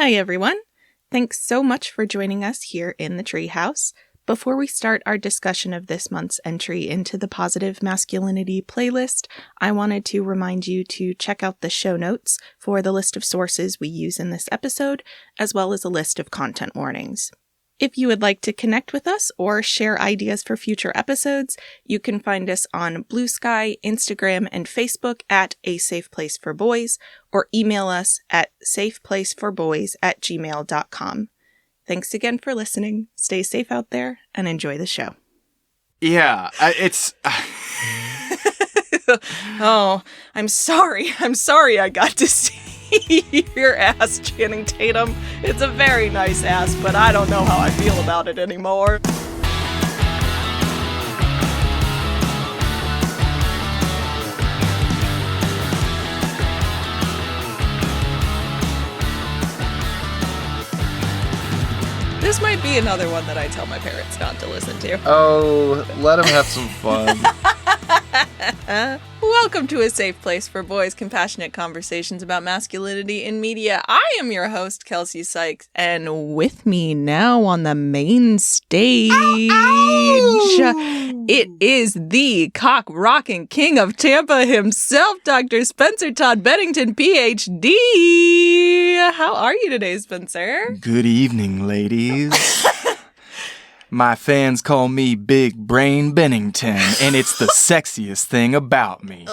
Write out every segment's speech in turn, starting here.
Hi, everyone. Thanks so much for joining us here in the Treehouse. Before we start our discussion of this month's entry into the Positive Masculinity playlist, I wanted to remind you to check out the show notes for the list of sources we use in this episode, as well as a list of content warnings. If you would like to connect with us or share ideas for future episodes, you can find us on Blue Sky, Instagram, and Facebook at A Safe Place for Boys, or email us at safeplaceforboys@gmail.com. Thanks again for listening. Stay safe out there and enjoy the show. Yeah, it's... Oh, I'm sorry. I got to see your ass, Channing Tatum. It's a very nice ass, but I don't know how I feel about it anymore. This might be another one that I tell my parents not to listen to. Oh, let them have some fun. Welcome to A Safe Place for Boys, compassionate conversations about masculinity in media. I am your host, Kelcee Sykes, and with me now on the main stage, it is the cock-rocking king of Tampa himself, Dr. Spencer Todd Bennington, Ph.D. How are you today, Spencer? Good evening, ladies. My fans call me Big Brain Bennington, and it's the sexiest thing about me.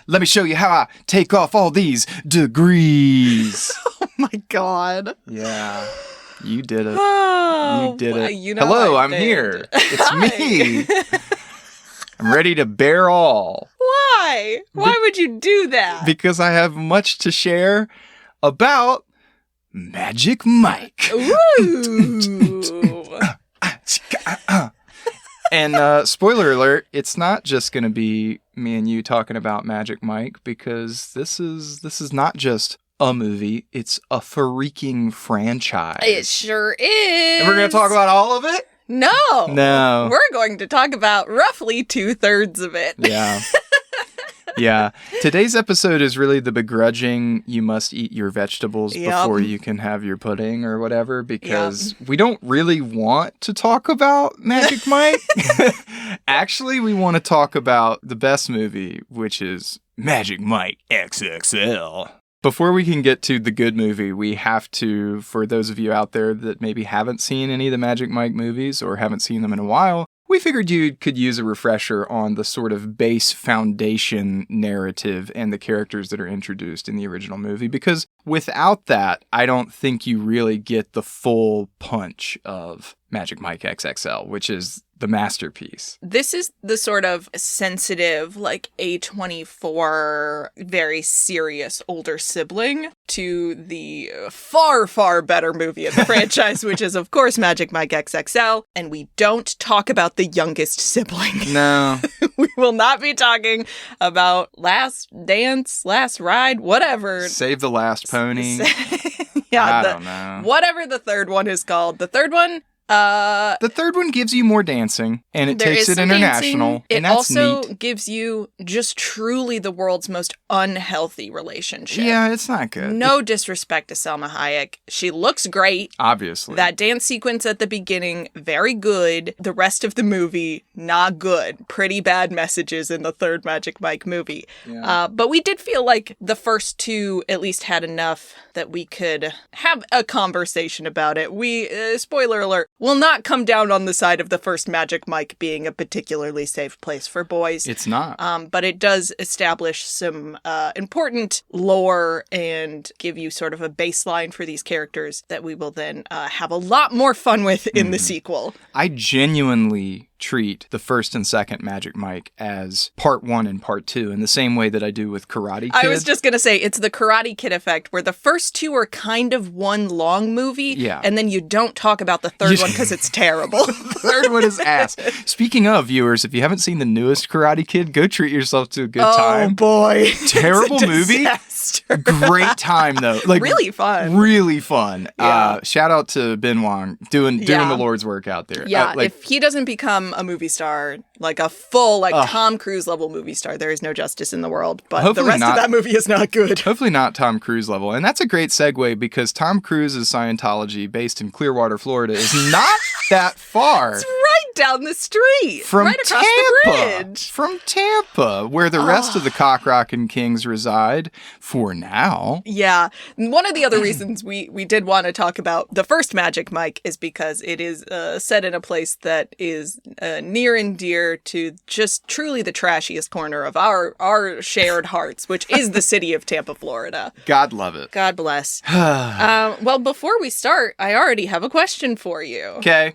Let me show you how I take off all these degrees. Oh my God. Yeah, you did it. Oh, you did it. You know Hello, I I'm did. here. It's me. I'm ready to bear all. Why? Why would you do that? Because I have much to share about Magic Mike. Ooh. And spoiler alert, it's not just going to be me and you talking about Magic Mike, because this is not just a movie, it's a freaking franchise. It sure is. And we're going to talk about all of it? No. We're going to talk about roughly 2/3 of it. Yeah. Yeah. Today's episode is really the begrudging you must eat your vegetables before you can have your pudding or whatever, because we don't really want to talk about Magic Mike. Actually, we want to talk about the best movie, which is Magic Mike XXL. Before we can get to the good movie, we have to, for those of you out there that maybe haven't seen any of the Magic Mike movies or haven't seen them in a while, we figured you could use a refresher on the sort of base foundation narrative and the characters that are introduced in the original movie, because without that, I don't think you really get the full punch of Magic Mike XXL, which is the masterpiece. This is the sort of sensitive, like A24, very serious older sibling to the far, far better movie of the franchise, which is, of course, Magic Mike XXL. And we don't talk about the youngest sibling. No. We will not be talking about Last Dance, Last Ride, whatever. Save the Last Pony. I don't know. Whatever the third one is called. The third one... the third one gives you more dancing, and it takes it international, and that's neat. It also neat. gives you just truly the world's most unhealthy relationship. Yeah, it's not good. No disrespect to Selma Hayek. She looks great. Obviously. That dance sequence at the beginning, very good. The rest of the movie, not good. Pretty bad messages in the third Magic Mike movie. Yeah. But we did feel like the first two at least had enough that we could have a conversation about it. We, spoiler alert, will not come down on the side of the first Magic Mike being a particularly safe place for boys. It's not. But it does establish some important lore and give you sort of a baseline for these characters that we will then have a lot more fun with in the sequel. I genuinely treat the first and second Magic Mike as part one and part two in the same way that I do with Karate Kid. I was just going to say, it's the Karate Kid effect, where the first two are kind of one long movie, and then you don't talk about the third one because it's terrible. The third one is ass. Speaking of, viewers, if you haven't seen the newest Karate Kid, go treat yourself to a good time. Oh boy. Terrible movie. monster. Great time, though. Like really fun. Really fun. Yeah. Shout out to Ben Wong doing the Lord's work out there. Yeah, if he doesn't become a movie star, like a full, Tom Cruise level movie star, there is no justice in the world. But the rest of that movie is not good. Hopefully not Tom Cruise level. And that's a great segue because Tom Cruise's Scientology, based in Clearwater, Florida, is not that far. It's right down the street. From right across the bridge. From Tampa, where the rest of the Cock Rockin' Kings reside for now. Yeah. One of the other reasons we did want to talk about the first Magic Mike is because it is set in a place that is near and dear to just truly the trashiest corner of our shared hearts, which is the city of Tampa, Florida. God love it. God bless. Well, before we start, I already have a question for you. Okay.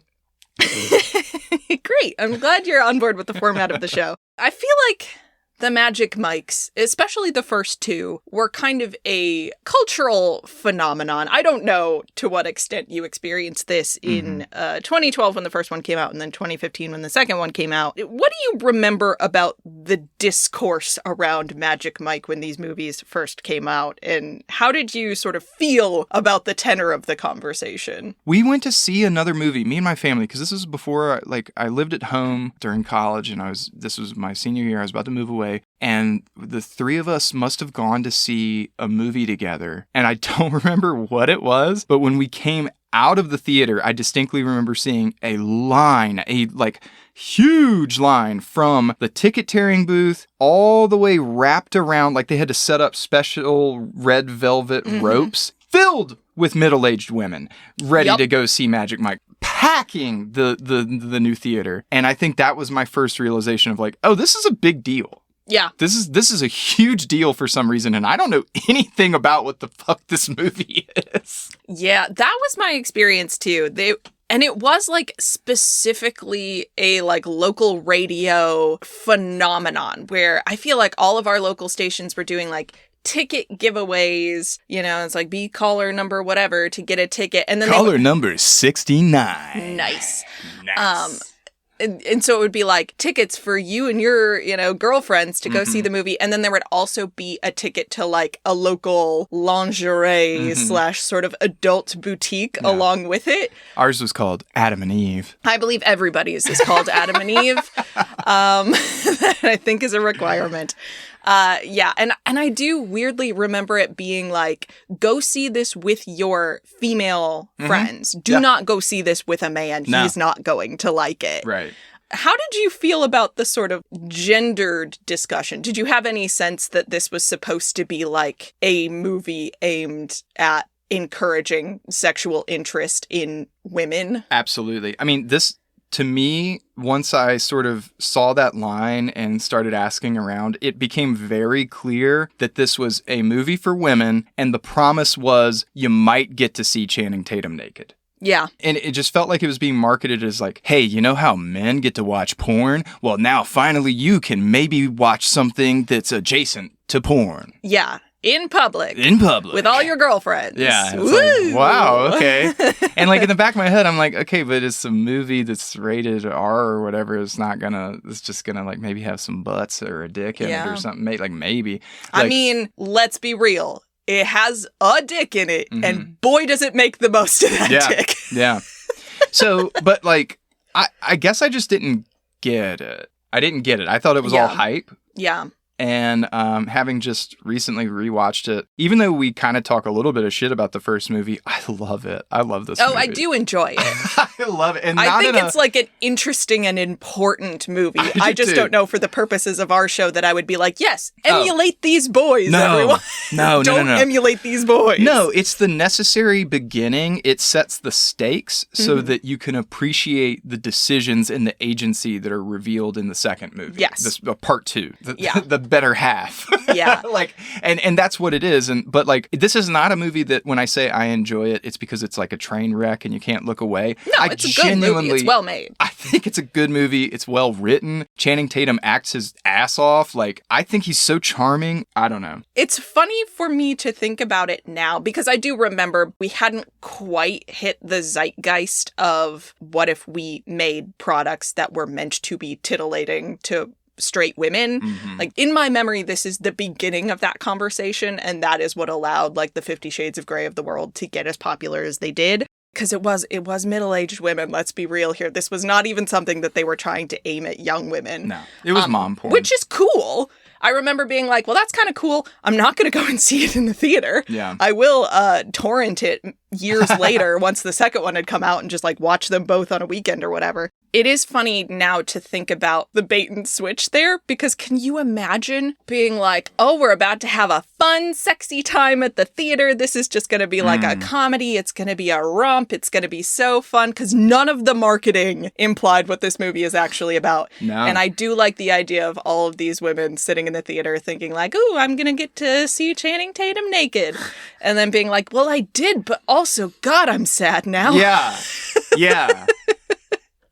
Great. I'm glad you're on board with the format of the show. I feel like the Magic Mikes, especially the first two, were kind of a cultural phenomenon. I don't know to what extent you experienced this in 2012 when the first one came out and then 2015 when the second one came out. What do you remember about the discourse around Magic Mike when these movies first came out? And how did you sort of feel about the tenor of the conversation? We went to see another movie, me and my family, because this was before, I lived at home during college and this was my senior year. I was about to move away. And the three of us must have gone to see a movie together. And I don't remember what it was, but when we came out of the theater, I distinctly remember seeing a line, huge line from the ticket tearing booth all the way wrapped around, like they had to set up special red velvet ropes filled with middle-aged women ready to go see Magic Mike, packing the new theater. And I think that was my first realization of oh, this is a big deal. Yeah. This is a huge deal for some reason, and I don't know anything about what the fuck this movie is. Yeah, that was my experience too. And it was specifically a local radio phenomenon where I feel like all of our local stations were doing ticket giveaways, it's be caller number whatever to get a ticket. And then caller number 69. Nice. And so it would be tickets for you and your, girlfriends to go see the movie. And then there would also be a ticket to a local lingerie / sort of adult boutique along with it. Ours was called Adam and Eve. I believe everybody's is called Adam and Eve. That I think is a requirement. And I do weirdly remember it being go see this with your female friends. Do not go see this with a man. No. He's not going to like it. Right. How did you feel about the sort of gendered discussion? Did you have any sense that this was supposed to be a movie aimed at encouraging sexual interest in women? Absolutely. I mean, to me, once I sort of saw that line and started asking around, it became very clear that this was a movie for women, and the promise was you might get to see Channing Tatum naked. Yeah. And it just felt like it was being marketed as hey, you know how men get to watch porn? Well, now finally you can maybe watch something that's adjacent to porn. Yeah. In public. With all your girlfriends. Yeah. It's wow, okay. And in the back of my head, I'm okay, but it's a movie that's rated R or whatever. It's just gonna maybe have some butts or a dick in it or something. Maybe. I mean, let's be real. It has a dick in it, and boy, does it make the most of that dick. Yeah. So, but I guess I just didn't get it. I thought it was all hype. Yeah. And having just recently rewatched it, even though we kind of talk a little bit of shit about the first movie, I love it. I love this movie. Oh, I do enjoy it. I love it. And I think it's an interesting and important movie. I just don't know for the purposes of our show that I would be yes, emulate these boys, everyone. No. Don't emulate these boys. No, it's the necessary beginning. It sets the stakes so that you can appreciate the decisions and the agency that are revealed in the second movie. Yes. Part 2. The better half. Yeah. And that's what it is. But this is not a movie that when I say I enjoy it, it's because it's a train wreck and you can't look away. No, it's a good movie. It's well made. I think it's a good movie. It's well written. Channing Tatum acts his ass off. I think he's so charming. I don't know. It's funny for me to think about it now because I do remember we hadn't quite hit the zeitgeist of what if we made products that were meant to be titillating to straight women. Like, in my memory, this is the beginning of that conversation, and that is what allowed, like, the 50 Shades of Grey of the world to get as popular as they did. Because it was middle-aged women, let's be real here. This was not even something that they were trying to aim at young women. No, it was mom porn. Which is cool. I remember being like, well, that's kind of cool. I'm not going to go and see it in the theater. Yeah. I will torrent it years later once the second one had come out and just like watch them both on a weekend or whatever. It is funny now to think about the bait and switch there, because can you imagine being like, oh, we're about to have a fun, sexy time at the theater. This is just going to be like a comedy. It's going to be a romp. It's going to be so fun, because none of the marketing implied what this movie is actually about. No. And I do like the idea of all of these women sitting in the theater thinking like, ooh, I'm going to get to see Channing Tatum naked. And then being like, well, I did, but also, God, I'm sad now. Yeah. Yeah.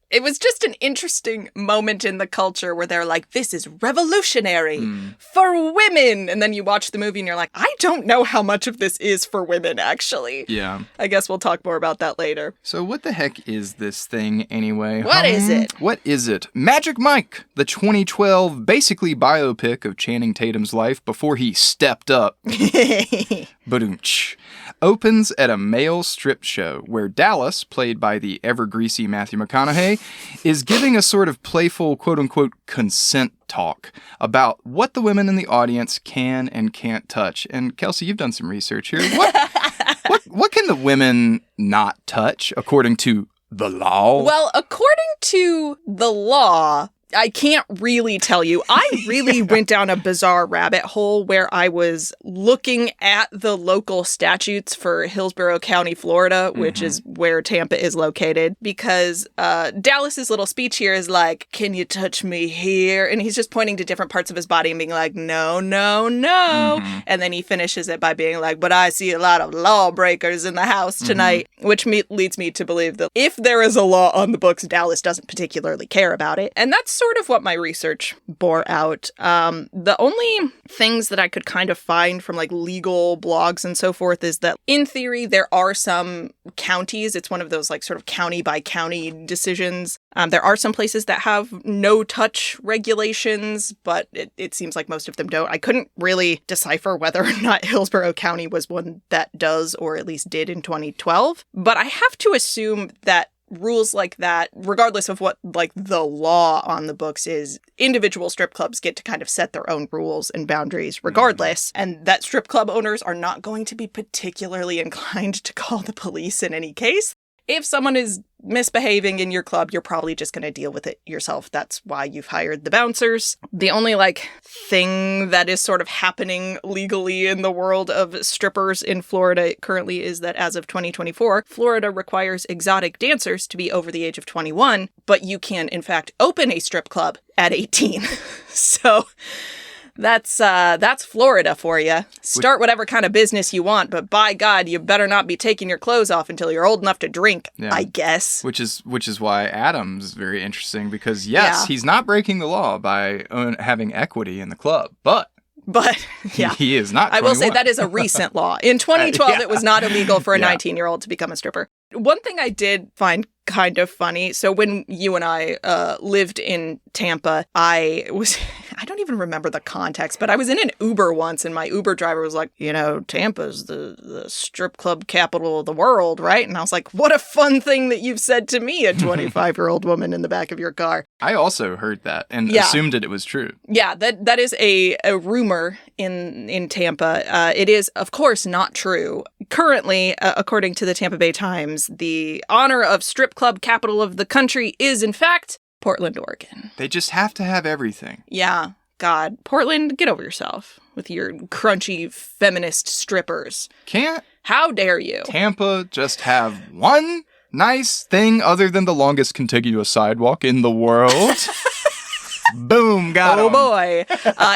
It was just an interesting moment in the culture where they're like, this is revolutionary for women. And then you watch the movie and you're like, I don't know how much of this is for women, actually. Yeah. I guess we'll talk more about that later. So what the heck is this thing anyway? What is it? What is it? Magic Mike, the 2012 basically biopic of Channing Tatum's life before he stepped up. Badoomch. Opens at a male strip show where Dallas, played by the ever-greasy Matthew McConaughey, is giving a sort of playful, quote-unquote, consent talk about what the women in the audience can and can't touch. And Kelcee, you've done some research here. What can the women not touch, according to the law? Well, according to the law, I can't really tell you. I really went down a bizarre rabbit hole where I was looking at the local statutes for Hillsborough County, Florida, which is where Tampa is located, because Dallas's little speech here is like, can you touch me here? And he's just pointing to different parts of his body and being like, no, no, no. And then he finishes it by being like, but I see a lot of lawbreakers in the house tonight, which leads me to believe that if there is a law on the books, Dallas doesn't particularly care about it. And that's sort of what my research bore out. The only things that I could kind of find from like legal blogs and so forth is that in theory, there are some counties. It's one of those like sort of county by county decisions. There are some places that have no touch regulations, but it seems like most of them don't. I couldn't really decipher whether or not Hillsborough County was one that does, or at least did in 2012. But I have to assume that rules like that, regardless of what like the law on the books is, individual strip clubs get to kind of set their own rules and boundaries regardless, and that strip club owners are not going to be particularly inclined to call the police in any case. If someone is misbehaving in your club, you're probably just going to deal with it yourself. That's why you've hired the bouncers. The only like thing that is sort of happening legally in the world of strippers in Florida currently is that as of 2024, Florida requires exotic dancers to be over the age of 21, but you can in fact open a strip club at 18. So that's Florida for you. Start whatever kind of business you want, but by God, you better not be taking your clothes off until you're old enough to drink, I guess. Which is why Adam's is very interesting, because yes, he's not breaking the law by having equity in the club, but yeah, he is not 21. I will say that is a recent law. In 2012, it was not illegal for a 19-year-old to become a stripper. One thing I did find kind of funny, so when you and I lived in Tampa, I don't even remember the context, but I was in an Uber once and my Uber driver was like, you know, Tampa's the strip club capital of the world, right? And I was like, what a fun thing that you've said to me, a 25-year-old woman in the back of your car. I also heard that and assumed that it was true. Yeah, that is a rumor in Tampa. It is, of course, not true. Currently, according to the Tampa Bay Times, the honor of strip club capital of the country is, in fact, Portland, Oregon. They just have to have everything. Yeah. God. Portland, get over yourself with your crunchy feminist strippers. Can't. How dare you? Tampa just have one nice thing other than the longest contiguous sidewalk in the world. Boom, got him. Oh boy.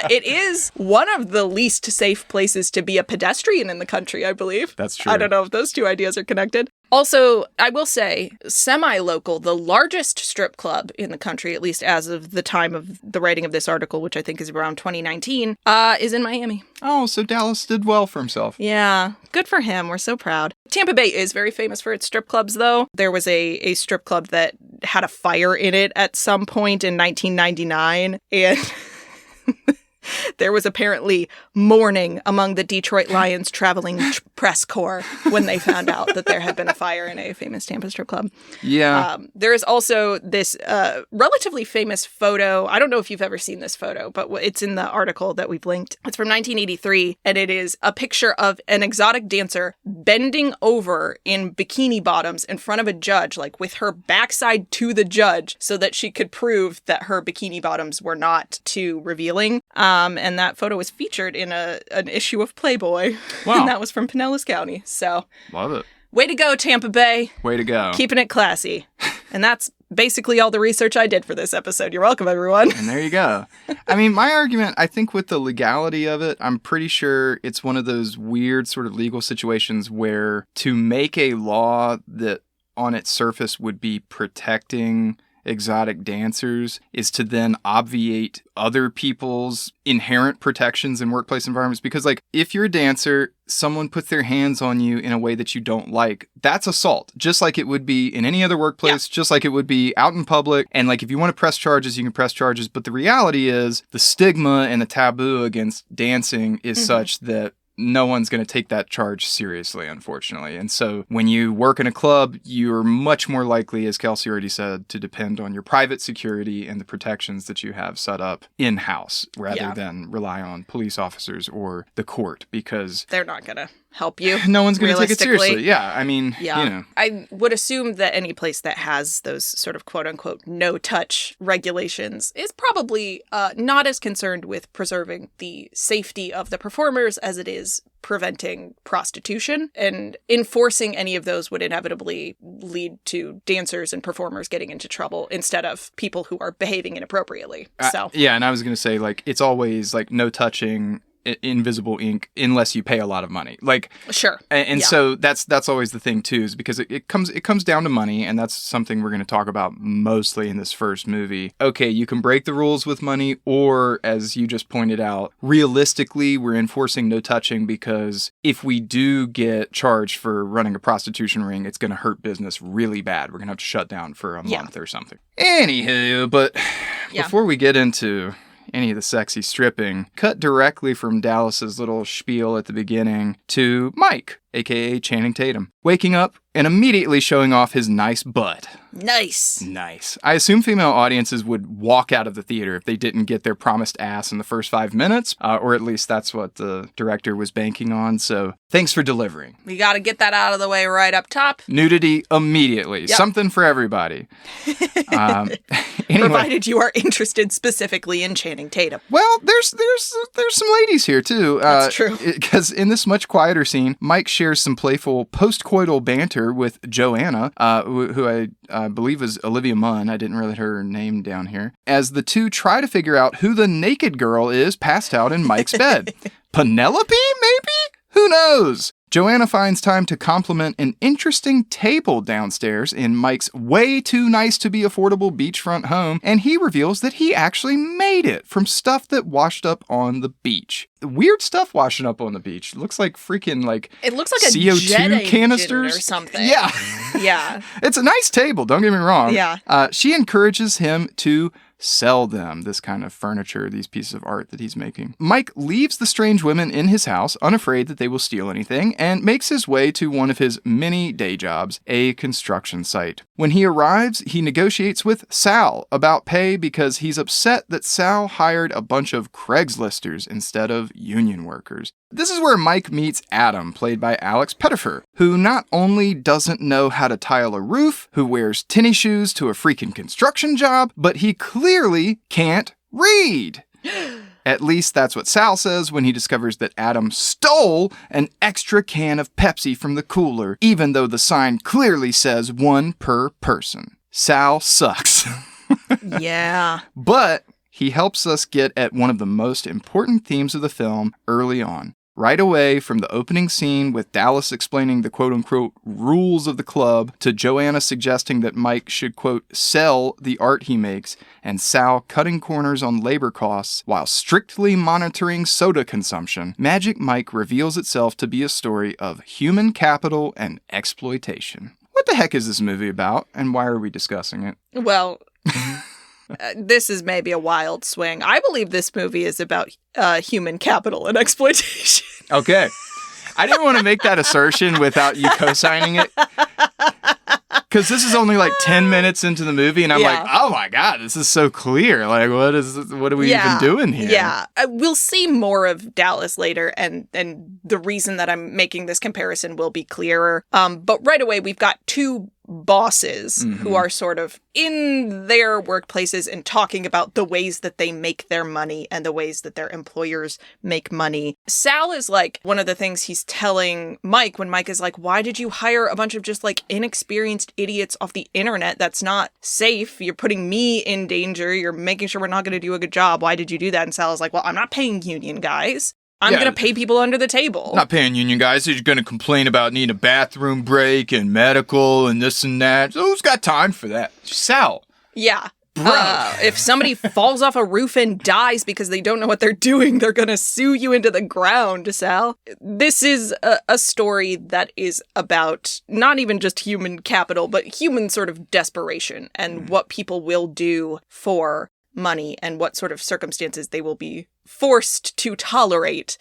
It is one of the least safe places to be a pedestrian in the country, I believe. That's true. I don't know if those two ideas are connected. Also, I will say, semi-local, the largest strip club in the country, at least as of the time of the writing of this article, which I think is around 2019, is in Miami. Oh, so Dallas did well for himself. Yeah, good for him. We're so proud. Tampa Bay is very famous for its strip clubs, though. There was a strip club that had a fire in it at some point in 1999, and there was apparently mourning among the Detroit Lions traveling press corps when they found out that there had been a fire in a famous Tampa strip club. Yeah. There is also this relatively famous photo. I don't know if you've ever seen this photo, but it's in the article that we've linked. It's from 1983, and it is a picture of an exotic dancer bending over in bikini bottoms in front of a judge, like with her backside to the judge, so that she could prove that her bikini bottoms were not too revealing. And that photo was featured in an issue of Playboy. Wow. And that was from Pinellas County. So, love it. Way to go, Tampa Bay. Way to go. Keeping it classy. And that's basically all the research I did for this episode. You're welcome, everyone. And there you go. I mean, my argument, I think with the legality of it, I'm pretty sure it's one of those weird sort of legal situations where to make a law that on its surface would be protecting exotic dancers is to then obviate other people's inherent protections in workplace environments. Because, like, if you're a dancer, someone puts their hands on you in a way that you don't like, that's assault. Just like it would be in any other workplace, just like it would be out in public. And, like, if you want to press charges, you can press charges. But the reality is the stigma and the taboo against dancing is such that no one's going to take that charge seriously, unfortunately. And so when you work in a club, you're much more likely, as Kelcee already said, to depend on your private security and the protections that you have set up in-house rather than rely on police officers or the court, because they're not going to help you. No one's going to take it seriously. Yeah, I mean, you know. I would assume that any place that has those sort of quote-unquote no-touch regulations is probably not as concerned with preserving the safety of the performers as it is preventing prostitution. And enforcing any of those would inevitably lead to dancers and performers getting into trouble instead of people who are behaving inappropriately. Yeah, and I was going to say, like, it's always, like, no touching invisible ink unless you pay a lot of money, like, sure. And so that's always the thing too, is because it comes down to money, and that's something we're going to talk about mostly in this first movie. Okay, you can break the rules with money, or as you just pointed out, realistically we're enforcing no touching because if we do get charged for running a prostitution ring, it's going to hurt business really bad. We're going to have to shut down for a month or something. Anywho, but before we get into any of the sexy stripping, cut directly from Dallas's little spiel at the beginning to Mike, aka Channing Tatum, waking up and immediately showing off his nice butt. Nice. I assume female audiences would walk out of the theater if they didn't get their promised ass in the first 5 minutes, or at least that's what the director was banking on, so thanks for delivering. We gotta get that out of the way right up top. Nudity immediately. Yep. Something for everybody. Anyway. Provided you are interested specifically in Channing Tatum. Well, there's some ladies here, too. That's true. Because in this much quieter scene, Mike shares some playful post-coital banter with Joanna, who I believe is Olivia Munn. I didn't really her name down here. As the two try to figure out who the naked girl is passed out in Mike's bed. Penelope, maybe? Who knows? Joanna finds time to compliment an interesting table downstairs in Mike's way too nice to be affordable beachfront home, and he reveals that he actually made it from stuff that washed up on the beach. Weird stuff washing up on the beach. It looks like freaking, like, it looks like CO2 a jet canisters or something. Yeah. Yeah. It's a nice table, don't get me wrong. Yeah. She encourages him to sell them, this kind of furniture, these pieces of art that he's making. Mike leaves the strange women in his house, unafraid that they will steal anything, and makes his way to one of his many day jobs, a construction site. When he arrives, he negotiates with Sal about pay because he's upset that Sal hired a bunch of Craigslisters instead of union workers. This is where Mike meets Adam, played by Alex Pettifer, who not only doesn't know how to tile a roof, who wears tennis shoes to a freaking construction job, but he clearly can't read. At least that's what Sal says when he discovers that Adam stole an extra can of Pepsi from the cooler, even though the sign clearly says 1 per person. Sal sucks. Yeah. But he helps us get at one of the most important themes of the film early on. Right away, from the opening scene with Dallas explaining the quote-unquote rules of the club to Joanna suggesting that Mike should, quote, sell the art he makes, and Sal cutting corners on labor costs while strictly monitoring soda consumption, Magic Mike reveals itself to be a story of human capital and exploitation. What the heck is this movie about, and why are we discussing it? Well... this is maybe a wild swing. I believe this movie is about human capital and exploitation. Okay. I didn't want to make that assertion without you co-signing it. Because this is only like 10 minutes into the movie, and I'm like, oh my God, this is so clear. Like, what are we even doing here? Yeah. We'll see more of Dallas later, and the reason that I'm making this comparison will be clearer. But right away, we've got two bosses who are sort of in their workplaces and talking about the ways that they make their money and the ways that their employers make money. Sal is like, one of the things he's telling Mike when Mike is like, why did you hire a bunch of just like inexperienced idiots off the internet? That's not safe. You're putting me in danger. You're making sure we're not going to do a good job. Why did you do that? And Sal is like, well, I'm not paying union guys. I'm going to pay people under the table. Not paying union guys. You're going to complain about needing a bathroom break and medical and this and that. So who's got time for that? Sal. Yeah. If somebody falls off a roof and dies because they don't know what they're doing, they're going to sue you into the ground, Sal. This is a story that is about not even just human capital, but human sort of desperation and what people will do for money and what sort of circumstances they will be forced to tolerate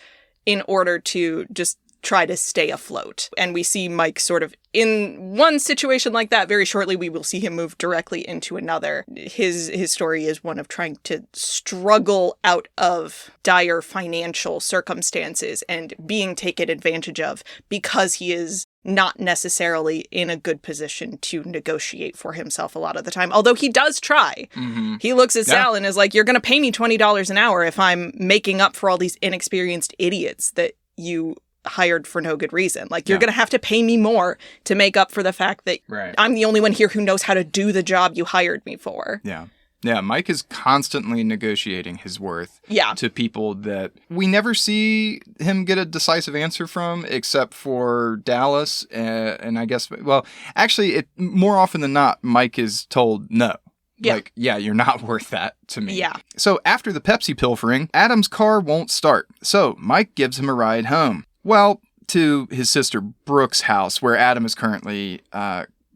in order to just try to stay afloat. And we see Mike sort of in one situation like that. Very shortly, we will see him move directly into another. His story is one of trying to struggle out of dire financial circumstances and being taken advantage of because he is not necessarily in a good position to negotiate for himself a lot of the time. Although he does try. Mm-hmm. He looks at Sal and is like, you're going to pay me $20 an hour if I'm making up for all these inexperienced idiots that you hired for no good reason. Like, you're going to have to pay me more to make up for the fact that I'm the only one here who knows how to do the job you hired me for. Yeah. Yeah, Mike is constantly negotiating his worth to people that we never see him get a decisive answer from, except for Dallas. And I guess, well, actually, more often than not, Mike is told no. Yeah. Like, you're not worth that to me. Yeah. So after the Pepsi pilfering, Adam's car won't start. So Mike gives him a ride home. Well, to his sister Brooke's house, where Adam is currently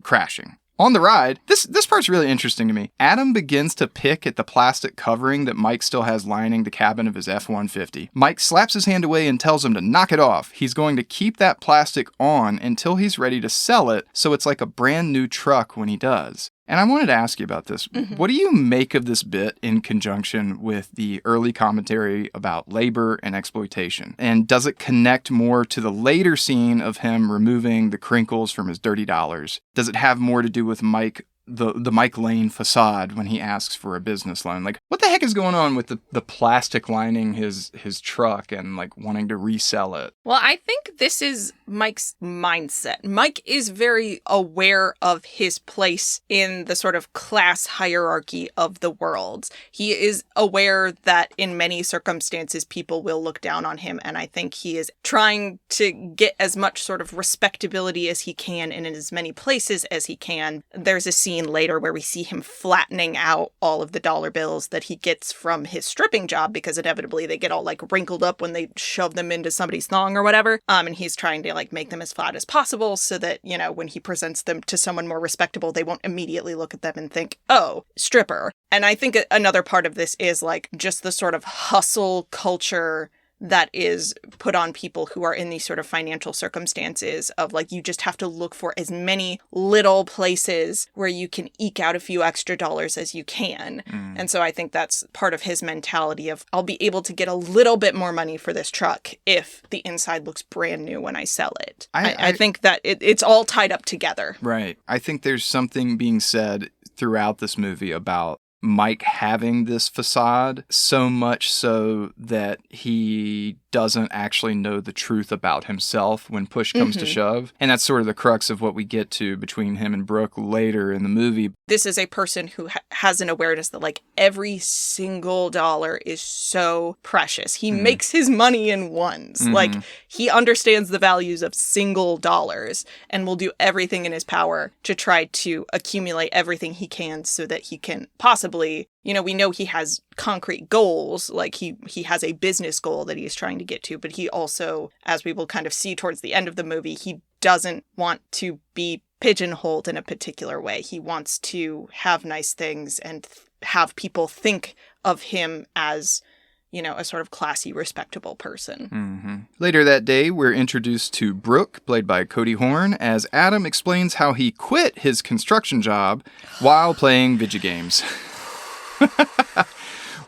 crashing. On the ride, this part's really interesting to me. Adam begins to pick at the plastic covering that Mike still has lining the cabin of his F-150. Mike slaps his hand away and tells him to knock it off. He's going to keep that plastic on until he's ready to sell it, so it's like a brand new truck when he does. And I wanted to ask you about this. Mm-hmm. What do you make of this bit in conjunction with the early commentary about labor and exploitation? And does it connect more to the later scene of him removing the crinkles from his dirty dollars? Does it have more to do with Mike, the Mike Lane facade when he asks for a business loan? Like, what the heck is going on with the plastic lining his truck and like wanting to resell it? Well, I think this is Mike's mindset. Mike is very aware of his place in the sort of class hierarchy of the world. He is aware that in many circumstances people will look down on him, and I think he is trying to get as much sort of respectability as he can and in as many places as he can. There's a scene later where we see him flattening out all of the dollar bills that he gets from his stripping job, because inevitably they get all like wrinkled up when they shove them into somebody's thong or whatever. And he's trying to like make them as flat as possible so that, you know, when he presents them to someone more respectable, they won't immediately look at them and think, oh, stripper. And I think another part of this is like just the sort of hustle culture that is put on people who are in these sort of financial circumstances of like, you just have to look for as many little places where you can eke out a few extra dollars as you can. And so I think that's part of his mentality of, I'll be able to get a little bit more money for this truck if the inside looks brand new when I sell it. I think that it's all tied up together. Right. I think there's something being said throughout this movie about Mike having this facade, so much so that he doesn't actually know the truth about himself when push comes to shove. And that's sort of the crux of what we get to between him and Brooke later in the movie. This is a person who has an awareness that, like, every single dollar is so precious. He makes his money in ones. Like, he understands the values of single dollars and will do everything in his power to try to accumulate everything he can so that he can possibly, you know, we know he has concrete goals, like he has a business goal that he's trying to get to, but he also, as we will kind of see towards the end of the movie, he doesn't want to be pigeonholed in a particular way. He wants to have nice things and have people think of him as, you know, a sort of classy, respectable person. Later that day, we're introduced to Brooke, played by Cody Horn, as Adam explains how he quit his construction job while playing video games.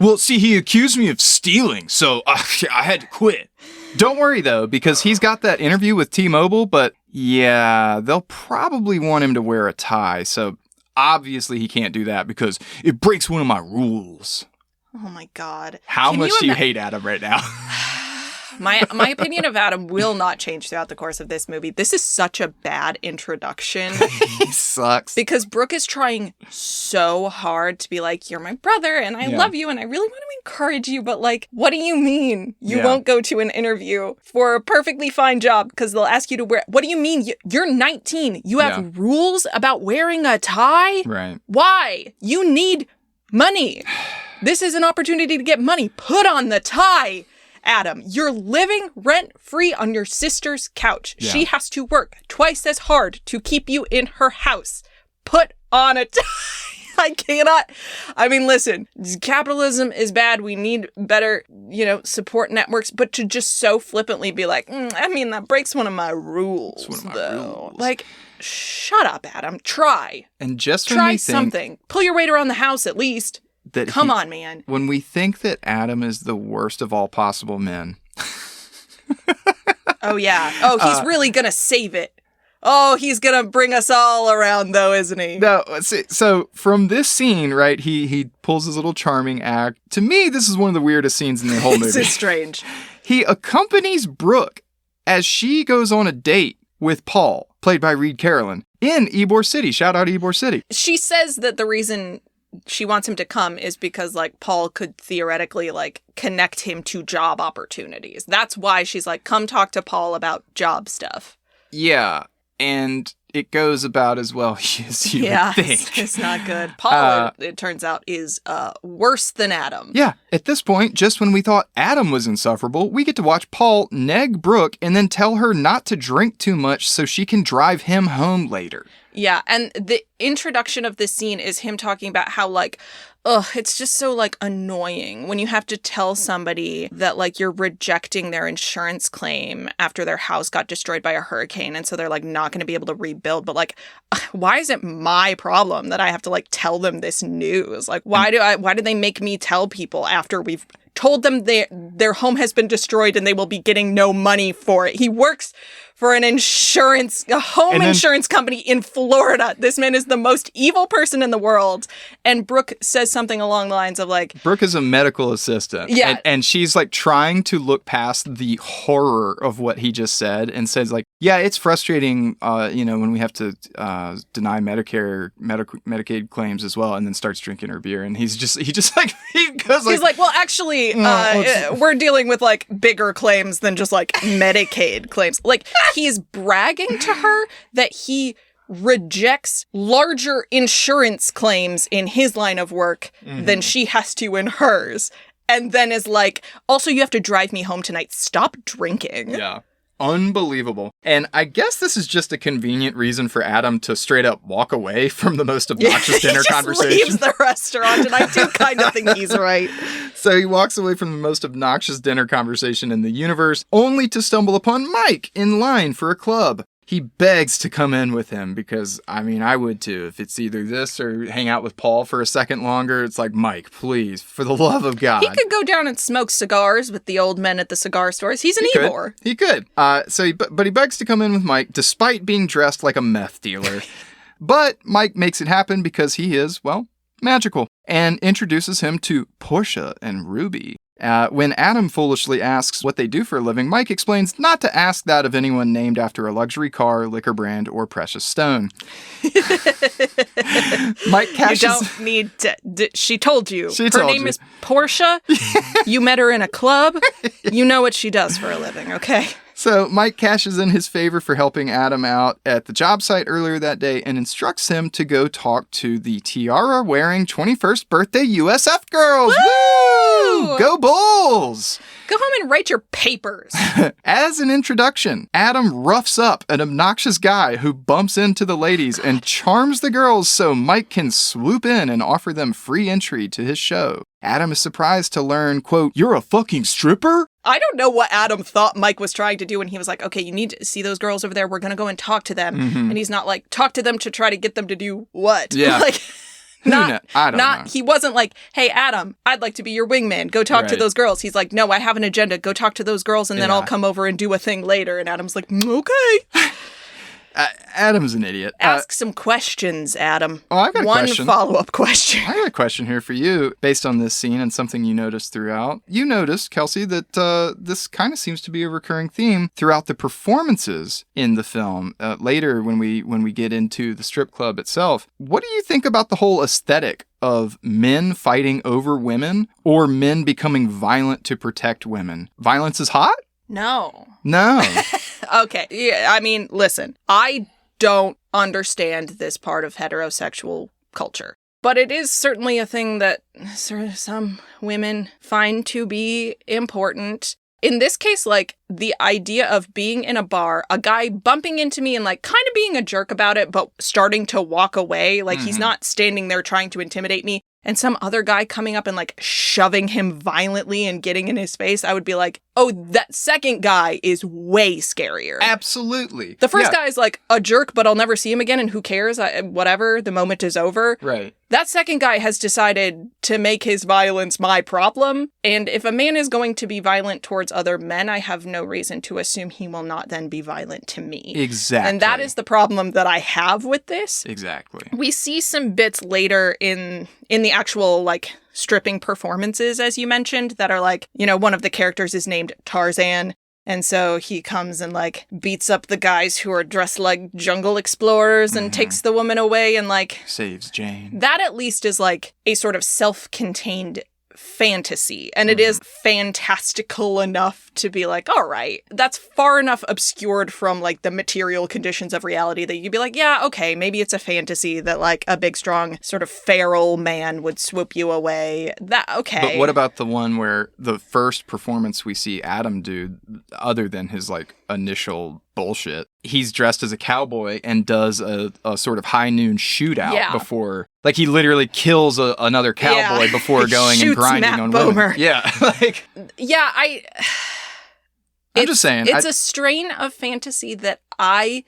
Well, see, he accused me of stealing, so I had to quit. Don't worry, though, because he's got that interview with T-Mobile, but yeah, they'll probably want him to wear a tie, so obviously he can't do that because it breaks one of my rules. Oh my God. How much do you hate Adam right now? My opinion of Adam will not change throughout the course of this movie. This is such a bad introduction. He sucks. Because Brooke is trying so hard to be like, you're my brother and I love you and I really want to encourage you, but like, what do you mean you won't go to an interview for a perfectly fine job because they'll ask you to wear... What do you mean? You're 19. You have rules about wearing a tie? Right. Why? You need money. This is an opportunity to get money. Put on the tie. Adam, you're living rent-free on your sister's couch. Yeah. She has to work twice as hard to keep you in her house. Put on a tie. I cannot. I mean, listen, capitalism is bad. We need better, you know, support networks. But to just so flippantly be like, I mean, that breaks one of my rules, though. Like, shut up, Adam. Try. And just try something. Pull your weight around the house at least. Come on, man. When we think that Adam is the worst of all possible men. Oh, yeah. Oh, he's really going to save it. Oh, he's going to bring us all around, though, isn't he? No, so from this scene, right, he pulls his little charming act. To me, this is one of the weirdest scenes in the whole movie. This is strange. He accompanies Brooke as she goes on a date with Paul, played by Reed Carolyn, in Ybor City. Shout out Ybor City. She says that the reason she wants him to come is because, like, Paul could theoretically, like, connect him to job opportunities. That's why she's like, come talk to Paul about job stuff. Yeah, and it goes about as well as you would think. It's not good. Paul, it turns out, is worse than Adam. Yeah, at this point, just when we thought Adam was insufferable, we get to watch Paul neg Brooke and then tell her not to drink too much so she can drive him home later. Yeah, and the introduction of this scene is him talking about how, like, it's just so, like, annoying when you have to tell somebody that, like, you're rejecting their insurance claim after their house got destroyed by a hurricane, and so they're, like, not going to be able to rebuild. But, like, why is it my problem that I have to, like, tell them this news? Like, why do they make me tell people after we've told them their home has been destroyed and they will be getting no money for it? He works for a home insurance company in Florida. This man is the most evil person in the world. And Brooke says something along the lines of, like... Brooke is a medical assistant. Yeah. And she's, like, trying to look past the horror of what he just said and says, like, yeah, it's frustrating, when we have to deny Medicaid claims as well, and then starts drinking her beer. And he goes like... He's like, well, actually, we're dealing with, like, bigger claims than just, like, Medicaid claims. Like... He's bragging to her that he rejects larger insurance claims in his line of work than she has to in hers. And then is like, also, you have to drive me home tonight. Stop drinking. Yeah. Unbelievable. And I guess this is just a convenient reason for Adam to straight up walk away from the most obnoxious dinner conversation. He leaves the restaurant, and I do kind of think he's right. So he walks away from the most obnoxious dinner conversation in the universe, only to stumble upon Mike in line for a club. He begs to come in with him because, I mean, I would too. If it's either this or hang out with Paul for a second longer, it's like, Mike, please, for the love of God. He could go down and smoke cigars with the old men at the cigar stores. He's an Ybor. He could. But he begs to come in with Mike despite being dressed like a meth dealer. But Mike makes it happen because he is, well, magical, and introduces him to Portia and Ruby. When Adam foolishly asks what they do for a living, Mike explains not to ask that of anyone named after a luxury car, liquor brand, or precious stone. Mike cashes... You don't need to... She told you. Her name is Portia. You met her in a club. You know what she does for a living, okay? So Mike cashes in his favor for helping Adam out at the job site earlier that day and instructs him to go talk to the tiara-wearing 21st birthday USF girls. Woo! Go Bulls! Go home and write your papers. As an introduction, Adam roughs up an obnoxious guy who bumps into the ladies and charms the girls so Mike can swoop in and offer them free entry to his show. Adam is surprised to learn, quote, "You're a fucking stripper?" I don't know what Adam thought Mike was trying to do when he was like, okay, you need to see those girls over there. We're going to go and talk to them. Mm-hmm. And he's not like, talk to them to try to get them to do what? Yeah. Like, I don't know. He wasn't like, hey, Adam, I'd like to be your wingman. Go talk to those girls. He's like, no, I have an agenda. Go talk to those girls and then I'll come over and do a thing later. And Adam's like, okay. Adam's an idiot. Ask some questions, Adam. Oh, I got a question. One follow-up question. I got a question here for you based on this scene and something you noticed throughout. You noticed, Kelcee, that this kind of seems to be a recurring theme throughout the performances in the film. Later, when we get into the strip club itself, what do you think about the whole aesthetic of men fighting over women or men becoming violent to protect women? Violence is hot? No. Okay. Yeah, I mean, listen, I don't understand this part of heterosexual culture, but it is certainly a thing that some women find to be important. In this case, like, the idea of being in a bar, a guy bumping into me and, like, kind of being a jerk about it, but starting to walk away, like, he's not standing there trying to intimidate me, and some other guy coming up and, like, shoving him violently and getting in his face, I would be like, oh, that second guy is way scarier. Absolutely. The first guy is, like, a jerk, but I'll never see him again, and who cares? Whatever, the moment is over. Right. That second guy has decided to make his violence my problem, and if a man is going to be violent towards other men, I have no reason to assume he will not then be violent to me. Exactly. And that is the problem that I have with this. Exactly. We see some bits later in the actual, like, stripping performances, as you mentioned, that are like, you know, one of the characters is named Tarzan. And so he comes and, like, beats up the guys who are dressed like jungle explorers and takes the woman away and, like... saves Jane. That at least is, like, a sort of self-contained fantasy. And it is fantastical enough to be like, all right, that's far enough obscured from, like, the material conditions of reality that you'd be like, yeah, okay, maybe it's a fantasy that, like, a big, strong, sort of feral man would swoop you away. That, okay. But what about the one where the first performance we see Adam do, other than his, like, initial bullshit, he's dressed as a cowboy and does a sort of high noon shootout before, like, he literally kills another cowboy before going and grinding Matt on Bomer. women. Yeah, like, yeah, I'm just saying, it's a strain of fantasy that I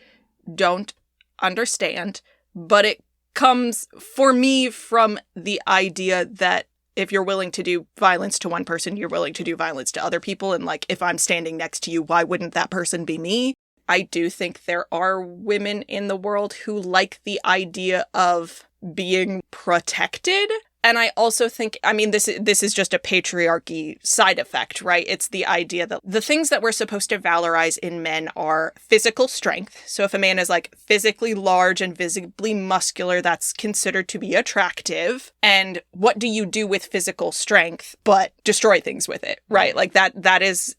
don't understand, but it comes for me from the idea that if you're willing to do violence to one person, you're willing to do violence to other people. And, like, if I'm standing next to you, why wouldn't that person be me? I do think there are women in the world who like the idea of being protected. And I also think, I mean, this is just a patriarchy side effect, right? It's the idea that the things that we're supposed to valorize in men are physical strength. So if a man is, like, physically large and visibly muscular, that's considered to be attractive. And what do you do with physical strength but destroy things with it, right? Like, that is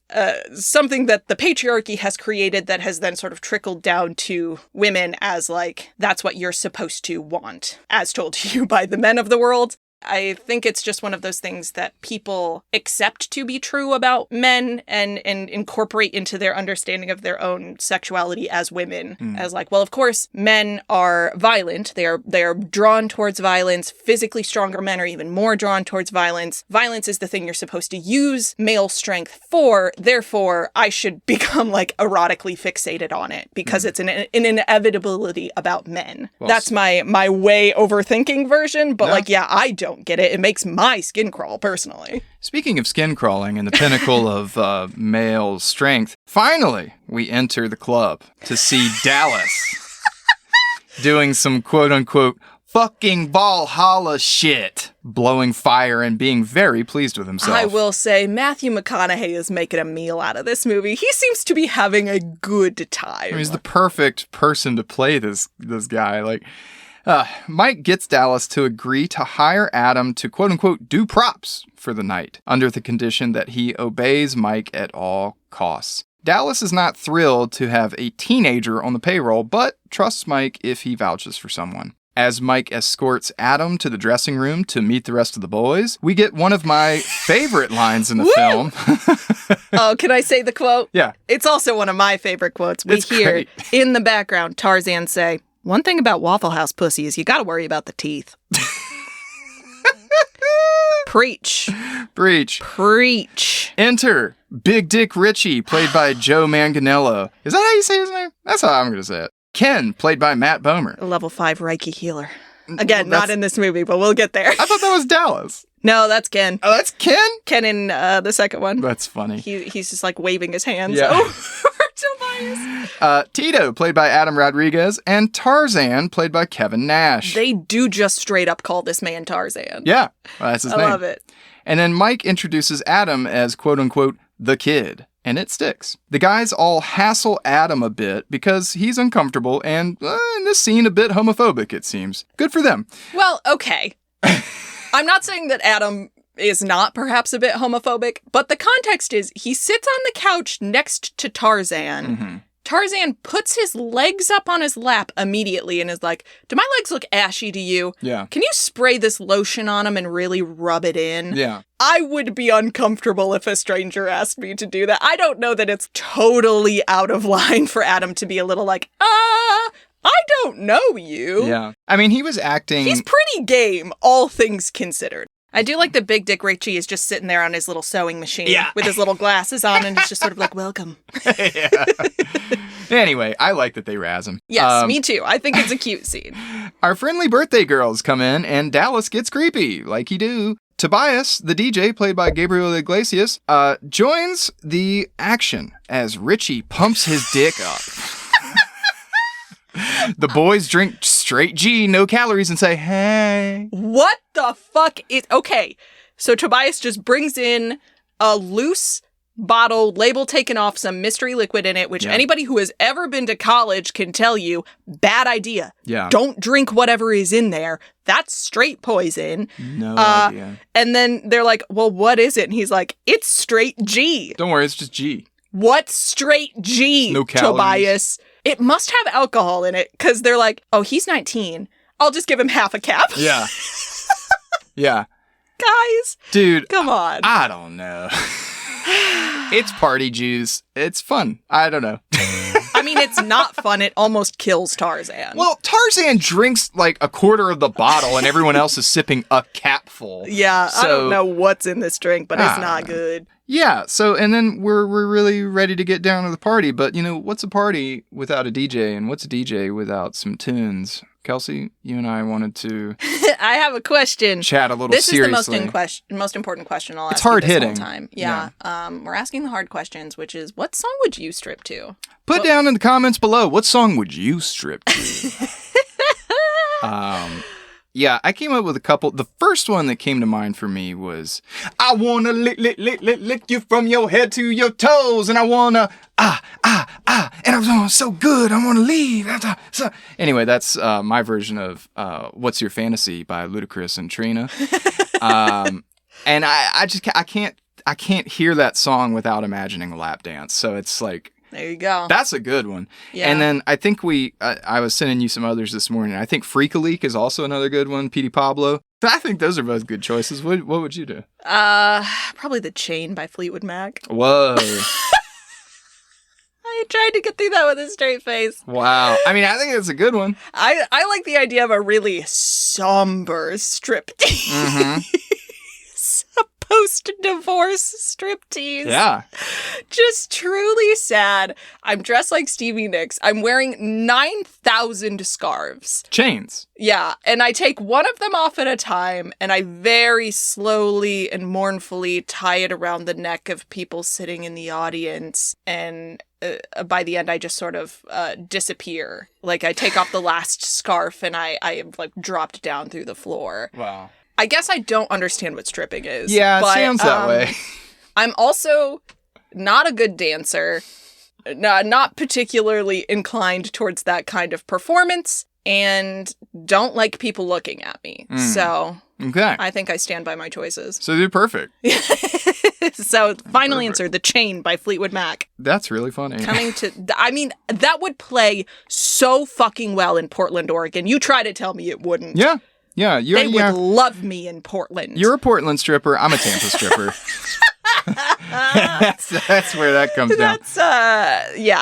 something that the patriarchy has created that has then sort of trickled down to women as, like, that's what you're supposed to want, as told to you by the men of the world. I think it's just one of those things that people accept to be true about men and incorporate into their understanding of their own sexuality as women. As, like, well, of course, men are violent. They are drawn towards violence. Physically stronger men are even more drawn towards violence. Violence is the thing you're supposed to use male strength for. Therefore, I should become, like, erotically fixated on it because it's an inevitability about men. Well, that's my way overthinking version. But, like, yeah, I don't get it. It makes my skin crawl, personally. Speaking of skin crawling and the pinnacle of male strength, finally, we enter the club to see Dallas doing some quote-unquote fucking Valhalla shit. Blowing fire and being very pleased with himself. I will say, Matthew McConaughey is making a meal out of this movie. He seems to be having a good time. I mean, he's the perfect person to play this guy. Like, Mike gets Dallas to agree to hire Adam to quote-unquote do props for the night, under the condition that he obeys Mike at all costs. Dallas is not thrilled to have a teenager on the payroll, but trusts Mike if he vouches for someone. As Mike escorts Adam to the dressing room to meet the rest of the boys, we get one of my favorite lines in the film. Oh, can I say the quote? Yeah. It's also one of my favorite quotes. We hear in the background Tarzan say, "One thing about Waffle House pussy is you gotta worry about the teeth." Preach. Preach. Preach. Enter Big Dick Richie, played by Joe Manganiello. Is that how you say his name? That's how I'm going to say it. Ken, played by Matt Bomer. A level 5 Reiki healer. Again, not in this movie, but we'll get there. I thought that was Dallas. No, that's Ken. Oh, that's Ken? Ken in the second one. That's funny. He's just like waving his hands over Tobias. Tito, played by Adam Rodriguez, and Tarzan, played by Kevin Nash. They do just straight up call this man Tarzan. Yeah, well, that's his name. I love it. And then Mike introduces Adam as quote-unquote the kid. And it sticks. The guys all hassle Adam a bit because he's uncomfortable and, in this scene, a bit homophobic, it seems. Good for them. Well, okay. I'm not saying that Adam is not perhaps a bit homophobic, but the context is he sits on the couch next to Tarzan. Mm-hmm. Tarzan puts his legs up on his lap immediately and is like, "Do my legs look ashy to you? Yeah. Can you spray this lotion on them and really rub it in?" Yeah. I would be uncomfortable if a stranger asked me to do that. I don't know that it's totally out of line for Adam to be a little like, I don't know you. Yeah. I mean, he was acting... He's pretty game, all things considered. I do like that Big Dick Richie is just sitting there on his little sewing machine with his little glasses on and it's just sort of like, "Welcome." Yeah. Anyway, I like that they razz him. Yes, me too. I think it's a cute scene. Our friendly birthday girls come in and Dallas gets creepy, like he do. Tobias, the DJ, played by Gabriel Iglesias, joins the action as Richie pumps his dick up. The boys drink straight G, no calories, and say, "Hey." What the fuck is... Okay, so Tobias just brings in a loose bottle, label taken off, some mystery liquid in it, which anybody who has ever been to college can tell you, bad idea. Yeah. Don't drink whatever is in there. That's straight poison. No idea. And then they're like, "Well, what is it?" And he's like, "It's straight G." Don't worry, it's just G. What's straight G, no calories. Tobias? It must have alcohol in it, because they're like, "Oh, he's 19. I'll just give him half a cap." Yeah. Yeah. Guys. Dude. Come on. I don't know. It's party juice. It's fun. I don't know. I mean, it's not fun. It almost kills Tarzan. Well, Tarzan drinks like a quarter of the bottle and everyone else is sipping a capful. Yeah, so, I don't know what's in this drink, but it's not good. Yeah, so, and then we're really ready to get down to the party, but, what's a party without a DJ, and what's a DJ without some tunes? Kelcee, you and I wanted to... I have a question. Chat a little seriously. This is the most important question I'll ask hard you this hitting. whole time. Yeah. We're asking the hard questions, which is, what song would you strip to? Put down in the comments below, what song would you strip to? Yeah, I came up with a couple. The first one that came to mind for me was, "I wanna lick you from your head to your toes, and I wanna, and I'm so good, I wanna leave." So. Anyway, that's my version of "What's Your Fantasy" by Ludacris and Trina. And I can't hear that song without imagining a lap dance. So it's like, there you go. That's a good one. Yeah. And then I think I was sending you some others this morning. I think Freak a Leak is also another good one. Petey Pablo. I think those are both good choices. What would you do? Probably The Chain by Fleetwood Mac. Whoa. I tried to get through that with a straight face. Wow. I mean, I think it's a good one. I like the idea of a really somber striptease. Mm-hmm. post-divorce striptease. Yeah. Just truly sad. I'm dressed like Stevie Nicks. I'm wearing 9,000 scarves. Chains. Yeah, and I take one of them off at a time, and I very slowly and mournfully tie it around the neck of people sitting in the audience, and by the end, I just sort of disappear. Like, I take off the last scarf, and I like dropped down through the floor. Wow. I guess I don't understand what stripping is. Yeah, it sounds that way. I'm also not a good dancer, not particularly inclined towards that kind of performance, and don't like people looking at me. So okay. I think I stand by my choices. So you're perfect. So final answer, The Chain by Fleetwood Mac. That's really funny. I mean, that would play so fucking well in Portland, Oregon. You try to tell me it wouldn't. Yeah. Yeah, they would love me in Portland. You're a Portland stripper. I'm a Tampa stripper. that's where that comes down.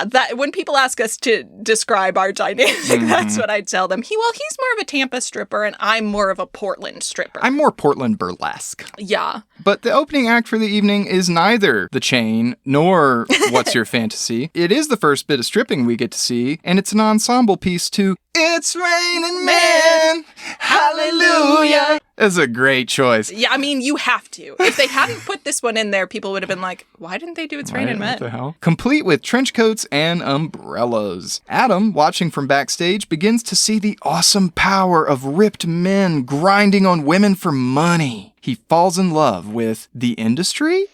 That when people ask us to describe our dynamic, that's what I tell them. He's more of a Tampa stripper, and I'm more of a Portland stripper. I'm more Portland burlesque. Yeah. But the opening act for the evening is neither The Chain nor What's Your Fantasy. It is the first bit of stripping we get to see, and it's an ensemble piece to It's Raining Men, Hallelujah. That's a great choice. Yeah, I mean, you have to. If they hadn't put this one in there, people would have been like, why didn't they do It's Raining Men? What the hell? Complete with trench coats and umbrellas. Adam, watching from backstage, begins to see the awesome power of ripped men grinding on women for money. He falls in love with the industry? ?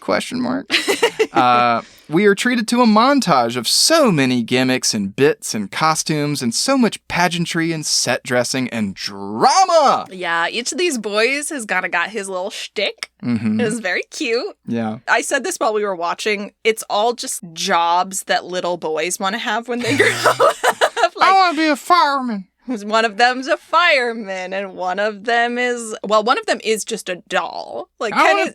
We are treated to a montage of so many gimmicks and bits and costumes and so much pageantry and set dressing and drama. Yeah, each of these boys has got his little shtick. It was very cute. Yeah. I said this while we were watching. It's all just jobs that little boys want to have when they grow up. I want to be a fireman. One of them's a fireman, and one of them is just a doll. Like,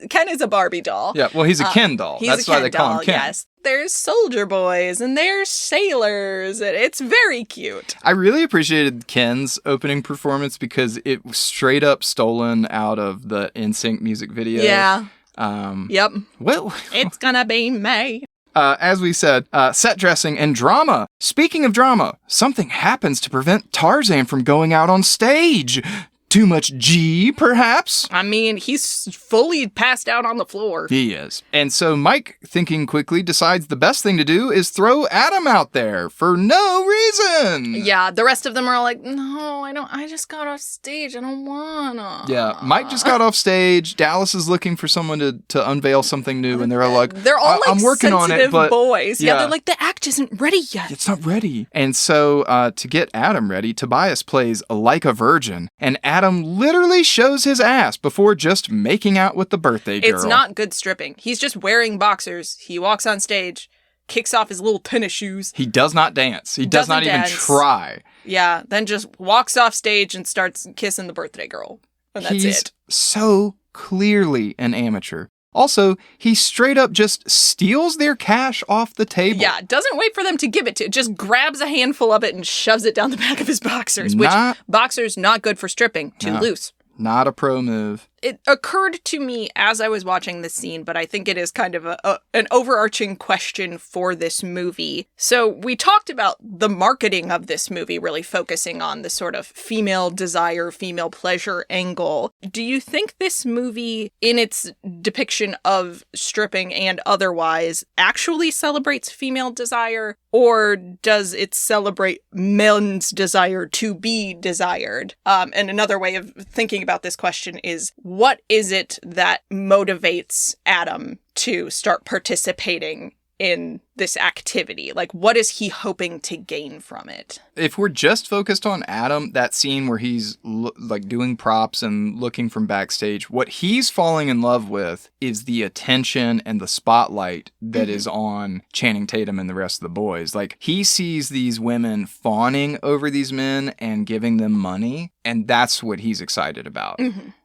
Ken is a Barbie doll. Yeah, well, he's a Ken doll. That's why they call him Ken. Yes. There's soldier boys, and there's sailors, and it's very cute. I really appreciated Ken's opening performance because it was straight up stolen out of the NSYNC music video. Yeah. Yep. Well, it's gonna be May. As we said, set dressing and drama. Speaking of drama, something happens to prevent Tarzan from going out on stage. Too much G, perhaps? I mean, he's fully passed out on the floor. He is. And so Mike, thinking quickly, decides the best thing to do is throw Adam out there for no reason. Yeah, the rest of them are all like, no, I just got off stage. I don't wanna. Yeah, Mike just got off stage. Dallas is looking for someone to unveil something new, and they're all like, I'm working on it, but boys. Yeah, they're like, the act isn't ready yet. It's not ready. And so to get Adam ready, Tobias plays like a virgin, and Adam literally shows his ass before just making out with the birthday girl. It's not good stripping. He's just wearing boxers. He walks on stage, kicks off his little tennis shoes. He does not dance. He does not even try. Yeah, then just walks off stage and starts kissing the birthday girl. And that's He's it. So clearly an amateur. Also, he straight up just steals their cash off the table. Yeah, doesn't wait for them to give it to, just grabs a handful of it and shoves it down the back of his boxers, which boxers not good for stripping, too loose. Not a pro move. It occurred to me as I was watching this scene, but I think it is kind of an overarching question for this movie. So we talked about the marketing of this movie really focusing on the sort of female desire, female pleasure angle. Do you think this movie, in its depiction of stripping and otherwise, actually celebrates female desire? Or does it celebrate men's desire to be desired? And another way of thinking about this question is, what is it that motivates Adam to start participating in this activity? Like, what is he hoping to gain from it? If we're just focused on Adam, that scene where he's doing props and looking from backstage, what he's falling in love with is the attention and the spotlight that is on Channing Tatum and the rest of the boys. Like, he sees these women fawning over these men and giving them money, and that's what he's excited about.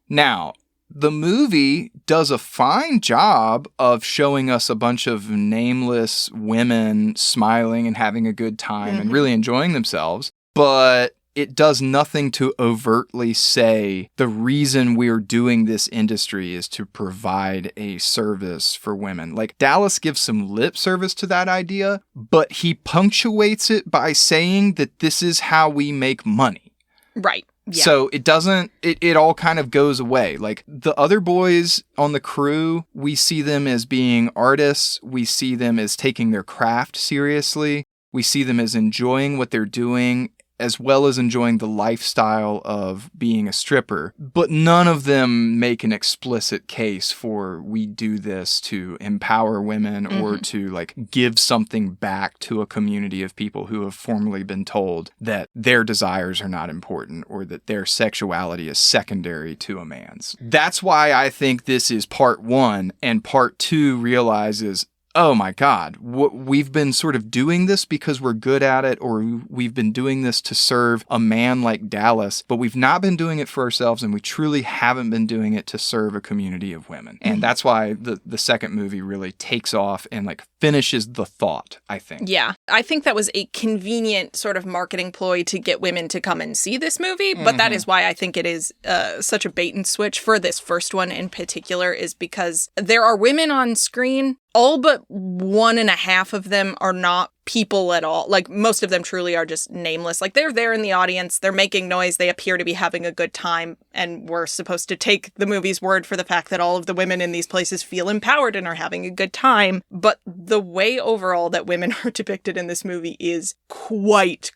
Now, the movie does a fine job of showing us a bunch of nameless women smiling and having a good time and really enjoying themselves, but it does nothing to overtly say the reason we're doing this industry is to provide a service for women. Like, Dallas gives some lip service to that idea, but he punctuates it by saying that this is how we make money. Right. Yeah. So it all kind of goes away. Like, the other boys on the crew, we see them as being artists. We see them as taking their craft seriously. We see them as enjoying what they're doing, as well as enjoying the lifestyle of being a stripper. But none of them make an explicit case for, we do this to empower women or to like give something back to a community of people who have formerly been told that their desires are not important or that their sexuality is secondary to a man's. That's why I think this is part one, and part two realizes, oh my God, we've been sort of doing this because we're good at it, or we've been doing this to serve a man like Dallas, but we've not been doing it for ourselves, and we truly haven't been doing it to serve a community of women. And that's why the second movie really takes off and like finishes the thought, I think. Yeah, I think that was a convenient sort of marketing ploy to get women to come and see this movie, but that is why I think it is such a bait and switch for this first one in particular, is because there are women on screen. All but 1.5 of them are not people at all. Like, most of them truly are just nameless. Like, they're there in the audience, they're making noise, they appear to be having a good time, and we're supposed to take the movie's word for the fact that all of the women in these places feel empowered and are having a good time. But the way overall that women are depicted in this movie is quite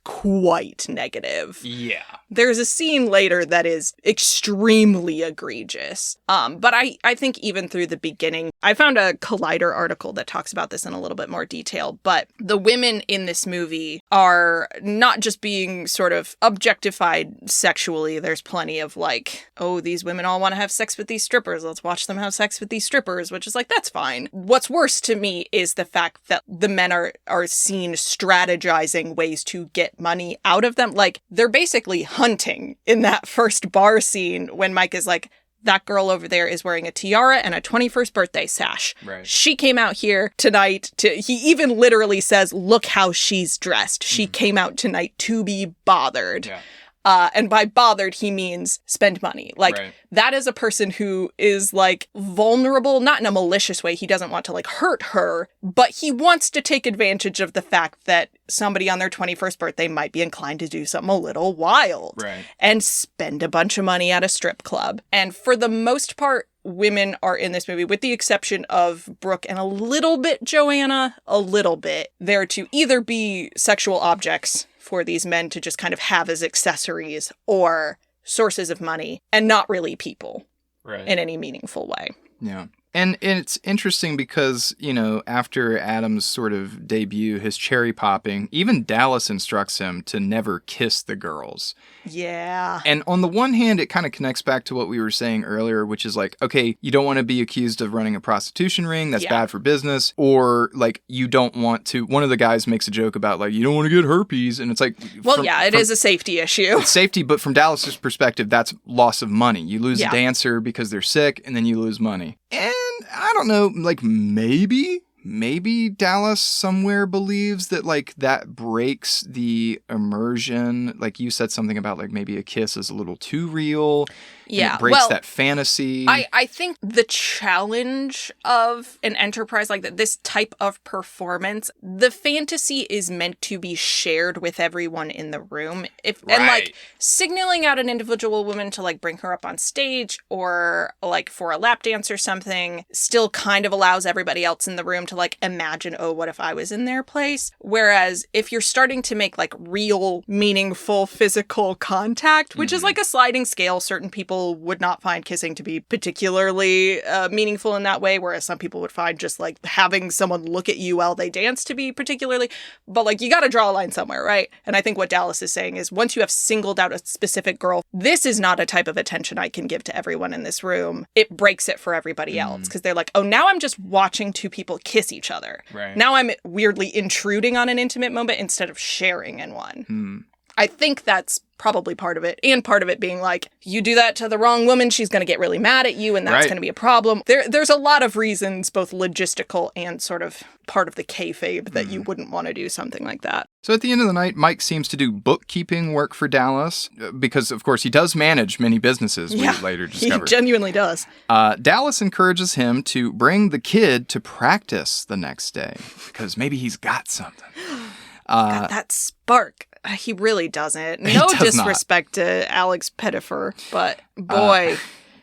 negative. Yeah. There's a scene later that is extremely egregious. But I think even through the beginning, I found a Collider article that talks about this in a little bit more detail, but the women in this movie are not just being sort of objectified sexually. There's plenty of like, oh, these women all want to have sex with these strippers. Let's watch them have sex with these strippers, which is like, that's fine. What's worse to me is the fact that the men are seen strategizing ways to get money out of them. Like, they're basically hunting in that first bar scene when Mike is like, that girl over there is wearing a tiara and a 21st birthday sash. Right. She came out here tonight he even literally says, look how she's dressed. She came out tonight to be bothered. Yeah. And by bothered, he means spend money. Like, that is a person who is, like, vulnerable, not in a malicious way. He doesn't want to, like, hurt her, but he wants to take advantage of the fact that somebody on their 21st birthday might be inclined to do something a little wild. Right. And spend a bunch of money at a strip club. And for the most part, women are in this movie, with the exception of Brooke and a little bit Joanna, a little bit, there to either be sexual objects for these men to just kind of have as accessories or sources of money, and not really people in any meaningful way. Yeah. And it's interesting because, you know, after Adam's sort of debut, his cherry popping, even Dallas instructs him to never kiss the girls. Yeah. And on the one hand, it kind of connects back to what we were saying earlier, which is like, okay, you don't want to be accused of running a prostitution ring. That's bad for business. Or like, you don't want to, one of the guys makes a joke about like, you don't want to get herpes. And it's like, well, it is a safety issue. It's safety, but from Dallas's perspective, that's loss of money. You lose a dancer because they're sick, and then you lose money. And I don't know, like maybe Dallas somewhere believes that like that breaks the immersion. Like you said something about like maybe a kiss is a little too real. Yeah. It breaks that fantasy. I think the challenge of an enterprise like that, this type of performance, the fantasy is meant to be shared with everyone in the room. And like signaling out an individual woman to like bring her up on stage or like for a lap dance or something still kind of allows everybody else in the room to like imagine, oh, what if I was in their place? Whereas if you're starting to make like real, meaningful physical contact, which is like a sliding scale, certain people would not find kissing to be particularly meaningful in that way, whereas some people would find just like having someone look at you while they dance to be particularly, but like you got to draw a line somewhere, right? And I think what Dallas is saying is once you have singled out a specific girl, this is not a type of attention I can give to everyone in this room. It breaks it for everybody else because they're like, oh, now I'm just watching two people kiss each other. Right. Now I'm weirdly intruding on an intimate moment instead of sharing in one. I think that's probably part of it. And part of it being like, you do that to the wrong woman, she's going to get really mad at you, and that's going to be a problem. There's a lot of reasons, both logistical and sort of part of the kayfabe, that you wouldn't want to do something like that. So at the end of the night, Mike seems to do bookkeeping work for Dallas because, of course, he does manage many businesses, we later discover. He genuinely does. Dallas encourages him to bring the kid to practice the next day because maybe he's got something. Got that spark. He really doesn't. No disrespect to Alex Pettifer, but boy,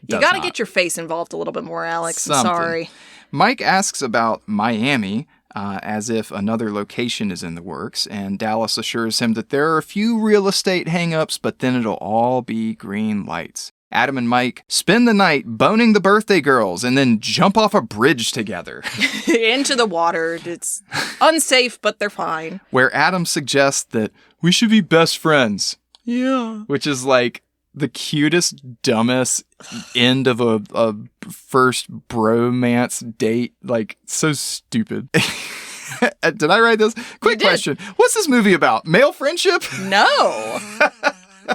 you got to get your face involved a little bit more, Alex. I'm sorry. Mike asks about Miami, as if another location is in the works, and Dallas assures him that there are a few real estate hang-ups, but then it'll all be green lights. Adam and Mike spend the night boning the birthday girls and then jump off a bridge together. Into the water. It's unsafe, but they're fine. Where Adam suggests that we should be best friends. Yeah. Which is like the cutest, dumbest end of a first bromance date. Like, so stupid. Did I write this? Quick question. What's this movie about? Male friendship? No.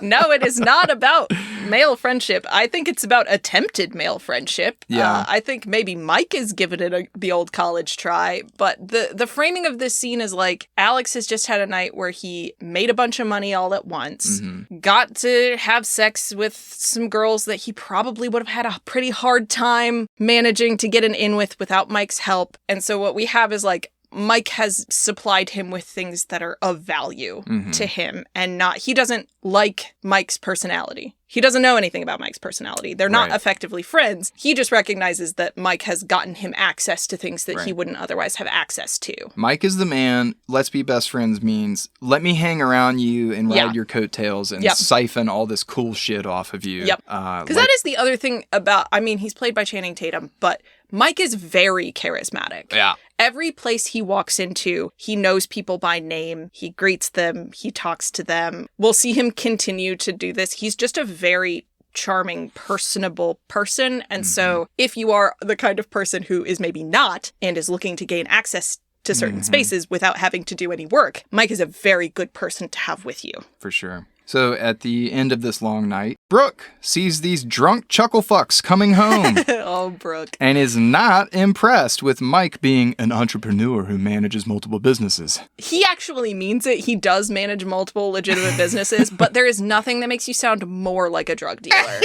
No, it is not about male friendship. I think it's about attempted male friendship. Yeah. I think maybe Mike is giving it the old college try, but the framing of this scene is like Alex has just had a night where he made a bunch of money all at once, got to have sex with some girls that he probably would have had a pretty hard time managing to get an in with without Mike's help. And so what we have is like, Mike has supplied him with things that are of value to him, and he doesn't like Mike's personality. He doesn't know anything about Mike's personality. They're not effectively friends. He just recognizes that Mike has gotten him access to things that he wouldn't otherwise have access to. Mike is the man. Let's be best friends means let me hang around you and ride your coattails and siphon all this cool shit off of you. Yep. Because that is the other thing about, I mean, he's played by Channing Tatum, but Mike is very charismatic. Yeah. Every place he walks into, he knows people by name. He greets them. He talks to them. We'll see him continue to do this. He's just a very charming, personable person. And so if you are the kind of person who is maybe not and is looking to gain access to certain spaces without having to do any work, Mike is a very good person to have with you. For sure. So at the end of this long night, Brooke sees these drunk chuckle fucks coming home. Oh, Brooke. And is not impressed with Mike being an entrepreneur who manages multiple businesses. He actually means it. He does manage multiple legitimate businesses, but there is nothing that makes you sound more like a drug dealer.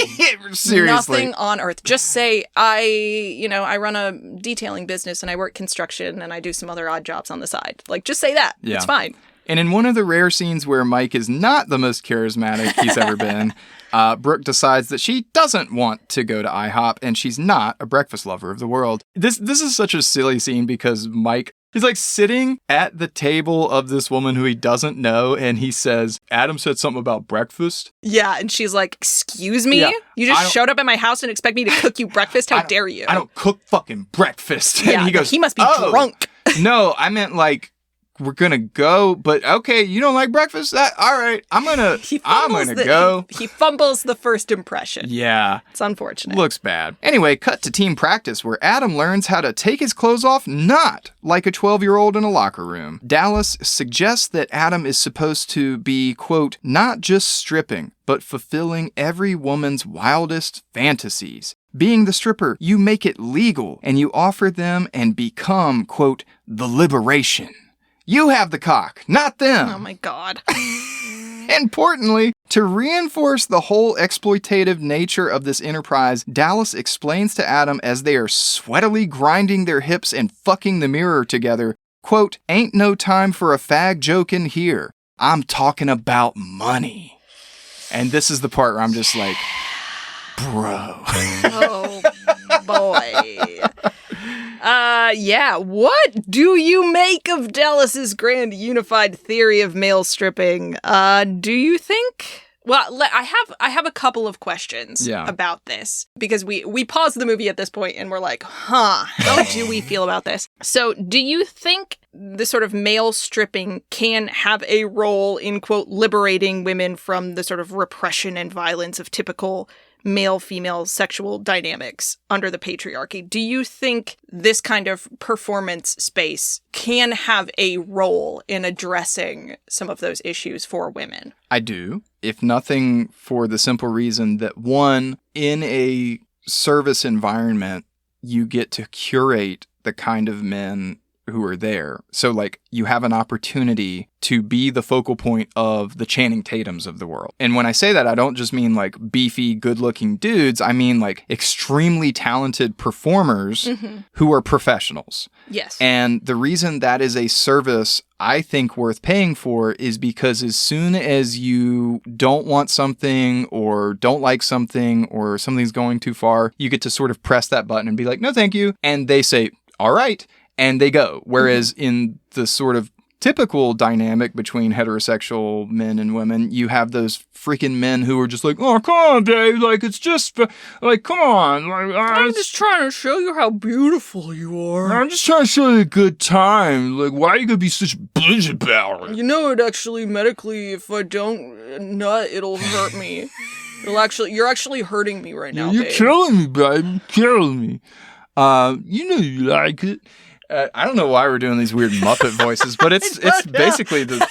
Seriously. Nothing on earth. Just say, I run a detailing business and I work construction and I do some other odd jobs on the side. Like, just say that. Yeah. It's fine. And in one of the rare scenes where Mike is not the most charismatic he's ever been, Brooke decides that she doesn't want to go to IHOP and she's not a breakfast lover of the world. This is such a silly scene because Mike, he's like sitting at the table of this woman who he doesn't know and he says, Adam said something about breakfast. Yeah, and she's like, excuse me? Yeah, you just showed up at my house and expect me to cook you breakfast? How dare you? I don't cook fucking breakfast. Yeah, and he goes, he must be drunk. No, I meant like, we're gonna go, but okay, you don't like breakfast? All right, I'm gonna go. He fumbles the first impression. Yeah. It's unfortunate. Looks bad. Anyway, cut to team practice where Adam learns how to take his clothes off not like a 12-year-old in a locker room. Dallas suggests that Adam is supposed to be, quote, not just stripping, but fulfilling every woman's wildest fantasies. Being the stripper, you make it legal, and you offer them and become, quote, the liberation. You have the cock, not them. Oh my God. Importantly, to reinforce the whole exploitative nature of this enterprise, Dallas explains to Adam as they are sweatily grinding their hips and fucking the mirror together, quote, ain't no time for a fag joke in here. I'm talking about money. And this is the part where I'm just like, bro. Oh, boy. Yeah, what do you make of Dallas's grand unified theory of male stripping? Do you think... Well, I have a couple of questions about this, because we pause the movie at this point and we're like, how do we feel about this? So do you think the sort of male stripping can have a role in, quote, liberating women from the sort of repression and violence of typical male-female sexual dynamics under the patriarchy. Do you think this kind of performance space can have a role in addressing some of those issues for women? I do, if nothing for the simple reason that, one, in a service environment, you get to curate the kind of men who are there. So, like, you have an opportunity to be the focal point of the Channing Tatums of the world. And when I say that, I don't just mean, like, beefy, good-looking dudes. I mean, like, extremely talented performers who are professionals. Yes. And the reason that is a service I think worth paying for is because as soon as you don't want something or don't like something or something's going too far, you get to sort of press that button and be like, no, thank you. And they say, all right. And they go. Whereas in the sort of typical dynamic between heterosexual men and women, you have those freaking men who are just like, oh, come on, babe. Like, it's just, like, come on. Like, I'm just trying to show you how beautiful you are. I'm just trying to show you a good time. Like, why are you going to be such bitch about it? You know, it actually, medically, if I don't nut, it'll hurt me. You're actually hurting me right now, You're babe. killing me, babe. You're killing me. You know you like it. I don't know why we're doing these weird Muppet voices, but it's basically the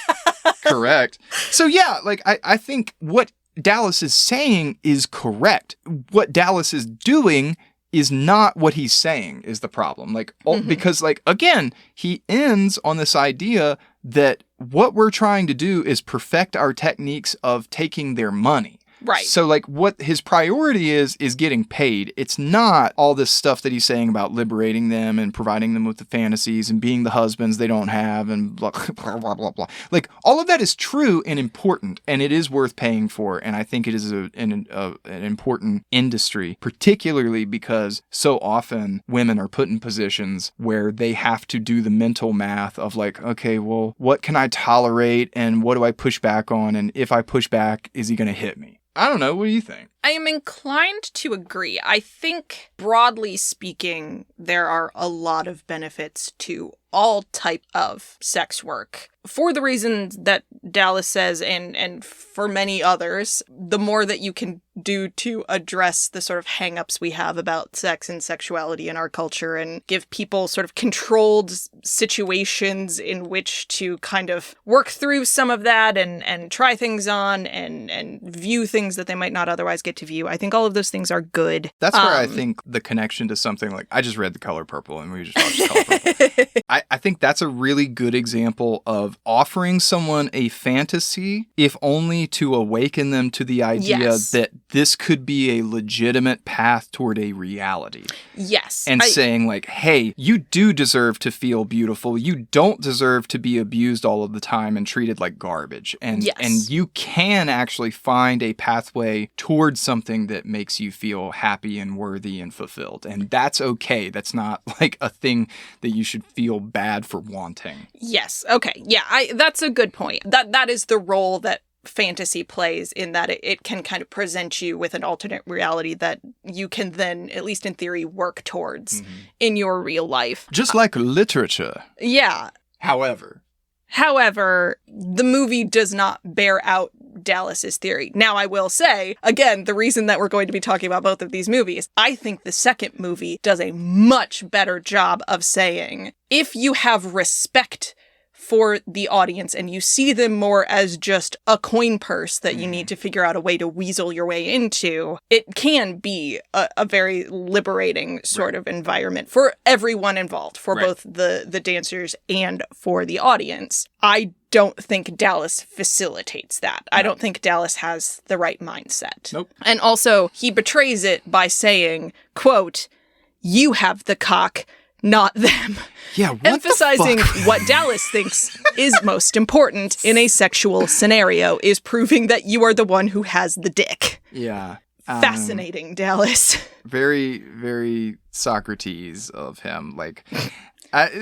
correct. So yeah, like I think what Dallas is saying is correct. What Dallas is doing is not what he's saying is the problem. Like, because, like, again, he ends on this idea that what we're trying to do is perfect our techniques of taking their money. Right. So, like, what his priority is getting paid. It's not all this stuff that he's saying about liberating them and providing them with the fantasies and being the husbands they don't have and blah, blah, blah, blah, blah. Like, all of that is true and important, and it is worth paying for. And I think it is an important industry, particularly because so often women are put in positions where they have to do the mental math of, like, okay, well, what can I tolerate and what do I push back on? And if I push back, is he going to hit me? I don't know. What do you think? I am inclined to agree. I think, broadly speaking, there are a lot of benefits to all type of sex work. For the reasons that Dallas says, and for many others, the more that you can do to address the sort of hang-ups we have about sex and sexuality in our culture and give people sort of controlled situations in which to kind of work through some of that and try things on and view things that they might not otherwise get to view. I think all of those things are good. That's where I think the connection to something like, I just read The Color Purple and we just watched Color Purple. I think that's a really good example of offering someone a fantasy, if only to awaken them to the idea that this could be a legitimate path toward a reality. Yes. And saying, like, hey, you do deserve to feel beautiful. You don't deserve to be abused all of the time and treated like garbage. And you can actually find a pathway towards something that makes you feel happy and worthy and fulfilled. And that's okay. That's not like a thing that you should feel bad for wanting. Yes. Okay. Yeah, that's a good point. That is the role that fantasy plays, in that it can kind of present you with an alternate reality that you can then, at least in theory, work towards in your real life. Just like literature. Yeah. However, the movie does not bear out Dallas's theory. Now, I will say, again, the reason that we're going to be talking about both of these movies, I think the second movie does a much better job of saying, if you have respect for the audience and you see them more as just a coin purse that you need to figure out a way to weasel your way into, it can be a very liberating sort of environment for everyone involved, for both the dancers and for the audience. I don't think Dallas facilitates that. I don't think Dallas has the right mindset. Nope. And also, he betrays it by saying, quote, "You have the cock, not them." Yeah, what emphasizing the fuck? what Dallas thinks is most important in a sexual scenario is proving that you are the one who has the dick. Yeah. Fascinating, Dallas. Very, very Socrates of him. Like,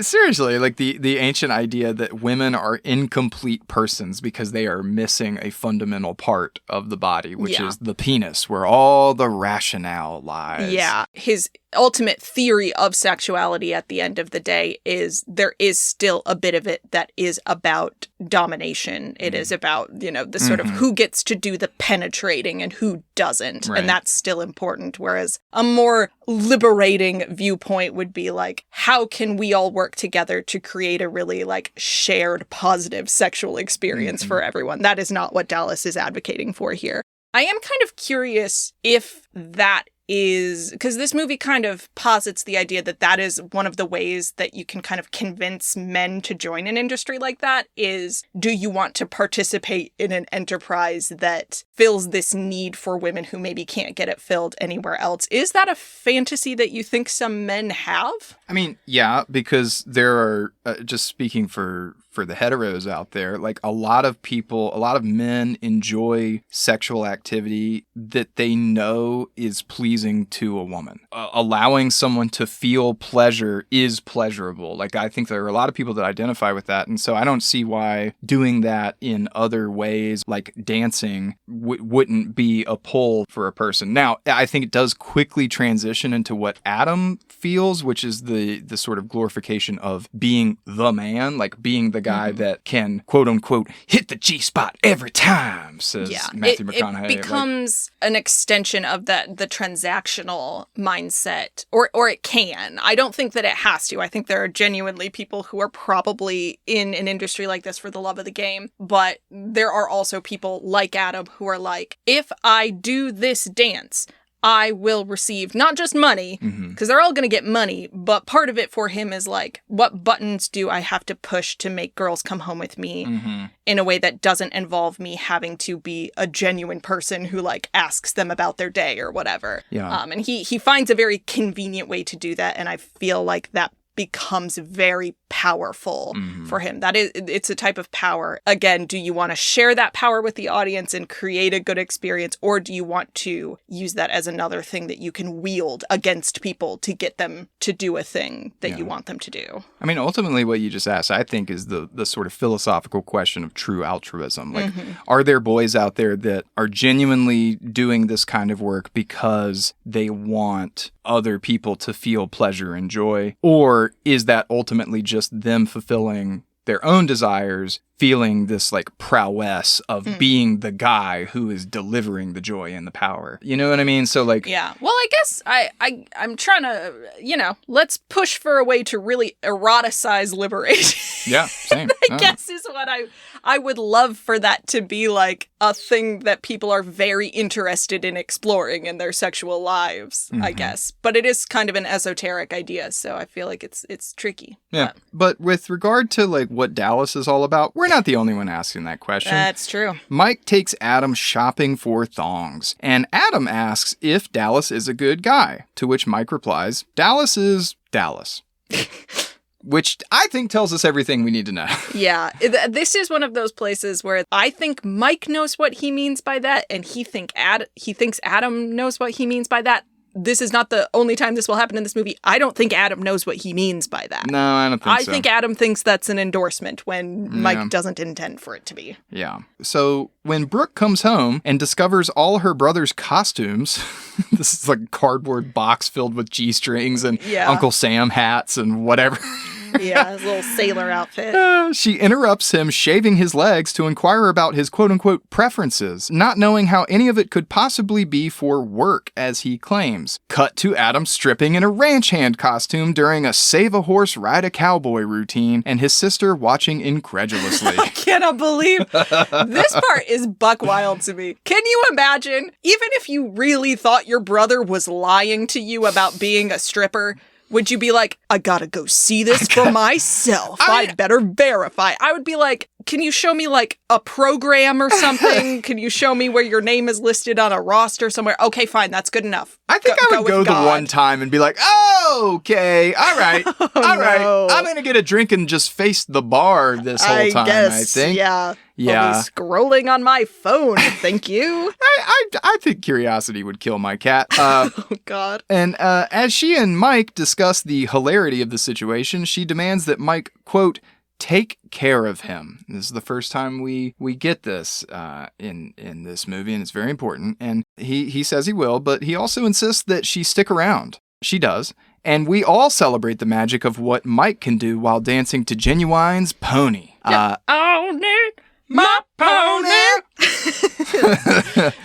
seriously, like the ancient idea that women are incomplete persons because they are missing a fundamental part of the body, which is the penis, where all the rationale lies. Yeah. His ultimate theory of sexuality at the end of the day is there is still a bit of it that is about domination. It is about, the sort of who gets to do the penetrating and who doesn't. Right. And that's still important. Whereas a more liberating viewpoint would be like, how can we all work together to create a really like shared positive sexual experience for everyone? That is not what Dallas is advocating for here. I am kind of curious if that is, because this movie kind of posits the idea that that is one of the ways that you can kind of convince men to join an industry like that is, do you want to participate in an enterprise that fills this need for women who maybe can't get it filled anywhere else? Is that a fantasy that you think some men have? I mean, yeah, because there are, just speaking for the heteros out there, like a lot of men enjoy sexual activity that they know is pleasing to a woman. Allowing someone to feel pleasure is pleasurable. Like, I think there are a lot of people that identify with that. And so I don't see why doing that in other ways, like dancing, wouldn't be a pull for a person. Now, I think it does quickly transition into what Adam feels, which is the sort of glorification of being the man, like being the guy that can, quote unquote, hit the G-spot every time, says Matthew McConaughey. It becomes an extension of the transactional mindset, or it can. I don't think that it has to. I think there are genuinely people who are probably in an industry like this for the love of the game, but there are also people like Adam who are like, if I do this dance, I will receive not just money, because they're all going to get money, but part of it for him is like, what buttons do I have to push to make girls come home with me in a way that doesn't involve me having to be a genuine person who like asks them about their day or whatever. Yeah. And he finds a very convenient way to do that, and I feel like that becomes very powerful for him. It's a type of power. Again, do you want to share that power with the audience and create a good experience, or do you want to use that as another thing that you can wield against people to get them to do a thing that you want them to do? I mean, ultimately what you just asked, I think, is the sort of philosophical question of true altruism. Like, are there boys out there that are genuinely doing this kind of work because they want other people to feel pleasure and joy? Or is that ultimately just them fulfilling their own desires, feeling this like prowess of being the guy who is delivering the joy and the power? You know what I mean? So like, yeah. Well, I guess I'm trying to, let's push for a way to really eroticize liberation. Yeah, same. I guess is what I would love for that to be like a thing that people are very interested in exploring in their sexual lives, I guess. But it is kind of an esoteric idea, so I feel like it's tricky. Yeah. But with regard to like what Dallas is all about, we're not the only one asking that question. That's true. Mike takes Adam shopping for thongs, and Adam asks if Dallas is a good guy, to which Mike replies, Dallas is Dallas. Which I think tells us everything we need to know. Yeah, this is one of those places where I think Mike knows what he means by that, and he thinks Adam knows what he means by that. This is not the only time this will happen in this movie. I don't think Adam knows what he means by that. No, I don't think so. I think Adam thinks that's an endorsement when Mike doesn't intend for it to be. Yeah. So when Brooke comes home and discovers all her brother's costumes, this is like a cardboard box filled with G-strings and Uncle Sam hats and whatever. Yeah, his little sailor outfit. She interrupts him shaving his legs to inquire about his quote-unquote preferences, not knowing how any of it could possibly be for work, as he claims. Cut to Adam stripping in a ranch hand costume during a save-a-horse, ride-a-cowboy routine, and his sister watching incredulously. I cannot believe this part is buck wild to me. Can you imagine, even if you really thought your brother was lying to you about being a stripper, would you be like, I gotta go see this for myself. I better verify. I would be like, can you show me like a program or something? Can you show me where your name is listed on a roster somewhere? Okay, fine. That's good enough. I think I would go the one time and be like, oh, okay. All right. All right. I'm going to get a drink and just face the bar this whole time, I think. Yeah. I'll be scrolling on my phone. Thank you. I think curiosity would kill my cat. Oh, God. And as she and Mike discuss the hilarity of the situation, she demands that Mike, quote, take care of him. This is the first time we get this in this movie, and it's very important. And he says he will, but he also insists that she stick around. She does. And we all celebrate the magic of what Mike can do while dancing to Genuine's Pony. Own it, my pony!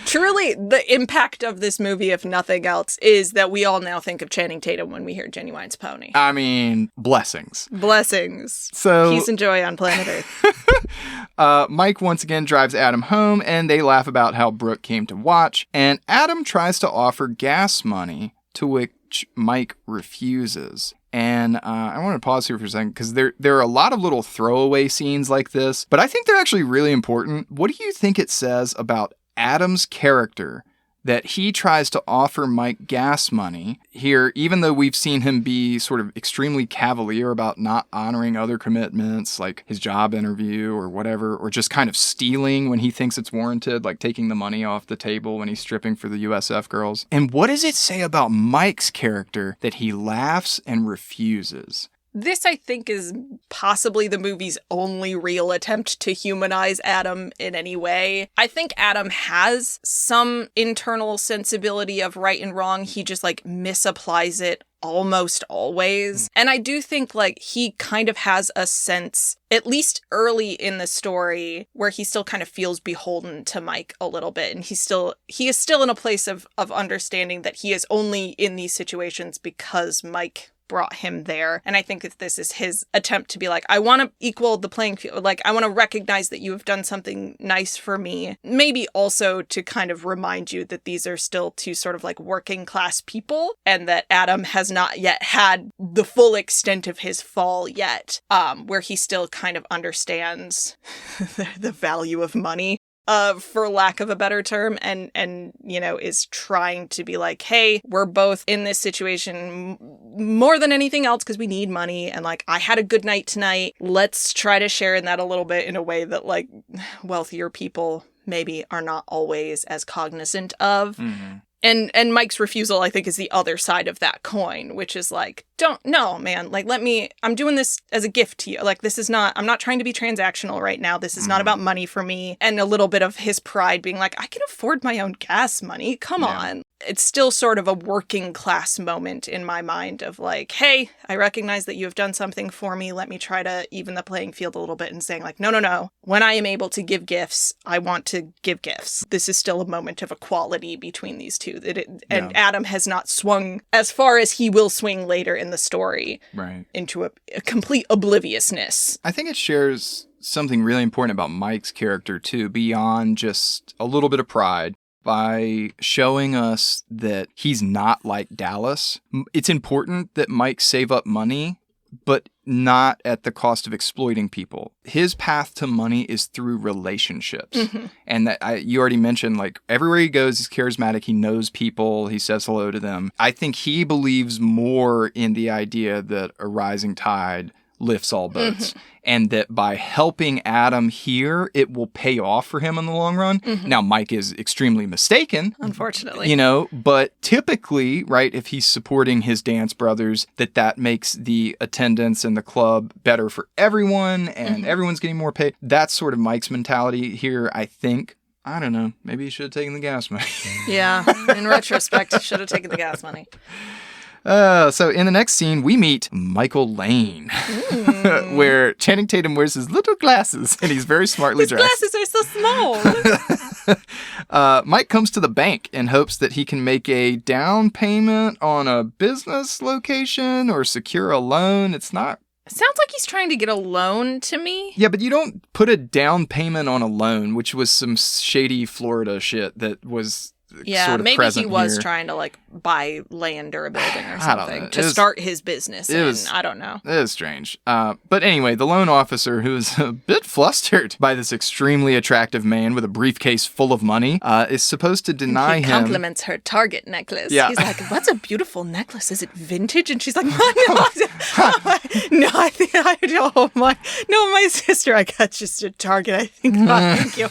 Truly, the impact of this movie, if nothing else, is that we all now think of Channing Tatum when we hear Genuine's Pony. I mean, blessings. Blessings. So, peace and joy on planet Earth. Mike once again drives Adam home, and they laugh about how Brooke came to watch. And Adam tries to offer gas money, to which Mike refuses. And I want to pause here for a second because there are a lot of little throwaway scenes like this, but I think they're actually really important. What do you think it says about Adam's character that he tries to offer Mike gas money here, even though we've seen him be sort of extremely cavalier about not honoring other commitments, like his job interview or whatever, or just kind of stealing when he thinks it's warranted, like taking the money off the table when he's stripping for the USF girls? And what does it say about Mike's character that he laughs and refuses? This, I think, is possibly the movie's only real attempt to humanize Adam in any way. I think Adam has some internal sensibility of right and wrong. He just, misapplies it almost always. And I do think, he kind of has a sense, at least early in the story, where he still kind of feels beholden to Mike a little bit. And he is still in a place of understanding that he is only in these situations because Mike brought him there. And I think that this is his attempt to be like, I want to equal the playing field. I want to recognize that you have done something nice for me. Maybe also to kind of remind you that these are still two sort of working class people, and that Adam has not yet had the full extent of his fall yet, where he still kind of understands the value of money. For lack of a better term, and is trying to be like, hey, we're both in this situation more than anything else because we need money, and I had a good night tonight. Let's try to share in that a little bit in a way that wealthier people maybe are not always as cognizant of. Mm-hmm. And Mike's refusal, I think, is the other side of that coin, which is no, man, I'm doing this as a gift to you. I'm not trying to be transactional right now. This is not about money for me. And a little bit of his pride being I can afford my own gas money. Come on. It's still sort of a working class moment in my mind of hey, I recognize that you have done something for me. Let me try to even the playing field a little bit and saying no. When I am able to give gifts, I want to give gifts. This is still a moment of equality between these two. And Adam has not swung as far as he will swing later in the story, right, into a complete obliviousness. I think it shares something really important about Mike's character too, beyond just a little bit of pride. By showing us that he's not like Dallas. It's important that Mike save up money, but not at the cost of exploiting people. His path to money is through relationships. Mm-hmm. And that you already mentioned, everywhere he goes, he's charismatic. He knows people. He says hello to them. I think he believes more in the idea that a rising tide lifts all boats. Mm-hmm. And that by helping Adam here, it will pay off for him in the long run. Mm-hmm. Now, Mike is extremely mistaken. Unfortunately. But typically, right, if he's supporting his dance brothers, that makes the attendance and the club better for everyone, and mm-hmm. everyone's getting more pay. That's sort of Mike's mentality here, I think. I don't know. Maybe he should have taken the gas money. Yeah, in retrospect, he should have taken the gas money. So in the next scene, we meet Michael Lane, where Channing Tatum wears his little glasses, and he's very smartly dressed. His glasses are so small. Mike comes to the bank in hopes that he can make a down payment on a business location or secure a loan. It sounds like he's trying to get a loan to me. Yeah, but you don't put a down payment on a loan, which was some shady Florida shit that was... sort of maybe he was here. trying to buy land or a building or something to start his business. I don't know. It is strange. But anyway, the loan officer, who is a bit flustered by this extremely attractive man with a briefcase full of money, is supposed to deny him. He compliments her Target necklace. Yeah. He's like, "What's a beautiful necklace? Is it vintage?" And she's like, "No, I think I don't. My sister, I got just a Target. I think. Thank you."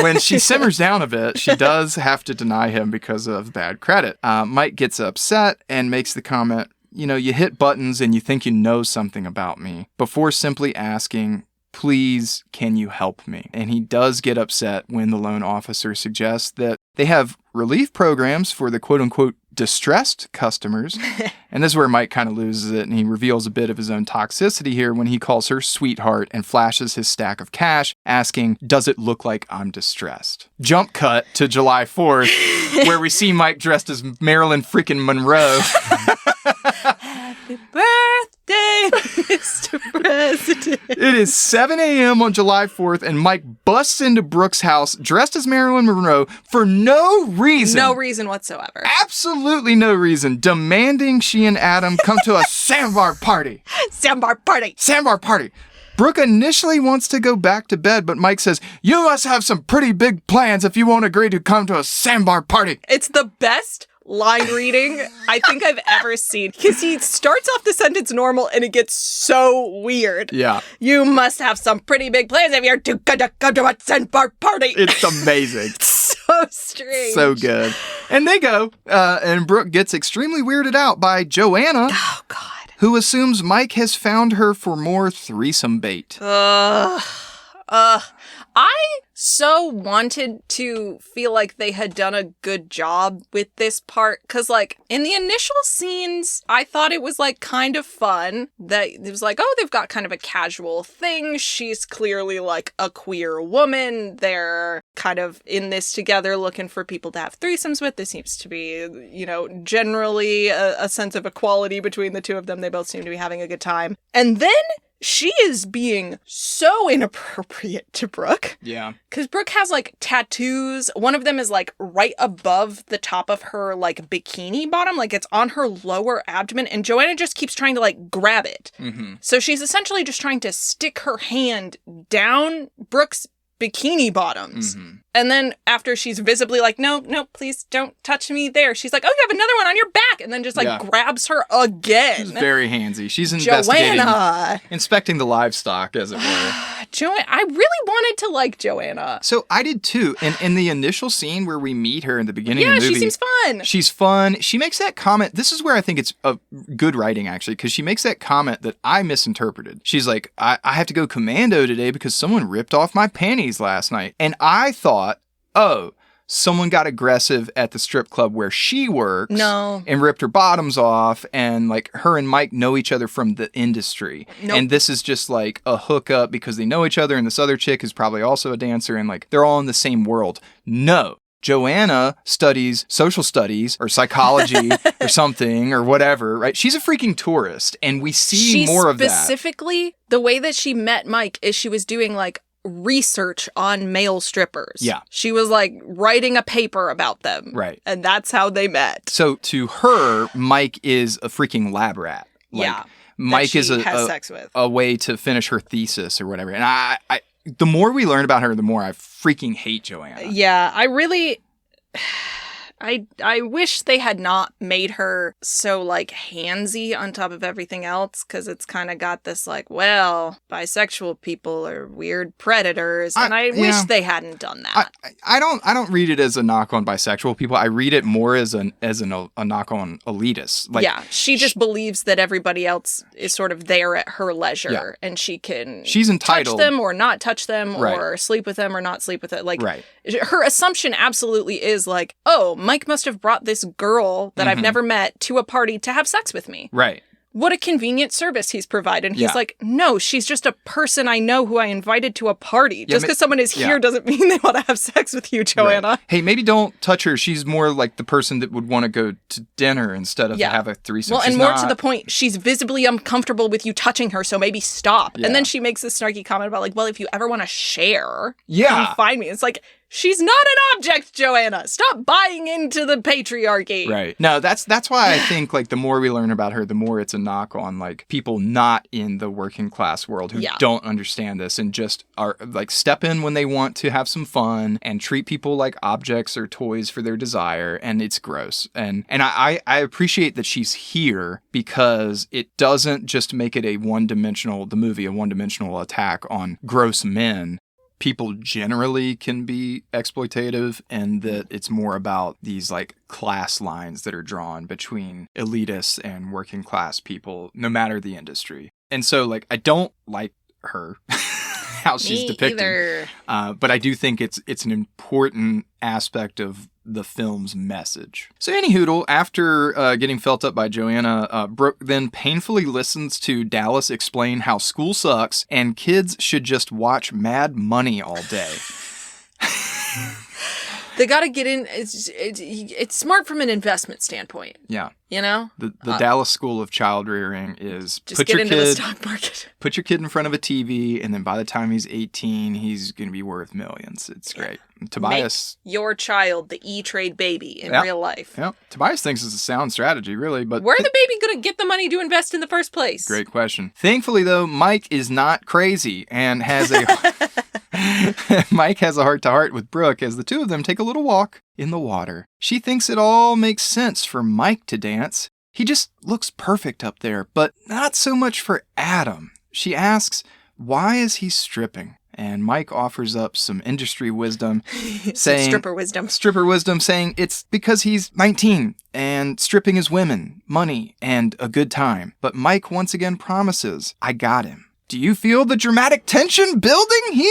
When she simmers down a bit, she does have to deny him because of bad credit. Mike gets upset and makes the comment, you hit buttons and you think you know something about me, before simply asking, please, can you help me? And he does get upset when the loan officer suggests that They have relief programs for the quote-unquote distressed customers. And this is where Mike kind of loses it, and he reveals a bit of his own toxicity here when he calls her sweetheart and flashes his stack of cash, asking, does it look like I'm distressed? Jump cut to July 4th, where we see Mike dressed as Marilyn freaking Monroe. Happy birthday, Mr. President. It is 7 a.m. on July 4th, and Mike busts into Brooke's house dressed as Marilyn Monroe for no reason. No reason whatsoever. Absolutely no reason. Demanding she and Adam come to a sandbar party. Sandbar party. Sandbar party. Brooke initially wants to go back to bed, but Mike says, you must have some pretty big plans if you won't agree to come to a sandbar party. It's the best line reading I think I've ever seen, because he starts off the sentence normal and it gets so weird. Yeah. You must have some pretty big plans if you're gonna come to a sandbar party. It's amazing. It's so strange. So good. And they go, and Brooke gets extremely weirded out by Joanna. Oh, God. Who assumes Mike has found her for more threesome bait. I so wanted to feel like they had done a good job with this part, because, like, in the initial scenes, I thought it was, like, kind of fun that it was like, oh, they've got kind of a casual thing. She's clearly, like, a queer woman. They're kind of in this together looking for people to have threesomes with. There seems to be, you know, generally a sense of equality between the two of them. They both seem to be having a good time. And then she is being so inappropriate to Brooke. Yeah. Because Brooke has, like, tattoos. One of them is, like, right above the top of her, like, bikini bottom. Like, it's on her lower abdomen. And Joanna just keeps trying to, like, grab it. Mm-hmm. So she's essentially just trying to stick her hand down Brooke's bikini bottoms. Mm-hmm. And then after she's visibly like, no, please don't touch me there, she's like, oh, you have another one on your back. And then just like grabs her again. She's very handsy. She's inspecting the livestock, as it were. I really wanted to like Joanna. So I did too. And in the initial scene where we meet her in the beginning of the movie. Yeah, she seems fun. She's fun. She makes that comment. This is where I think it's a good writing, actually, because she makes that comment that I misinterpreted. She's like, I have to go commando today because someone ripped off my panties last night. And I thought, oh, someone got aggressive at the strip club where she works. No. And ripped her bottoms off, and like her and Mike know each other from the industry. Nope. And this is just like a hookup because they know each other, and this other chick is probably also a dancer, and like they're all in the same world. No. Joanna studies social studies or psychology or something or whatever, right? She's a freaking tourist, and we see more of that. Specifically, the way that she met Mike is she was doing like research on male strippers. Yeah. She was like writing a paper about them. Right. And that's how they met. So to her, Mike is a freaking lab rat. Like, yeah. Mike is a way to finish her thesis or whatever. And I the more we learn about her, the more I freaking hate Joanna. Yeah, I really I wish they had not made her so, like, handsy on top of everything else, because it's kind of got this, like, well, bisexual people are weird predators, and I wish they hadn't done that. I don't read it as a knock on bisexual people. I read it more as a knock on elitists. Like, yeah, she just believes that everybody else is sort of there at her leisure, and she's entitled touch them or not touch them, or sleep with them or not sleep with it. Like, her assumption absolutely is like, oh, Mike must have brought this girl that I've never met to a party to have sex with me. Right. What a convenient service he's provided. He's like, no, she's just a person I know who I invited to a party. Just because someone is here doesn't mean they want to have sex with you, Joanna. Right. Hey, maybe don't touch her. She's more like the person that would want to go to dinner instead of have a threesome. Well, and more to the point, she's visibly uncomfortable with you touching her, so maybe stop. Yeah. And then she makes this snarky comment about like, well, if you ever want to share, come find me. It's like, she's not an object, Joanna. Stop buying into the patriarchy. Right. No, that's why I think like the more we learn about her, the more it's a knock on like people not in the working class world who don't understand this and just are like step in when they want to have some fun and treat people like objects or toys for their desire, and it's gross. And I appreciate that she's here because it doesn't just make it a one-dimensional attack on gross men. People generally can be exploitative, and that it's more about these like class lines that are drawn between elitists and working class people, no matter the industry. And so like, I don't like her, how she's depicted. But I do think it's an important aspect of the film's message. So anyhoodle, after getting felt up by Joanna, Brooke then painfully listens to Dallas explain how school sucks and kids should just watch Mad Money all day. They got to get in. It's smart from an investment standpoint. Yeah. You know? The Dallas School of Child Rearing is just get into the stock market. Put your kid in front of a TV, and then by the time he's 18, he's going to be worth millions. It's great. Tobias. Make your child the E-Trade baby in real life. Yeah. Tobias thinks it's a sound strategy, really. But where the baby going to get the money to invest in the first place? Great question. Thankfully, though, Mike is not crazy and has a... Mike has a heart-to-heart with Brooke as the two of them take a little walk in the water. She thinks it all makes sense for Mike to dance. He just looks perfect up there, but not so much for Adam. She asks, why is he stripping? And Mike offers up some industry wisdom, saying... Stripper wisdom. Stripper wisdom, saying it's because he's 19, and stripping is women, money, and a good time. But Mike once again promises, I got him. Do you feel the dramatic tension building here?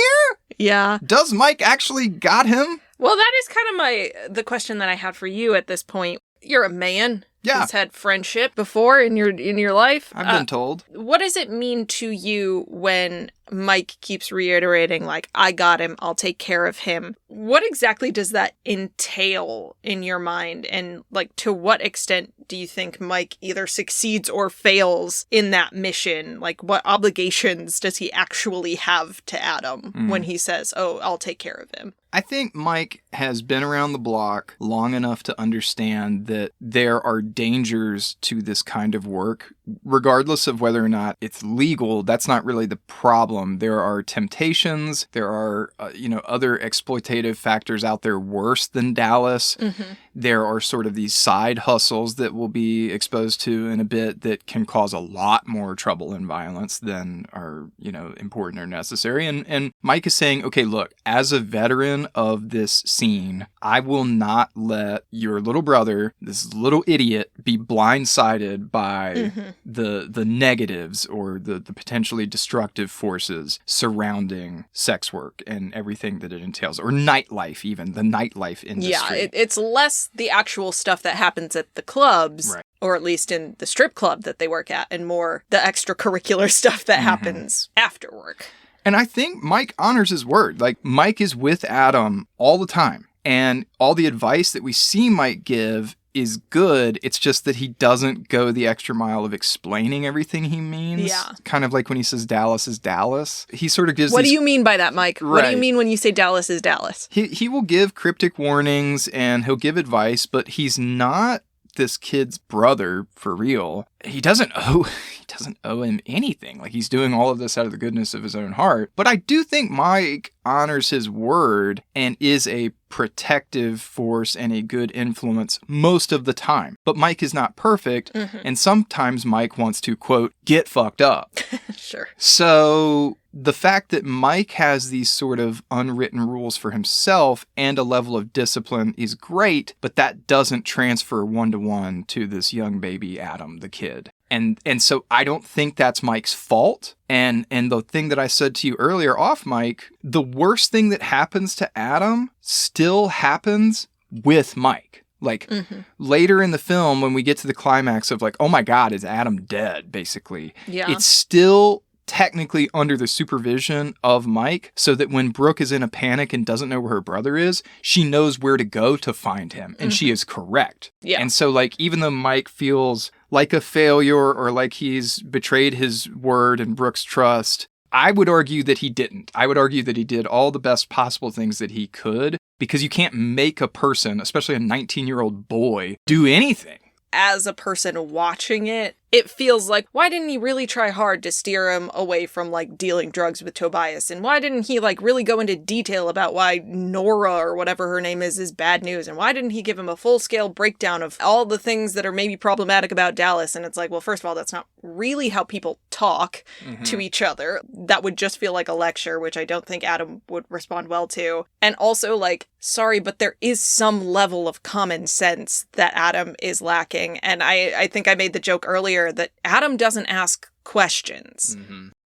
Yeah. Does Mike actually got him? Well, that is kind of the question that I had for you at this point. You're a man who's had friendship before in your life. I've been told. What does it mean to you when Mike keeps reiterating, like, I got him, I'll take care of him? What exactly does that entail in your mind? And, like, to what extent do you think Mike either succeeds or fails in that mission? Like, what obligations does he actually have to Adam when he says, oh, I'll take care of him? I think Mike has been around the block long enough to understand that there are dangers to this kind of work. Regardless of whether or not it's legal, that's not really the problem. There are temptations. There are, other exploitative factors out there worse than Dallas. Mm-hmm. There are sort of these side hustles that we'll be exposed to in a bit that can cause a lot more trouble and violence than are, important or necessary. And Mike is saying, okay, look, as a veteran of this scene, I will not let your little brother, this little idiot, be blindsided by the negatives or the potentially destructive forces surrounding sex work and everything that it entails, or nightlife, even the nightlife industry. Yeah, it's less the actual stuff that happens at the clubs, right, or at least in the strip club that they work at, and more the extracurricular stuff that happens after work. And I think Mike honors his word. Like, Mike is with Adam all the time, and all the advice that we see Mike give is good. It's just that he doesn't go the extra mile of explaining everything he means. Yeah. Kind of like when he says Dallas is Dallas. He sort of gives What do you mean by that, Mike? Right. What do you mean when you say Dallas is Dallas? He will give cryptic warnings and he'll give advice, but he's not this kid's brother for real. He doesn't owe him anything. Like, he's doing all of this out of the goodness of his own heart. But I do think Mike honors his word and is a protective force and a good influence most of the time. But Mike is not perfect, and sometimes Mike wants to, quote, get fucked up. Sure. So the fact that Mike has these sort of unwritten rules for himself and a level of discipline is great, but that doesn't transfer one-to-one to this young baby Adam, the kid. And so I don't think that's Mike's fault. And the thing that I said to you earlier off Mike, the worst thing that happens to Adam still happens with Mike. Like, later in the film, when we get to the climax of like, oh my God, is Adam dead, basically? Yeah. It's still technically under the supervision of Mike, so that when Brooke is in a panic and doesn't know where her brother is, she knows where to go to find him, and she is correct. Yeah. And so, like, even though Mike feels like a failure or like he's betrayed his word and Brooke's trust, I would argue that he didn't. I would argue that he did all the best possible things that he could, because you can't make a person, especially a 19-year-old boy, do anything. As a person watching it, it feels like, why didn't he really try hard to steer him away from, like, dealing drugs with Tobias? And why didn't he, like, really go into detail about why Nora, or whatever her name is bad news? And why didn't he give him a full-scale breakdown of all the things that are maybe problematic about Dallas? And it's like, well, first of all, that's not really how people talk to each other. That would just feel like a lecture, which I don't think Adam would respond well to. And also, like, sorry, but there is some level of common sense that Adam is lacking. And I think I made the joke earlier that Adam doesn't ask questions.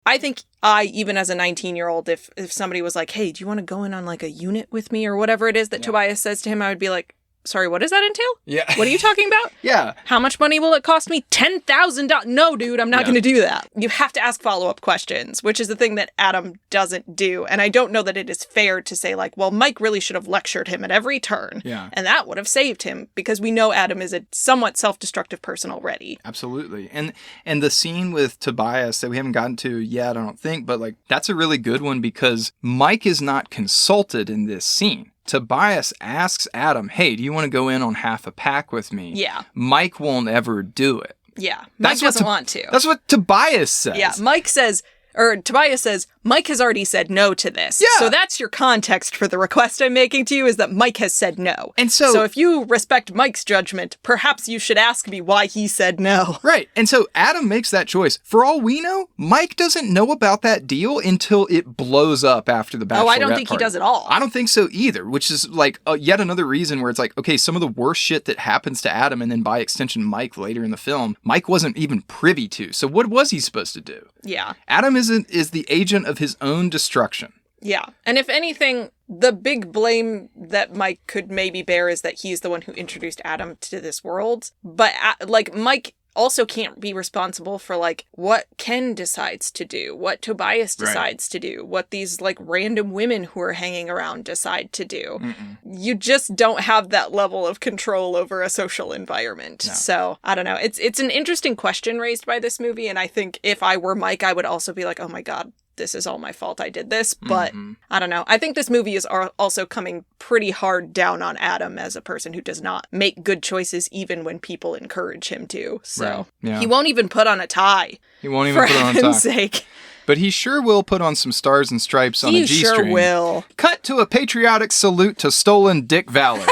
I think even as a 19-year-old, if somebody was like, hey, do you want to go in on like a unit with me or whatever it is that Tobias says to him, I would be like, sorry, what does that entail? Yeah. What are you talking about? Yeah. How much money will it cost me? $10,000. No, dude, I'm not going to do that. You have to ask follow-up questions, which is the thing that Adam doesn't do. And I don't know that it is fair to say, like, well, Mike really should have lectured him at every turn. Yeah. And that would have saved him, because we know Adam is a somewhat self-destructive person already. Absolutely. And the scene with Tobias that we haven't gotten to yet, I don't think, but like that's a really good one because Mike is not consulted in this scene. Tobias asks Adam, hey, do you want to go in on half a pack with me? Yeah. Mike won't ever do it. Yeah. Mike doesn't want to. That's what Tobias says. Yeah. Tobias says, Mike has already said no to this. Yeah. So that's your context for the request I'm making to you, is that Mike has said no. And so if you respect Mike's judgment, perhaps you should ask me why he said no. Right. And so Adam makes that choice. For all we know, Mike doesn't know about that deal until it blows up after the bachelorette I don't think party. he does at all. I don't think so either, which is like yet another reason where it's like, okay, some of the worst shit that happens to Adam and then by extension Mike later in the film, Mike wasn't even privy to. So what was he supposed to do? Yeah. Adam is the agent of his own destruction. Yeah. And if anything, the big blame that Mike could maybe bear is that he's the one who introduced Adam to this world. But like Mike also can't be responsible for like what Ken decides to do, what Tobias decides to do, what these like random women who are hanging around decide to do. Mm-mm. You just don't have that level of control over a social environment. No. So I don't know. It's an interesting question raised by this movie. And I think if I were Mike, I would also be like, oh my God, this is all my fault. I did this. But I don't know. I think this movie is also coming pretty hard down on Adam as a person who does not make good choices even when people encourage him to. So he won't even put on a tie. He won't even put on a tie. For heaven's sake. But he sure will put on some stars and stripes on a G-string. He sure will. Cut to a patriotic salute to stolen Dick Valor.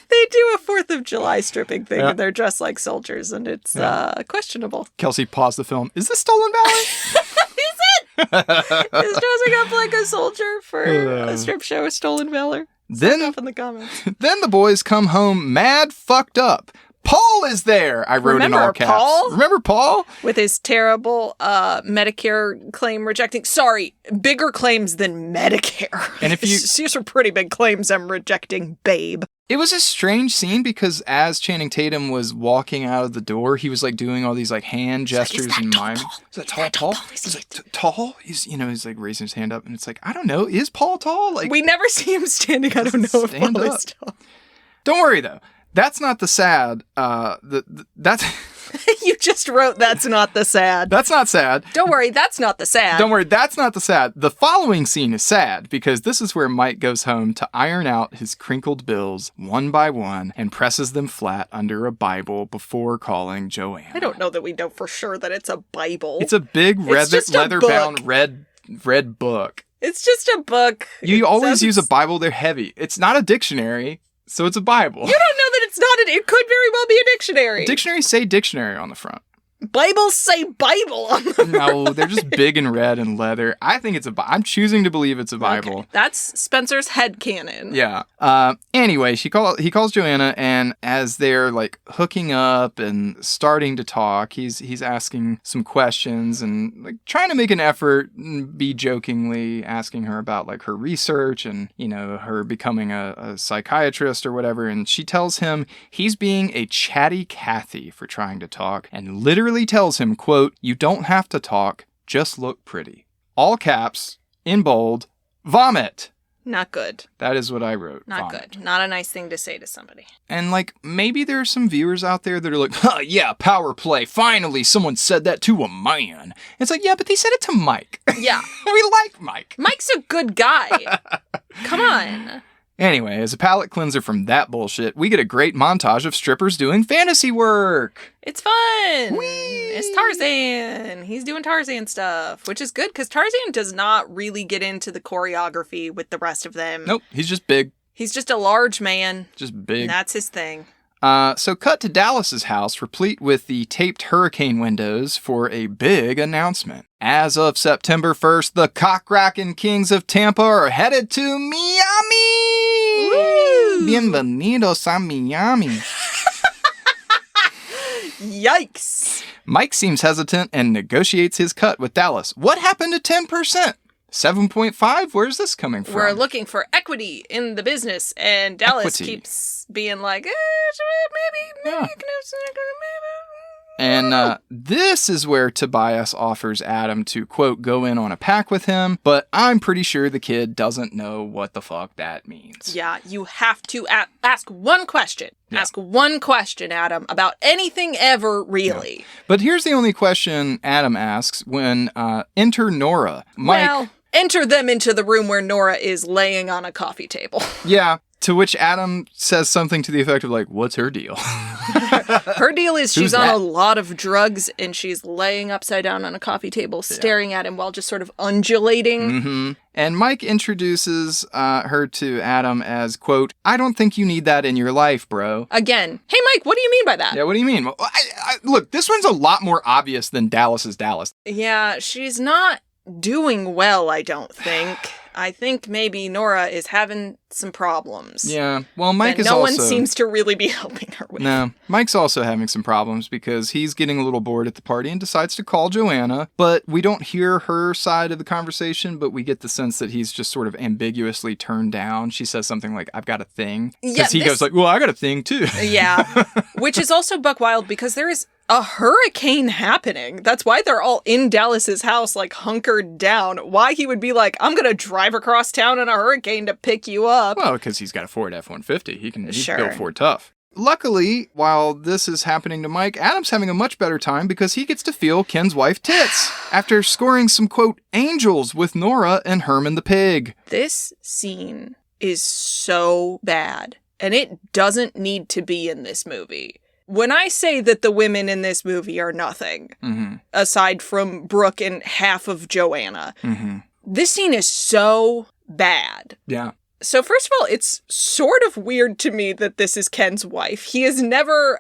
They do a 4th of July stripping thing, and they're dressed like soldiers, and it's questionable. Kelcee paused the film. Is this Stolen Valor? Is it? Is dressing up like a soldier for a strip show with Stolen Valor? Then up in the comments. Then the boys come home mad fucked up. Paul is there, I wrote in all caps. Paul? Remember Paul? With his terrible Medicare claim rejecting. Sorry, bigger claims than Medicare. And if you... These are pretty big claims I'm rejecting, babe. It was a strange scene because as Channing Tatum was walking out of the door, he was like doing all these like hand gestures and mime. Is that tall Paul? He's like tall? He's like raising his hand up and it's like, I don't know, is Paul tall? Like we never see him standing. I don't know if Paul is tall. Don't worry though. That's not the sad. That's you just wrote that's not the sad. That's not sad. Don't worry, that's not the sad. Don't worry, that's not the sad. The following scene is sad because this is where Mike goes home to iron out his crinkled bills one by one and presses them flat under a Bible before calling Joanna. I don't know that we know for sure that it's a Bible. It's a big leather-bound red book. It's just a book. You always use a Bible. They're heavy. It's not a dictionary. So it's a Bible. You don't know that it's not it could very well be a dictionary. Dictionaries say dictionary on the front. Bibles say Bible on the front. No, they're just big and red and leather. I think it's a Bible. I'm choosing to believe it's a Bible. Okay. That's Spencer's headcanon. Yeah. Anyway, he calls Joanna, and as they're like hooking up and starting to talk, he's asking some questions and like trying to make an effort, be jokingly asking her about like her research and, you know, her becoming a psychiatrist or whatever. And she tells him he's being a chatty Cathy for trying to talk and literally tells him, quote, "You don't have to talk, just look pretty." All caps, in bold, vomit. Not good. That is what I wrote. Not vomit. Good. Not a nice thing to say to somebody. And like, maybe there are some viewers out there that are like, huh, yeah, power play. Finally, someone said that to a man. It's like, yeah, but they said it to Mike. Yeah. We like Mike. Mike's a good guy. Come on. Anyway, as a palate cleanser from that bullshit, we get a great montage of strippers doing fantasy work. It's fun. Whee! It's Tarzan. He's doing Tarzan stuff, which is good because Tarzan does not really get into the choreography with the rest of them. Nope, he's just big. He's just a large man. Just big. And that's his thing. So cut to Dallas's house, replete with the taped hurricane windows for a big announcement. As of September 1st, the cock-racking kings of Tampa are headed to Miami! Woo! Bienvenidos a Miami. Yikes! Mike seems hesitant and negotiates his cut with Dallas. What happened to 10%? 7.5? Where's this coming from? We're looking for equity in the business, and Dallas keeps being like, maybe you can have some equity, And this is where Tobias offers Adam to, quote, go in on a pack with him, but I'm pretty sure the kid doesn't know what the fuck that means. Yeah, you have to ask one question. Yeah. Ask one question, Adam, about anything ever, really. Yeah. But here's the only question Adam asks when enter Nora. Mike, well, enter them into the room where Nora is laying on a coffee table. Yeah. To which Adam says something to the effect of, like, what's her deal? Her deal is she's on a lot of drugs, and she's laying upside down on a coffee table, staring at him while just sort of undulating. Mm-hmm. And Mike introduces her to Adam as, quote, I don't think you need that in your life, bro. Again, hey, Mike, what do you mean by that? Yeah, what do you mean? Well, look, this one's a lot more obvious than Dallas's Dallas. Yeah, she's not doing well, I don't think. I think maybe Nora is having some problems. Yeah, well, Mike is no also... one seems to really be helping her with. No, Mike's also having some problems because he's getting a little bored at the party and decides to call Joanna, but we don't hear her side of the conversation, but we get the sense that he's just sort of ambiguously turned down. She says something like, I've got a thing. Because he goes like, well, I got a thing too. Yeah, which is also buck wild because there is a hurricane happening. That's why they're all in Dallas's house, like, hunkered down. Why he would be like, I'm going to drive across town in a hurricane to pick you up. Well, because he's got a Ford F-150. He's built Ford tough. Luckily, while this is happening to Mike, Adam's having a much better time because he gets to feel Ken's wife tits after scoring some, quote, angels with Nora and Herman the pig. This scene is so bad, and it doesn't need to be in this movie. When I say that the women in this movie are nothing, aside from Brooke and half of Joanna, this scene is so bad. Yeah. So first of all, it's sort of weird to me that this is Ken's wife. He never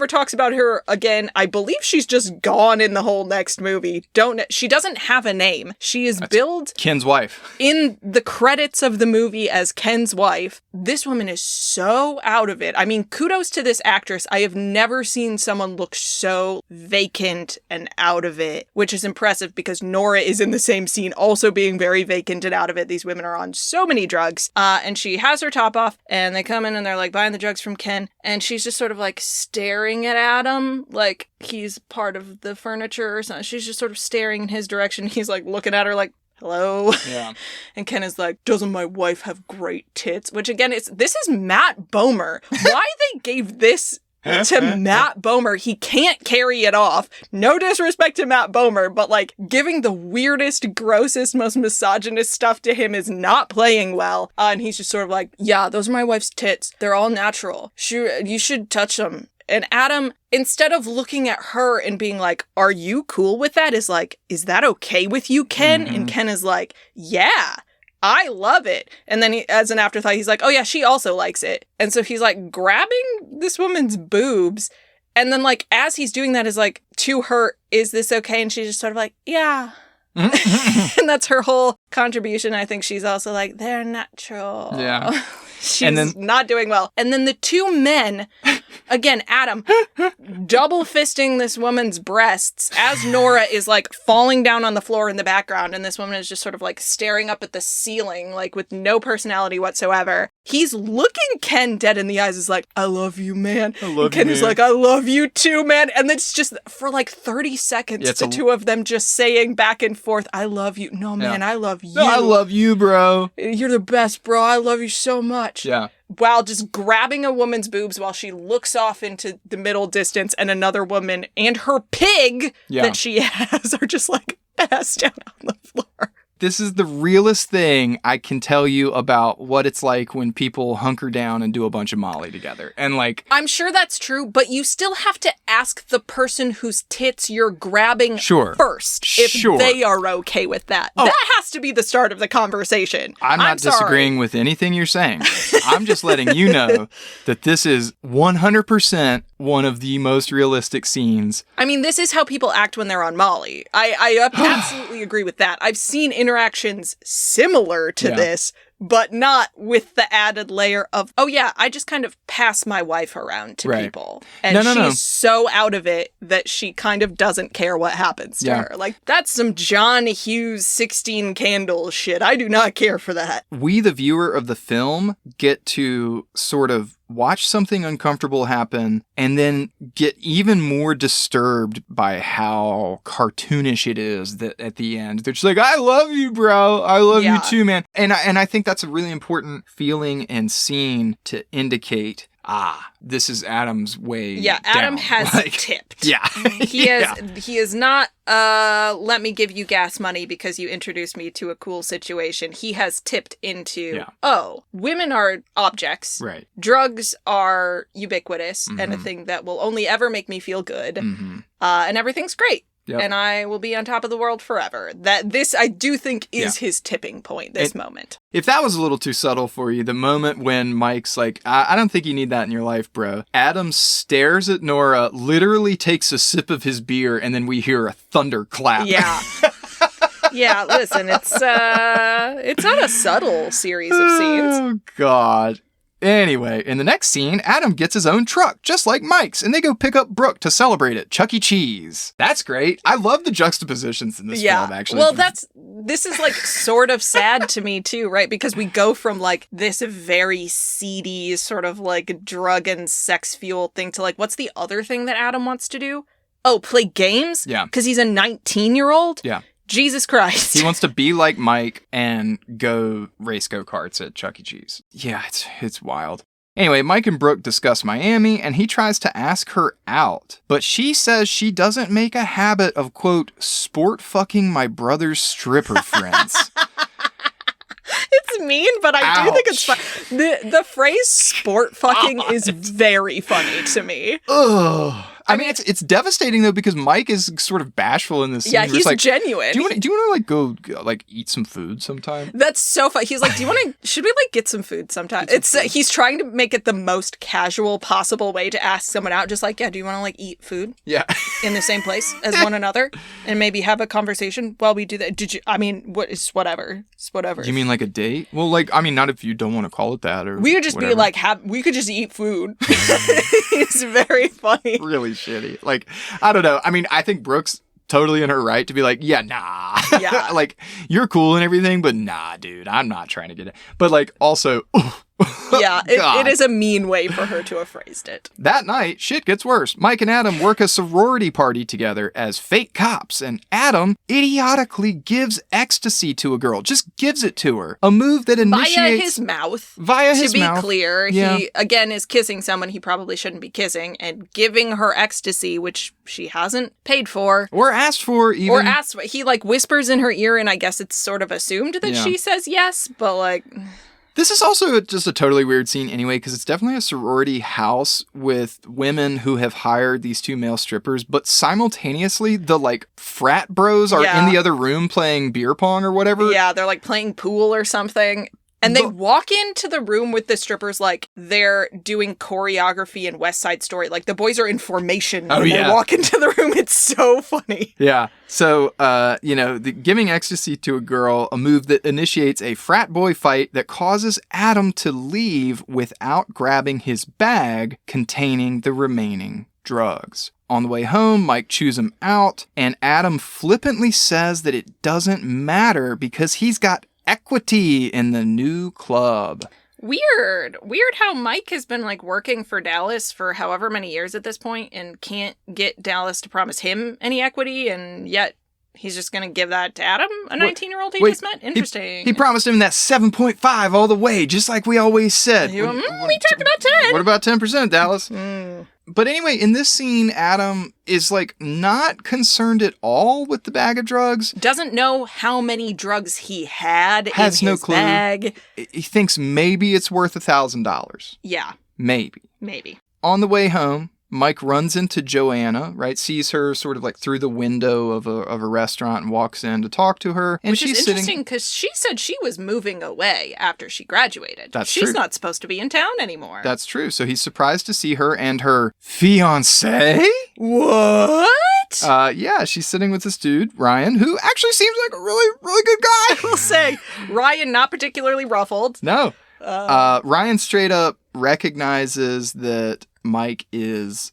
talks about her again. I believe she's just gone in the whole next movie. She doesn't have a name. She is billed Ken's wife in the credits of the movie as Ken's wife. This woman is so out of it. I mean, kudos to this actress. I have never seen someone look so vacant and out of it, which is impressive because Nora is in the same scene also being very vacant and out of it. These women are on so many drugs. And she has her top off, and they come in and they're like buying the drugs from Ken, and she's just sort of like staring at Adam like he's part of the furniture or something. She's just sort of staring in his direction. He's like looking at her like, hello. Yeah. And Ken is like, doesn't my wife have great tits? Which again, this is Matt Bomer. Why they gave this to Matt Bomer? He can't carry it off. No disrespect to Matt Bomer, but like giving the weirdest, grossest, most misogynist stuff to him is not playing well. And he's just sort of like, yeah, those are my wife's tits. They're all natural. You should touch them. And Adam, instead of looking at her and being like, are you cool with that? Is like, is that okay with you, Ken? And Ken is like, yeah. I love it. And then as an afterthought, he's like, oh yeah, she also likes it. And so he's like grabbing this woman's boobs. And then like, as he's doing that is like, to her, is this okay? And she's just sort of like, yeah. And that's her whole contribution. I think she's also like, they're natural. Yeah. She's not doing well. And then the two men, again, Adam, double fisting this woman's breasts as Nora is like falling down on the floor in the background. And this woman is just sort of like staring up at the ceiling, like with no personality whatsoever. He's looking Ken dead in the eyes. Is like, I love you, man. I love Ken you, is man. like, I love you too, man. And it's just for like 30 seconds, the two of them just saying back and forth, I love you. No, man, I love you. No, I love you, bro. You're the best, bro. I love you so much. Yeah. While just grabbing a woman's boobs while she looks off into the middle distance, and another woman and her pig that she has are just like passed out on the floor. This is the realest thing I can tell you about what it's like when people hunker down and do a bunch of Molly together. And like, I'm sure that's true, but you still have to ask the person whose tits you're grabbing first if they are okay with that. Oh. That has to be the start of the conversation. I'm not disagreeing with anything you're saying. I'm just letting you know that this is 100% one of the most realistic scenes. I mean, this is how people act when they're on Molly. I absolutely agree with that. I've seen interactions similar to this but not with the added layer of, oh yeah, I just kind of pass my wife around to people. And she's so out of it that she kind of doesn't care what happens to her. Like, that's some John Hughes 16 Candles shit. I do not care for that. We, the viewer of the film, get to sort of watch something uncomfortable happen and then get even more disturbed by how cartoonish it is that at the end. They're just like, I love you, bro. I love you too, man. And I think that's a really important feeling and scene to indicate, this is Adam's way. Yeah, Adam has tipped. Yeah. He is not, let me give you gas money because you introduced me to a cool situation. He has tipped into, women are objects. Right. Drugs are ubiquitous and a thing that will only ever make me feel good. And everything's great. Yep. And I will be on top of the world forever. This, I do think, is his tipping point, this moment. If that was a little too subtle for you, the moment when Mike's like, I don't think you need that in your life, bro. Adam stares at Nora, literally takes a sip of his beer, and then we hear a thunderclap. Yeah. Yeah, listen, it's not a subtle series of scenes. Oh, God. Anyway, in the next scene, Adam gets his own truck, just like Mike's, and they go pick up Brooke to celebrate at Chuck E. Cheese. That's great. I love the juxtapositions in this film, actually. Well, this is like sort of sad to me too, right? Because we go from like this very seedy sort of like drug and sex fuel thing to like, what's the other thing that Adam wants to do? Oh, play games? Yeah. Because he's a 19-year-old? Yeah. Jesus Christ. He wants to be like Mike and go race go-karts at Chuck E. Cheese. Yeah, it's wild. Anyway, Mike and Brooke discuss Miami, and he tries to ask her out. But she says she doesn't make a habit of, quote, sport fucking my brother's stripper friends. It's mean, but I do think it's fun. The phrase sport fucking is very funny to me. Ugh. I mean, it's devastating though because Mike is sort of bashful in this scene. Yeah, he's like, genuine. Do you want to like go like eat some food sometime? That's so fun. He's like, do you want to? Should we like get some food sometime? He's trying to make it the most casual possible way to ask someone out. Just like, yeah, do you want to like eat food? Yeah, in the same place as one another, and maybe have a conversation while we do that. Did you? I mean, it's whatever. It's whatever. You mean like a date? Well, like I mean, not if you don't want to call it that, or we could just whatever. be like, we could just eat food. It's very funny. Really shitty. Like, I don't know. I mean, I think Brooke's totally in her right to be like, yeah, nah. Yeah. Like, you're cool and everything, but nah, dude, I'm not trying to get it. But like, also, yeah, it is a mean way for her to have phrased it. That night, shit gets worse. Mike and Adam work a sorority party together as fake cops, and Adam idiotically gives ecstasy to a girl. Just gives it to her. A move that initiates... Via his mouth. To be clear, he, again, is kissing someone he probably shouldn't be kissing, and giving her ecstasy, which she hasn't paid for. Or asked for, even. Or asked for. He, like, whispers in her ear, and I guess it's sort of assumed that she says yes, but, like... This is also just a totally weird scene anyway, because it's definitely a sorority house with women who have hired these two male strippers, but simultaneously the like frat bros are in the other room playing beer pong or whatever. Yeah, they're like playing pool or something. And they walk into the room with the strippers like they're doing choreography in West Side Story. Like the boys are in formation when they walk into the room. It's so funny. Yeah. So, giving ecstasy to a girl, a move that initiates a frat boy fight that causes Adam to leave without grabbing his bag containing the remaining drugs. On the way home, Mike chews him out, and Adam flippantly says that it doesn't matter because he's got equity in the new club. Weird how Mike has been like working for Dallas for however many years at this point and can't get Dallas to promise him any equity, and yet he's just gonna give that to Adam, a 19-year-old he just met. Interesting. He promised him that 7.5 all the way, just like we always said. We talked about 10. What about 10%, Dallas? But anyway, in this scene, Adam is like not concerned at all with the bag of drugs. Doesn't know how many drugs he had Has in no his clue. bag. He thinks maybe it's worth $1,000. Yeah. Maybe. On the way home, Mike runs into Joanna, right? Sees her sort of like through the window of a restaurant and walks in to talk to her. And Which is interesting because she said she was moving away after she graduated. She's not supposed to be in town anymore. That's true. So he's surprised to see her and her fiancé. What? What? Yeah, she's sitting with this dude, Ryan, who actually seems like a really, really good guy. I will say, Ryan, not particularly ruffled. No. Ryan straight up recognizes that Mike is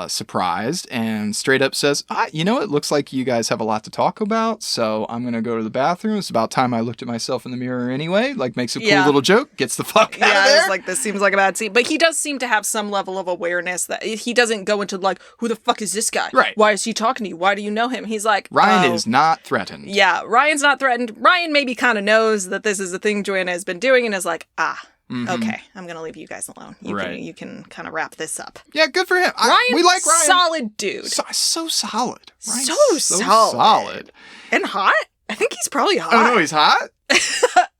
surprised and straight up says, it looks like you guys have a lot to talk about, so I'm going to go to the bathroom. It's about time I looked at myself in the mirror anyway. Like, makes a cool little joke, gets the fuck out of there. It's like, this seems like a bad scene. But he does seem to have some level of awareness that he doesn't go into, like, who the fuck is this guy? Right. Why is he talking to you? Why do you know him? He's like, Ryan is not threatened. Yeah, Ryan's not threatened. Ryan maybe kind of knows that this is a thing Joanna has been doing and is like, okay, I'm going to leave you guys alone. You can kind of wrap this up. Yeah, good for him. We like Ryan. Solid dude. So solid. Ryan's so solid. And hot? I think he's probably hot. Oh, no, he's hot?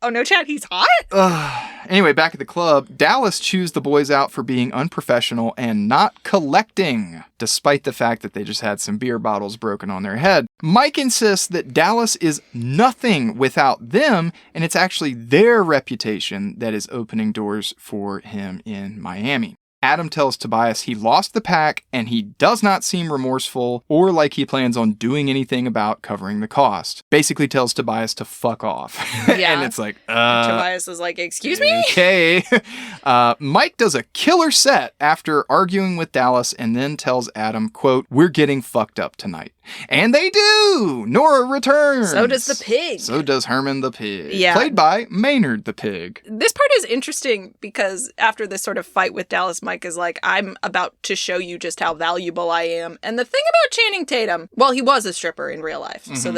Oh, no, Chad, he's hot? Anyway, back at the club, Dallas chews the boys out for being unprofessional and not collecting, despite the fact that they just had some beer bottles broken on their head. Mike insists that Dallas is nothing without them, and it's actually their reputation that is opening doors for him in Miami. Adam tells Tobias he lost the pack and he does not seem remorseful or like he plans on doing anything about covering the cost. Basically tells Tobias to fuck off. Yeah. And it's like, Tobias is like, excuse me? Okay. Mike does a killer set after arguing with Dallas and then tells Adam, quote, "We're getting fucked up tonight." And they do! Nora returns. So does the pig. So does Herman the pig. Yeah. Played by Maynard the pig. This part is interesting because after this sort of fight with Dallas, Mike is like, I'm about to show you just how valuable I am. And the thing about Channing Tatum, well, he was a stripper in real life. So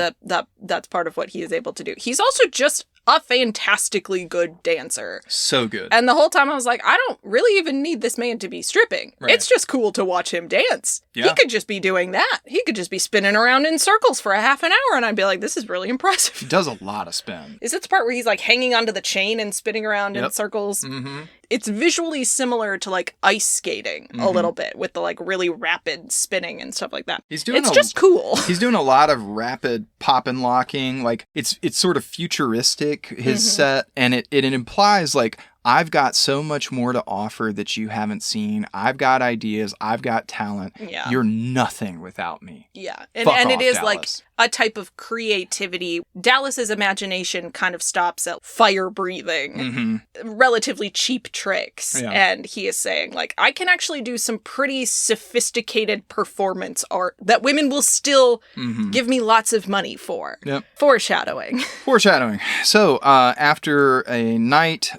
that's part of what he is able to do. He's also just a fantastically good dancer. So good. And the whole time I was like, I don't really even need this man to be stripping. Right. It's just cool to watch him dance. Yeah. He could just be doing that. He could just be spinning around in circles for a half an hour and I'd be like, this is really impressive. He does a lot of spin. Is it the part where he's like hanging onto the chain and spinning around in circles? Mm-hmm. It's visually similar to like ice skating a little bit with the like really rapid spinning and stuff like that. It's just cool. He's doing a lot of rapid pop and locking. Like it's sort of futuristic, his set, and it implies like, I've got so much more to offer that you haven't seen. I've got ideas. I've got talent. Yeah. You're nothing without me. Yeah. And it is Dallas. Like a type of creativity. Dallas's imagination kind of stops at fire breathing, relatively cheap tricks. Yeah. And he is saying, like, I can actually do some pretty sophisticated performance art that women will still give me lots of money for. Yep. Foreshadowing. So after a night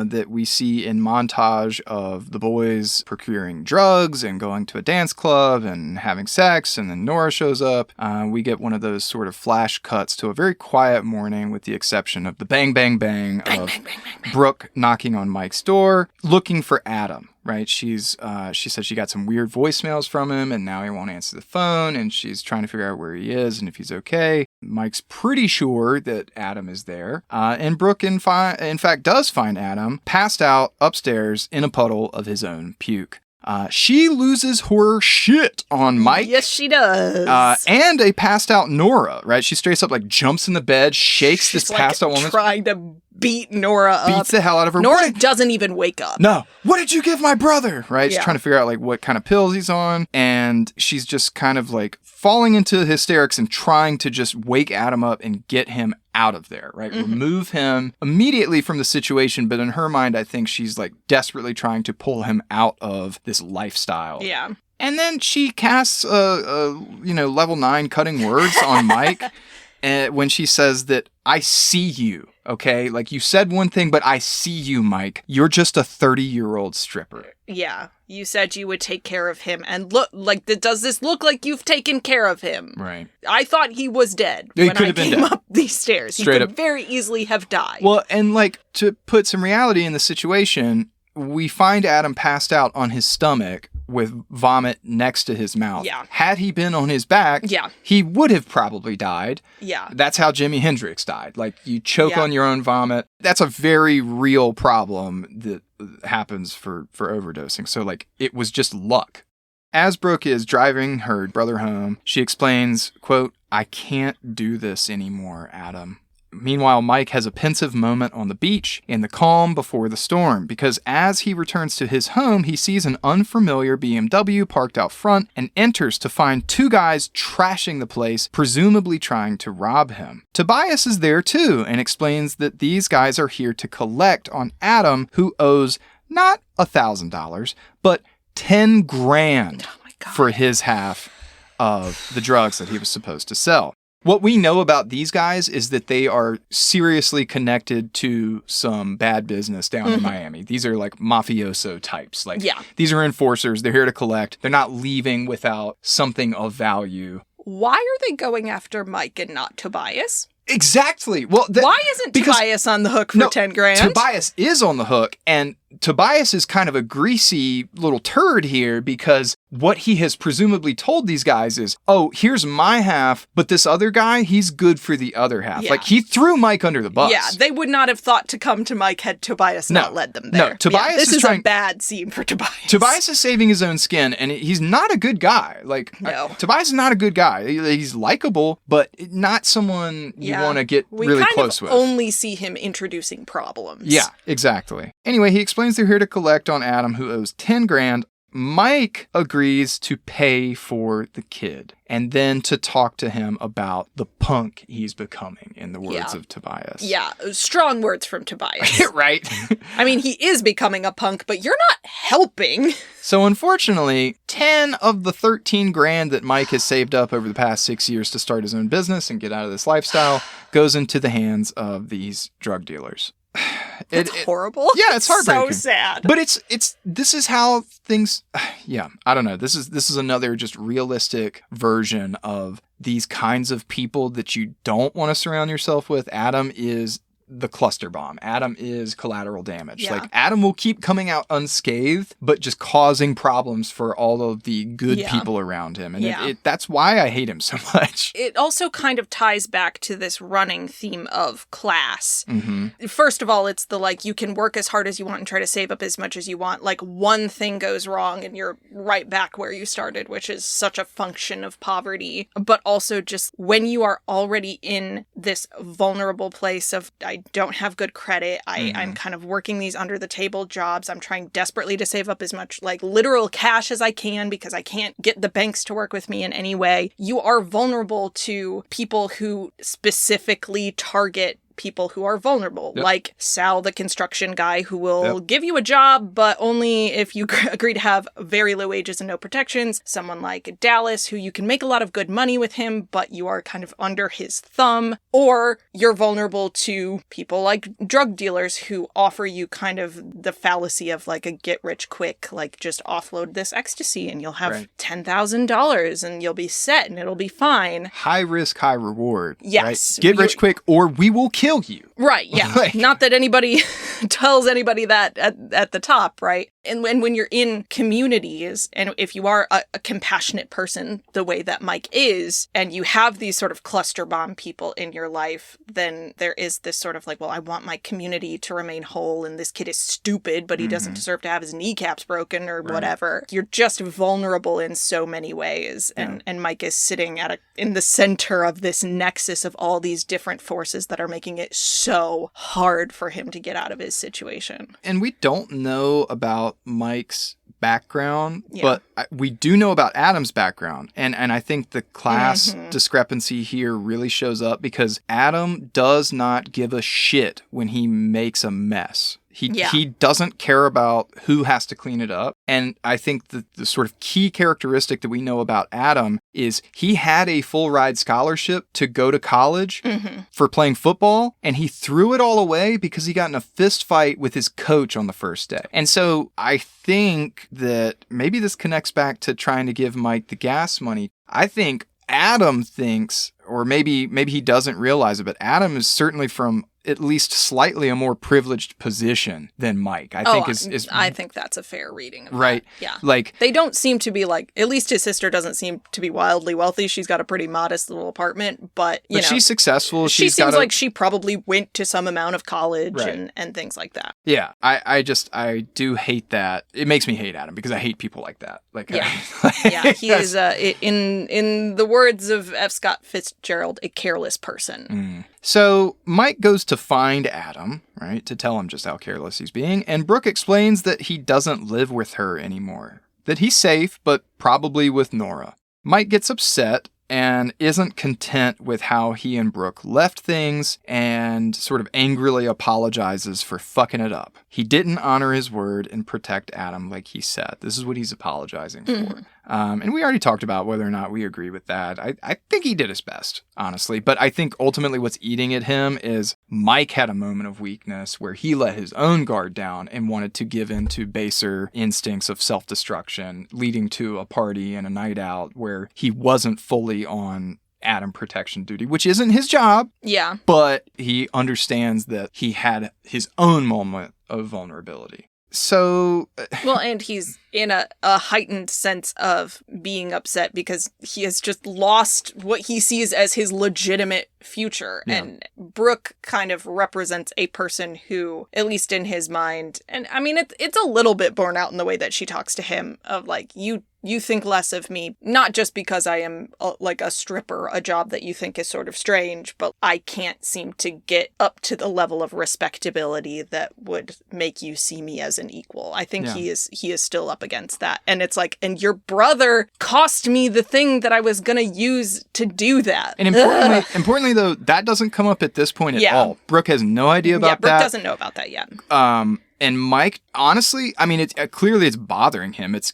that we see in montage of the boys procuring drugs and going to a dance club and having sex, and then Nora shows up, we get one of those sort of flash cuts to a very quiet morning with the exception of the bang, bang, bang of Brooke knocking on Mike's door, looking for Adam. Right, she said she got some weird voicemails from him, and now he won't answer the phone, and she's trying to figure out where he is and if he's okay. Mike's pretty sure that Adam is there, and Brooke, in fact, does find Adam passed out upstairs in a puddle of his own puke. She loses her shit on Mike. Yes, she does. And a passed out Nora, right? She straight up like jumps in the bed, shakes this passed out woman. Trying to beat Nora up. Beats the hell out of her. Nora doesn't even wake up. No. What did you give my brother? Right? Yeah. She's trying to figure out like what kind of pills he's on. And she's just kind of like falling into hysterics and trying to just wake Adam up and get him out of there, right? Remove him immediately from the situation. But in her mind, I think she's like desperately trying to pull him out of this lifestyle. Yeah. And then she casts level 9 cutting words on Mike when she says that I see you. Okay, like you said one thing, but I see you, Mike. You're just a 30-year-old stripper. Yeah, you said you would take care of him, and look, like, does this look like you've taken care of him? Right. I thought he was dead when I came up these stairs. He could very easily have died. Well, and like to put some reality in the situation, we find Adam passed out on his stomach with vomit next to his mouth. Yeah. Had he been on his back, he would have probably died. Yeah. That's how Jimi Hendrix died. Like, you choke on your own vomit. That's a very real problem that happens for overdosing. So, like, it was just luck. As Brooke is driving her brother home, she explains, quote, I can't do this anymore, Adam. Meanwhile, Mike has a pensive moment on the beach in the calm before the storm, because as he returns to his home, he sees an unfamiliar BMW parked out front and enters to find two guys trashing the place, presumably trying to rob him. Tobias is there too and explains that these guys are here to collect on Adam, who owes not $1,000, but 10 grand for his half of the drugs that he was supposed to sell. What we know about these guys is that they are seriously connected to some bad business down in Miami. These are like mafioso types. These are enforcers. They're here to collect. They're not leaving without something of value. Why are they going after Mike and not Tobias? Exactly. Well, why isn't Tobias on the hook for 10 grand? Tobias is on the hook, and Tobias is kind of a greasy little turd here because what he has presumably told these guys is, oh, here's my half, but this other guy, he's good for the other half. Yeah. Like, he threw Mike under the bus. Yeah, they would not have thought to come to Mike had Tobias not led them there. No, Tobias this is a bad scene for Tobias. Tobias is saving his own skin, and he's not a good guy. Tobias is not a good guy. He's likable, but not someone you want to get really close with. We only see him introducing problems. Yeah, exactly. Anyway, he explains they're here to collect on Adam, who owes 10 grand. Mike agrees to pay for the kid and then to talk to him about the punk he's becoming, in the words of Tobias. Yeah, strong words from Tobias. Right? I mean, he is becoming a punk, but you're not helping. So unfortunately, 10 of the 13 grand that Mike has saved up over the past 6 years to start his own business and get out of this lifestyle goes into the hands of these drug dealers. It's horrible. Yeah, it's heartbreaking. So sad. But this is how things. Yeah, I don't know. This is another just realistic version of these kinds of people that you don't want to surround yourself with. Adam is the cluster bomb. Adam is collateral damage. Yeah. Like, Adam will keep coming out unscathed, but just causing problems for all of the good people around him. And that's why I hate him so much. It also kind of ties back to this running theme of class. Mm-hmm. First of all, it's you can work as hard as you want and try to save up as much as you want. Like, one thing goes wrong and you're right back where you started, which is such a function of poverty. But also just when you are already in this vulnerable place of, I don't have good credit. I'm kind of working these under the table jobs. I'm trying desperately to save up as much literal cash as I can because I can't get the banks to work with me in any way. You are vulnerable to people who specifically target people who are vulnerable, like Sal, the construction guy, who will give you a job, but only if you agree to have very low wages and no protections. Someone like Dallas, who you can make a lot of good money with him, but you are kind of under his thumb. Or you're vulnerable to people like drug dealers who offer you kind of the fallacy of a get rich quick, just offload this ecstasy and you'll have $10,000 and you'll be set and it'll be fine. High risk, high reward. Yes. Right? Get rich quick or we will kill you. Right, yeah. Not that anybody tells anybody that at the top, right? And when you're in communities, and if you are a compassionate person, the way that Mike is, and you have these sort of cluster bomb people in your life, then there is this sort of I want my community to remain whole, and this kid is stupid, but he doesn't deserve to have his kneecaps broken or whatever. You're just vulnerable in so many ways, and Mike is sitting in the center of this nexus of all these different forces that are making it so hard for him to get out of his situation. And we don't know about Mike's background, but we do know about Adam's background. And I think the class discrepancy here really shows up because Adam does not give a shit when he makes a mess. He doesn't care about who has to clean it up. And I think the sort of key characteristic that we know about Adam is he had a full ride scholarship to go to college for playing football, and he threw it all away because he got in a fist fight with his coach on the first day. And so I think that maybe this connects back to trying to give Mike the gas money. I think Adam thinks, or maybe he doesn't realize it, but Adam is certainly from at least slightly a more privileged position than Mike. I think that's a fair reading of right. That. Yeah. Like, they don't seem to be like, at least his sister doesn't seem to be wildly wealthy. She's got a pretty modest little apartment, but you know, she's successful. She seems like she probably went to some amount of college and things like that. Yeah. I do hate that. It makes me hate Adam because I hate people like that. Like, yeah, he is, in the words of F. Scott Fitzgerald, a careless person. So Mike goes to find Adam, right, to tell him just how careless he's being, and Brooke explains that he doesn't live with her anymore, that he's safe, but probably with Nora. Mike gets upset and isn't content with how he and Brooke left things and sort of angrily apologizes for fucking it up. He didn't honor his word and protect Adam like he said. This is what he's apologizing for. And we already talked about whether or not we agree with that. I think he did his best, honestly. But I think ultimately what's eating at him is Mike had a moment of weakness where he let his own guard down and wanted to give in to baser instincts of self-destruction, leading to a party and a night out where he wasn't fully on Adam protection duty, which isn't his job. Yeah. But he understands that he had his own moment of vulnerability. So... well, and he's in a heightened sense of being upset because he has just lost what he sees as his legitimate future. Yeah. And Brooke kind of represents a person who, at least in his mind, and I mean, it's a little bit borne out in the way that she talks to him of like, you think less of me, not just because I am like a stripper, a job that you think is sort of strange, but I can't seem to get up to the level of respectability that would make you see me as an equal. I think he is still up against that. And it's like, and your brother cost me the thing that I was going to use to do that. And importantly though, that doesn't come up at this point at all. Brooke has no idea about that. Yeah, Brooke doesn't know about that yet. And Mike, honestly, I mean, clearly it's bothering him. It's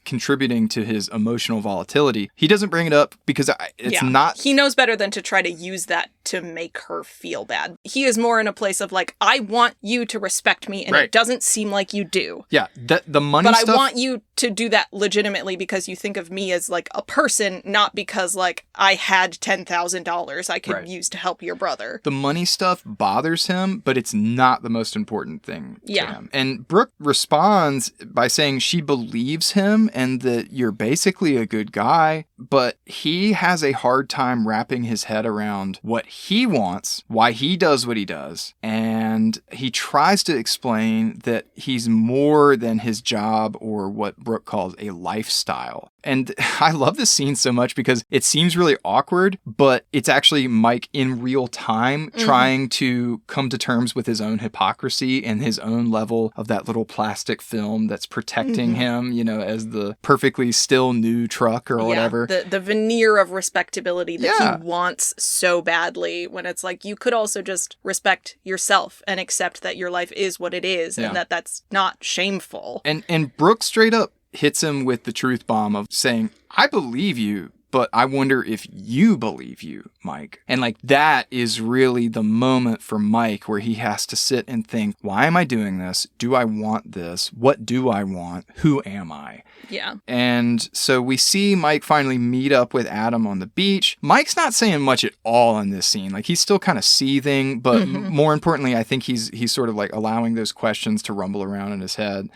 contributing to his emotional volatility. He doesn't bring it up because it's not... He knows better than to try to use that to make her feel bad. He is more in a place of like, I want you to respect me, and it doesn't seem like you do. Yeah, the money but stuff... But I want you to do that legitimately because you think of me as like a person, not because like I had $10,000 I could use to help your brother. The money stuff bothers him, but it's not the most important thing to him. And Brooke responds by saying she believes him and that you're basically a good guy, but he has a hard time wrapping his head around what he wants, why he does what he does, and he tries to explain that he's more than his job or what Brooke calls a lifestyle. And I love this scene so much because it seems really awkward, but it's actually Mike in real time trying to come to terms with his own hypocrisy and his own level of that little plastic film that's protecting him, you know, as the perfectly still new truck or whatever. The veneer of respectability that he wants so badly, when it's like, you could also just respect yourself and accept that your life is what it is and that that's not shameful. And Brooke straight up hits him with the truth bomb of saying, I believe you, but I wonder if you believe you, Mike. And like that is really the moment for Mike where he has to sit and think, why am I doing this? Do I want this? What do I want? Who am I? Yeah. And so we see Mike finally meet up with Adam on the beach. Mike's not saying much at all in this scene. Like he's still kind of seething, but more importantly, I think he's sort of like allowing those questions to rumble around in his head.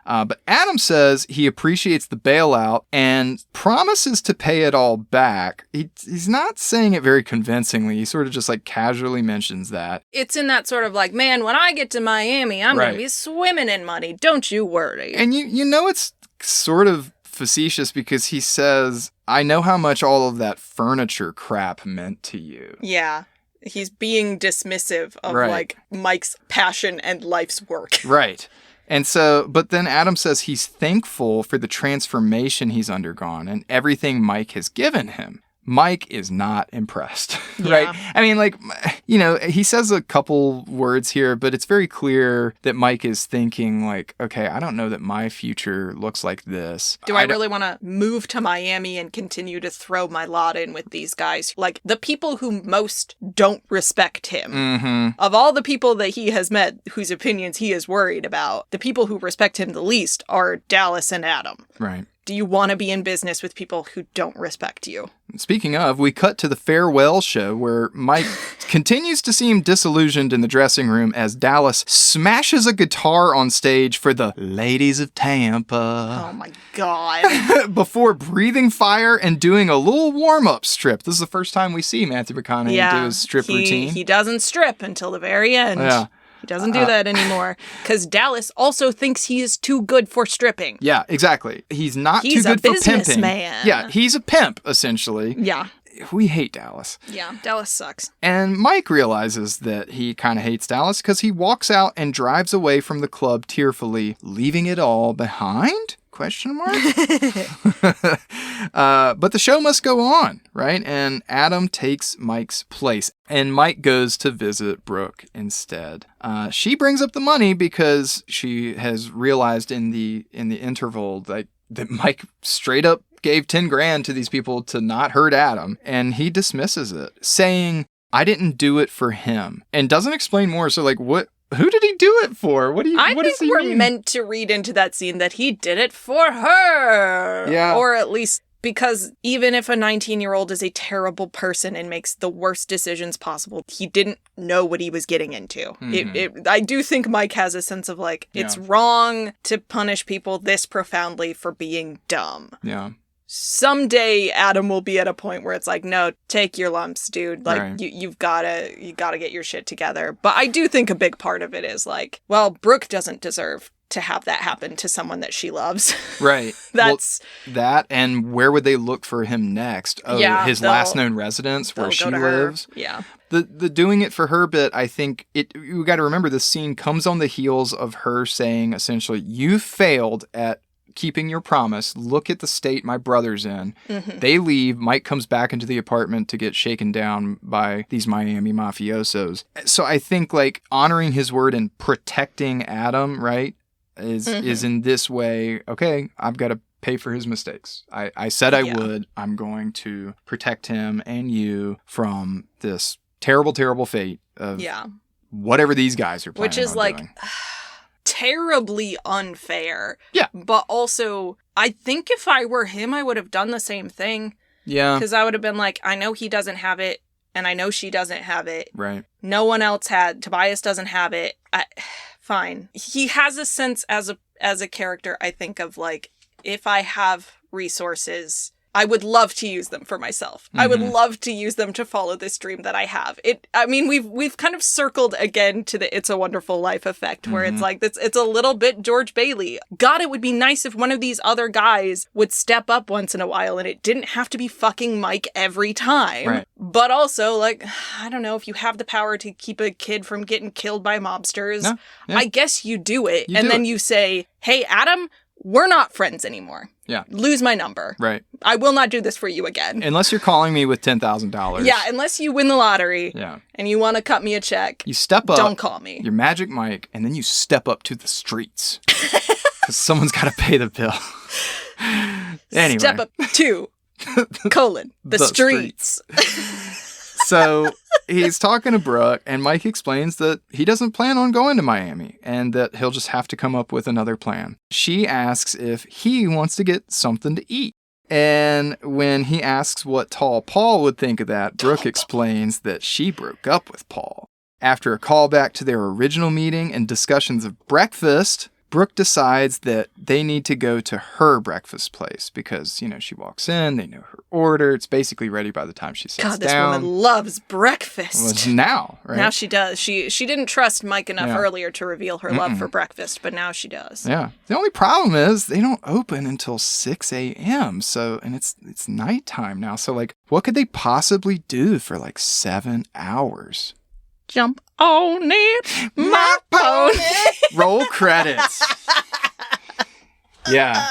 But Adam says he appreciates the bailout and promises to pay it all back. He's not saying it very convincingly. He sort of just like casually mentions that. It's in that sort of like, man, when I get to Miami, I'm going to be swimming in money. Don't you worry. And you know it's sort of facetious because he says, I know how much all of that furniture crap meant to you. Yeah. He's being dismissive of like Mike's passion and life's work. Right. And so, but then Adam says he's thankful for the transformation he's undergone and everything Mike has given him. Mike is not impressed, right? I mean, like, you know, he says a couple words here, but it's very clear that Mike is thinking like, okay, I don't know that my future looks like this. Do I really want to move to Miami and continue to throw my lot in with these guys? Like the people who most don't respect him, of all the people that he has met whose opinions he is worried about, the people who respect him the least are Dallas and Adam. Right. Do you want to be in business with people who don't respect you? Speaking of, we cut to the farewell show where Mike continues to seem disillusioned in the dressing room as Dallas smashes a guitar on stage for the ladies of Tampa. Oh my God. Before breathing fire and doing a little warm-up strip. This is the first time we see Matthew McConaughey do his strip routine. He doesn't strip until the very end. Yeah. He doesn't do that anymore because Dallas also thinks he is too good for stripping. Yeah, exactly. He's too good for pimping. He's a businessman. Yeah, he's a pimp, essentially. Yeah. We hate Dallas. Yeah, Dallas sucks. And Mike realizes that he kind of hates Dallas because he walks out and drives away from the club tearfully, leaving it all behind? ? But the show must go on, right? And Adam takes Mike's place, and Mike goes to visit Brooke instead. She brings up the money because she has realized in the interval that Mike straight up gave 10 grand to these people to not hurt Adam, and he dismisses it, saying, "I didn't do it for him," and doesn't explain more. So, like, what? Who did he do it for? What does he mean? Meant to read into that scene that he did it for her. Yeah. Or at least because even if a 19-year-old is a terrible person and makes the worst decisions possible, he didn't know what he was getting into. Mm-hmm. I do think Mike has a sense of like, it's wrong to punish people this profoundly for being dumb. Yeah. Someday Adam will be at a point where it's like, no, take your lumps, dude. Like you gotta get your shit together. But I do think a big part of it is like, well, Brooke doesn't deserve to have that happen to someone that she loves. Right. That's that. And where would they look for him next? Oh, his last known residence where she lives. Yeah. The doing it for her bit, I think you got to remember this scene comes on the heels of her saying essentially, you failed at keeping your promise. Look at the state my brother's in. Mm-hmm. They leave. Mike comes back into the apartment to get shaken down by these Miami mafiosos. So I think like honoring his word and protecting Adam, right, is in this way. Okay, I've got to pay for his mistakes. I said I would. I'm going to protect him and you from this terrible, terrible fate of whatever these guys are planning on doing. Which is like terribly unfair. Yeah. But also, I think if I were him, I would have done the same thing. Yeah. Because I would have been like, I know he doesn't have it, and I know she doesn't have it. Right. No one else had. Tobias doesn't have it. Fine. He has a sense as a character, I think, of like, if I have resources, I would love to use them for myself. Mm-hmm. I would love to use them to follow this dream that I have. We've kind of circled again to the It's a Wonderful Life effect, where it's like, it's a little bit George Bailey. God, it would be nice if one of these other guys would step up once in a while and it didn't have to be fucking Mike every time. Right. But also, like, I don't know, if you have the power to keep a kid from getting killed by mobsters, I guess you do it. Then you say, hey, Adam, we're not friends anymore. Yeah. Lose my number. Right. I will not do this for you again. Unless you're calling me with $10,000. Yeah, unless you win the lottery. Yeah. And you want to cut me a check. You step up. Don't call me. You're Magic Mike, and then you step up to the streets. Because someone's got to pay the bill. Anyway. Step up to, the streets. So he's talking to Brooke, and Mike explains that he doesn't plan on going to Miami and that he'll just have to come up with another plan. She asks if he wants to get something to eat. And when he asks what Tall Paul would think of that, Brooke explains that she broke up with Paul. After a callback to their original meeting and discussions of breakfast, Brooke decides that they need to go to her breakfast place because, she walks in, they know her order. It's basically ready by the time she sits down. God, this woman loves breakfast. Well, it's now, right? Now she does. She didn't trust Mike enough earlier to reveal her love for breakfast, but now she does. Yeah. The only problem is they don't open until 6 a.m. And it's nighttime now. So, like, what could they possibly do for, like, 7 hours? Jump on it, my pony. Roll credits. Yeah.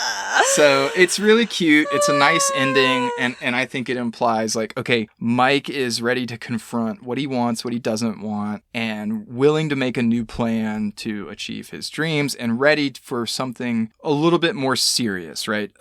So it's really cute. It's a nice ending. And I think it implies like, okay, Mike is ready to confront what he wants, what he doesn't want, and willing to make a new plan to achieve his dreams and ready for something a little bit more serious, right?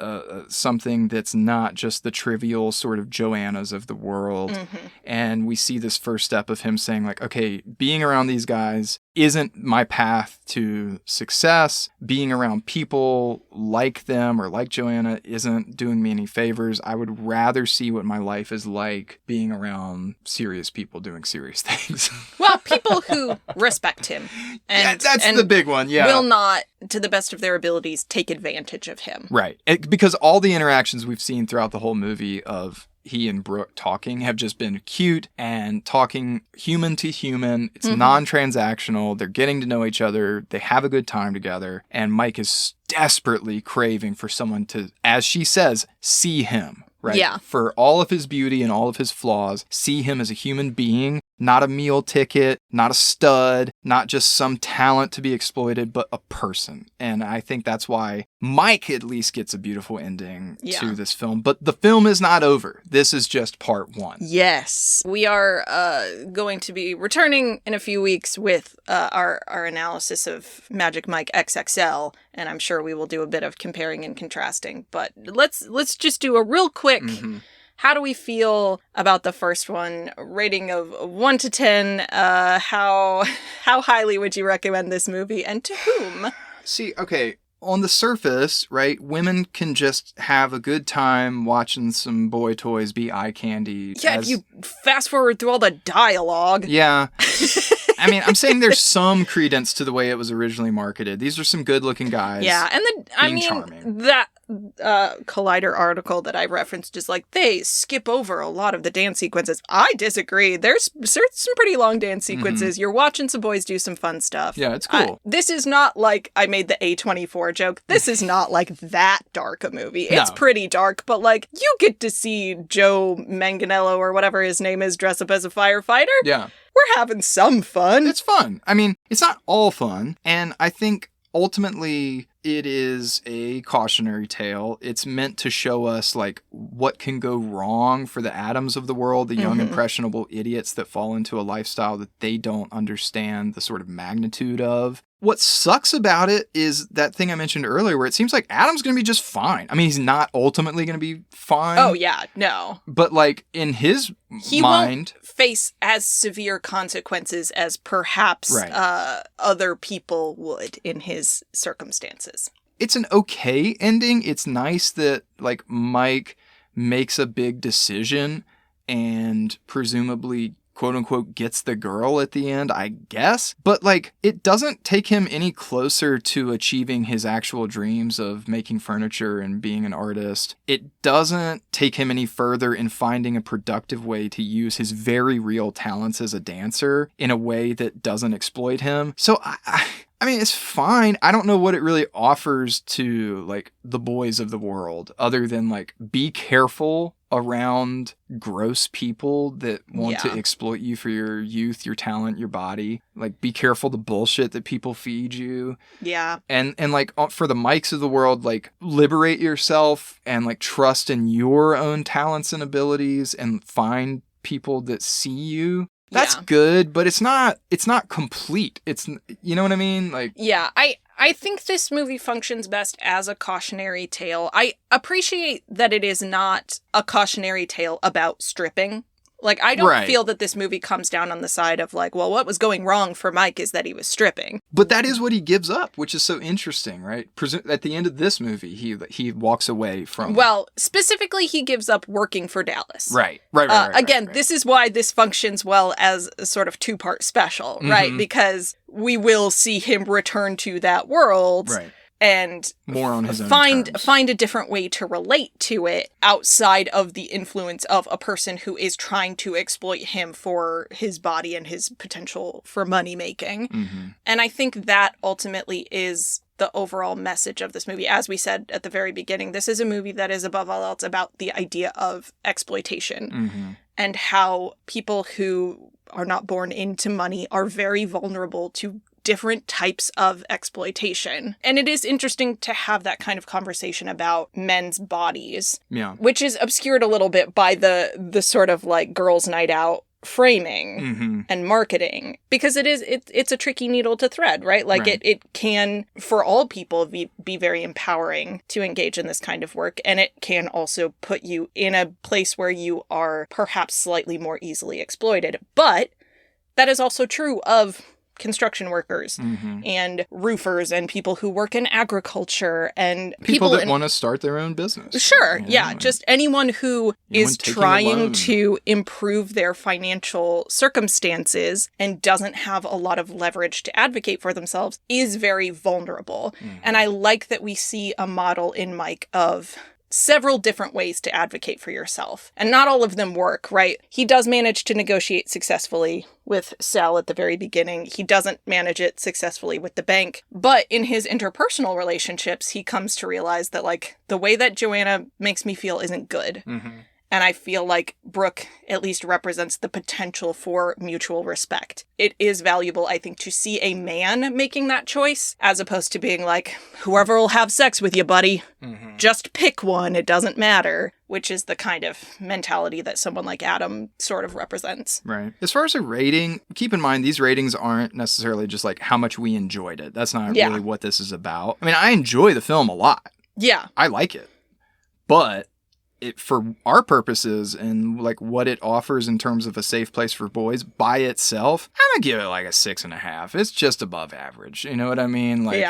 Something that's not just the trivial sort of Joannas of the world. Mm-hmm. And we see this first step of him saying like, okay, being around these guys isn't my path to success. Being around people like them or like Joanna isn't doing me any favors. I would rather see what my life is like being around serious people doing serious things. Well, people who respect him. And that's the big one, yeah. Will not, to the best of their abilities, take advantage of him. Right. Because all the interactions we've seen throughout the whole movie of he and Brooke talking have just been cute and talking human to human. It's non-transactional. They're getting to know each other. They have a good time together. And Mike is desperately craving for someone to, as she says, see him. Right? Yeah. For all of his beauty and all of his flaws, see him as a human being, not a meal ticket, not a stud, not just some talent to be exploited, but a person. And I think that's why Mike at least gets a beautiful ending to this film. But the film is not over. This is just part one. Yes. We are going to be returning in a few weeks with our analysis of Magic Mike XXL. And I'm sure we will do a bit of comparing and contrasting. But let's just do a real quick... How do we feel about the first one? Rating of 1 to 10. How highly would you recommend this movie, and to whom? See, okay, on the surface, right, women can just have a good time watching some boy toys be eye candy. Yeah, if you fast forward through all the dialogue. Yeah. I mean, I'm saying there's some credence to the way it was originally marketed. These are some good-looking guys. Yeah, and charming. That Collider article that I referenced is like, they skip over a lot of the dance sequences. I disagree. There's some pretty long dance sequences. You're watching some boys do some fun stuff. Yeah, it's cool. This is not like, I made the A24 joke. This is not like that dark a movie. It's pretty dark, but like, you get to see Joe Manganiello or whatever his name is dress up as a firefighter. Yeah. We're having some fun. It's fun. I mean, it's not all fun. And I think ultimately it is a cautionary tale. It's meant to show us like what can go wrong for the Adams of the world, the young impressionable idiots that fall into a lifestyle that they don't understand the sort of magnitude of. What sucks about it is that thing I mentioned earlier where it seems like Adam's going to be just fine. I mean, he's not ultimately going to be fine. Oh, yeah, no. But like in his he mind... won't face as severe consequences as perhaps other people would in his circumstances. It's an okay ending. It's nice that like Mike makes a big decision and presumably quote unquote gets the girl at the end, I guess. But like, it doesn't take him any closer to achieving his actual dreams of making furniture and being an artist. It doesn't take him any further in finding a productive way to use his very real talents as a dancer in a way that doesn't exploit him. So I mean, it's fine. I don't know what it really offers to like the boys of the world other than like, be careful around gross people that want to exploit you for your youth, your talent, your body. Like, be careful the bullshit that people feed you. Yeah. And like for the Mikes of the world, like liberate yourself and like trust in your own talents and abilities and find people that see you. That's good, but it's not complete. It's, you know what I mean? Like, yeah, I think this movie functions best as a cautionary tale. I appreciate that it is not a cautionary tale about stripping. Like, I don't feel that this movie comes down on the side of like, well, what was going wrong for Mike is that he was stripping. But that is what he gives up, which is so interesting, right? At the end of this movie, he walks away from... Well, specifically, he gives up working for Dallas. Right. Again, this is why this functions well as a sort of two-part special, right? Because we will see him return to that world. Right. And more on his own find a different way to relate to it outside of the influence of a person who is trying to exploit him for his body and his potential for money making. And I think that ultimately is the overall message of this movie. As we said at the very beginning, this is a movie that is above all else about the idea of exploitation and how people who are not born into money are very vulnerable to different types of exploitation. And it is interesting to have that kind of conversation about men's bodies, which is obscured a little bit by the sort of like girls' night out framing and marketing, because it's a tricky needle to thread, right? Like it can, for all people, be very empowering to engage in this kind of work. And it can also put you in a place where you are perhaps slightly more easily exploited. But that is also true of construction workers and roofers and people who work in agriculture and people that want to start their own business. Sure. Yeah. Just anyone who is trying to improve their financial circumstances and doesn't have a lot of leverage to advocate for themselves is very vulnerable. And I like that we see a model in Mike of several different ways to advocate for yourself. And not all of them work, right? He does manage to negotiate successfully with Sal at the very beginning. He doesn't manage it successfully with the bank. But in his interpersonal relationships, he comes to realize that, like, the way that Joanna makes me feel isn't good. And I feel like Brooke at least represents the potential for mutual respect. It is valuable, I think, to see a man making that choice, as opposed to being like, whoever will have sex with you, buddy, just pick one, it doesn't matter, which is the kind of mentality that someone like Adam sort of represents. Right. As far as a rating, keep in mind, these ratings aren't necessarily just like how much we enjoyed it. That's not really what this is about. I mean, I enjoy the film a lot. Yeah. I like it. But for our purposes and like what it offers in terms of a safe place for boys by itself, I'm gonna give it like a 6.5. It's just above average. You know what I mean? Like,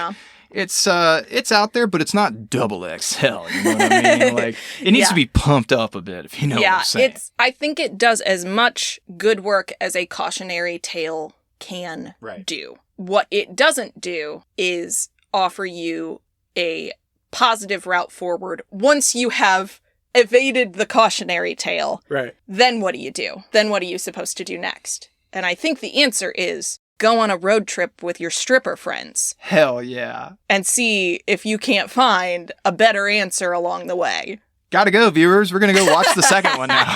it's out there, but it's not double XL. You know what I mean? Like, it needs to be pumped up a bit, if you know what I'm saying. I think it does as much good work as a cautionary tale can do. What it doesn't do is offer you a positive route forward once you have evaded the cautionary tale. Right. Then what do you do? Then what are you supposed to do next? And I think the answer is go on a road trip with your stripper friends. Hell yeah. And see if you can't find a better answer along the way. Gotta go, viewers. We're gonna go watch the second one now.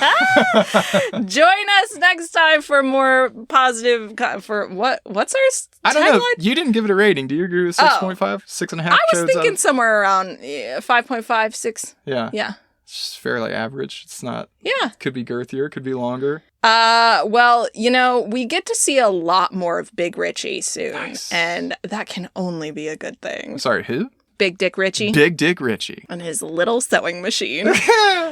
Join us next time for more positive... for what's our I don't know. You didn't give it a rating. Do you agree with 6.5? 6.5? I was thinking somewhere around 5.5, 6. Yeah. Yeah. It's fairly average. It's not... Yeah. Could be girthier. Could be longer. Well, you know, we get to see a lot more of Big Richie soon. Nice. And that can only be a good thing. Sorry, who? Big Dick Richie. Big Dick Richie. And his little sewing machine. All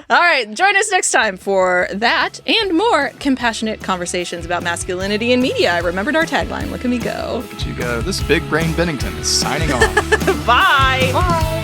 right, join us next time for that and more compassionate conversations about masculinity in media. I remembered our tagline. Look at me go. Look at you go. This Big Brain Bennington is signing off. Bye. Bye.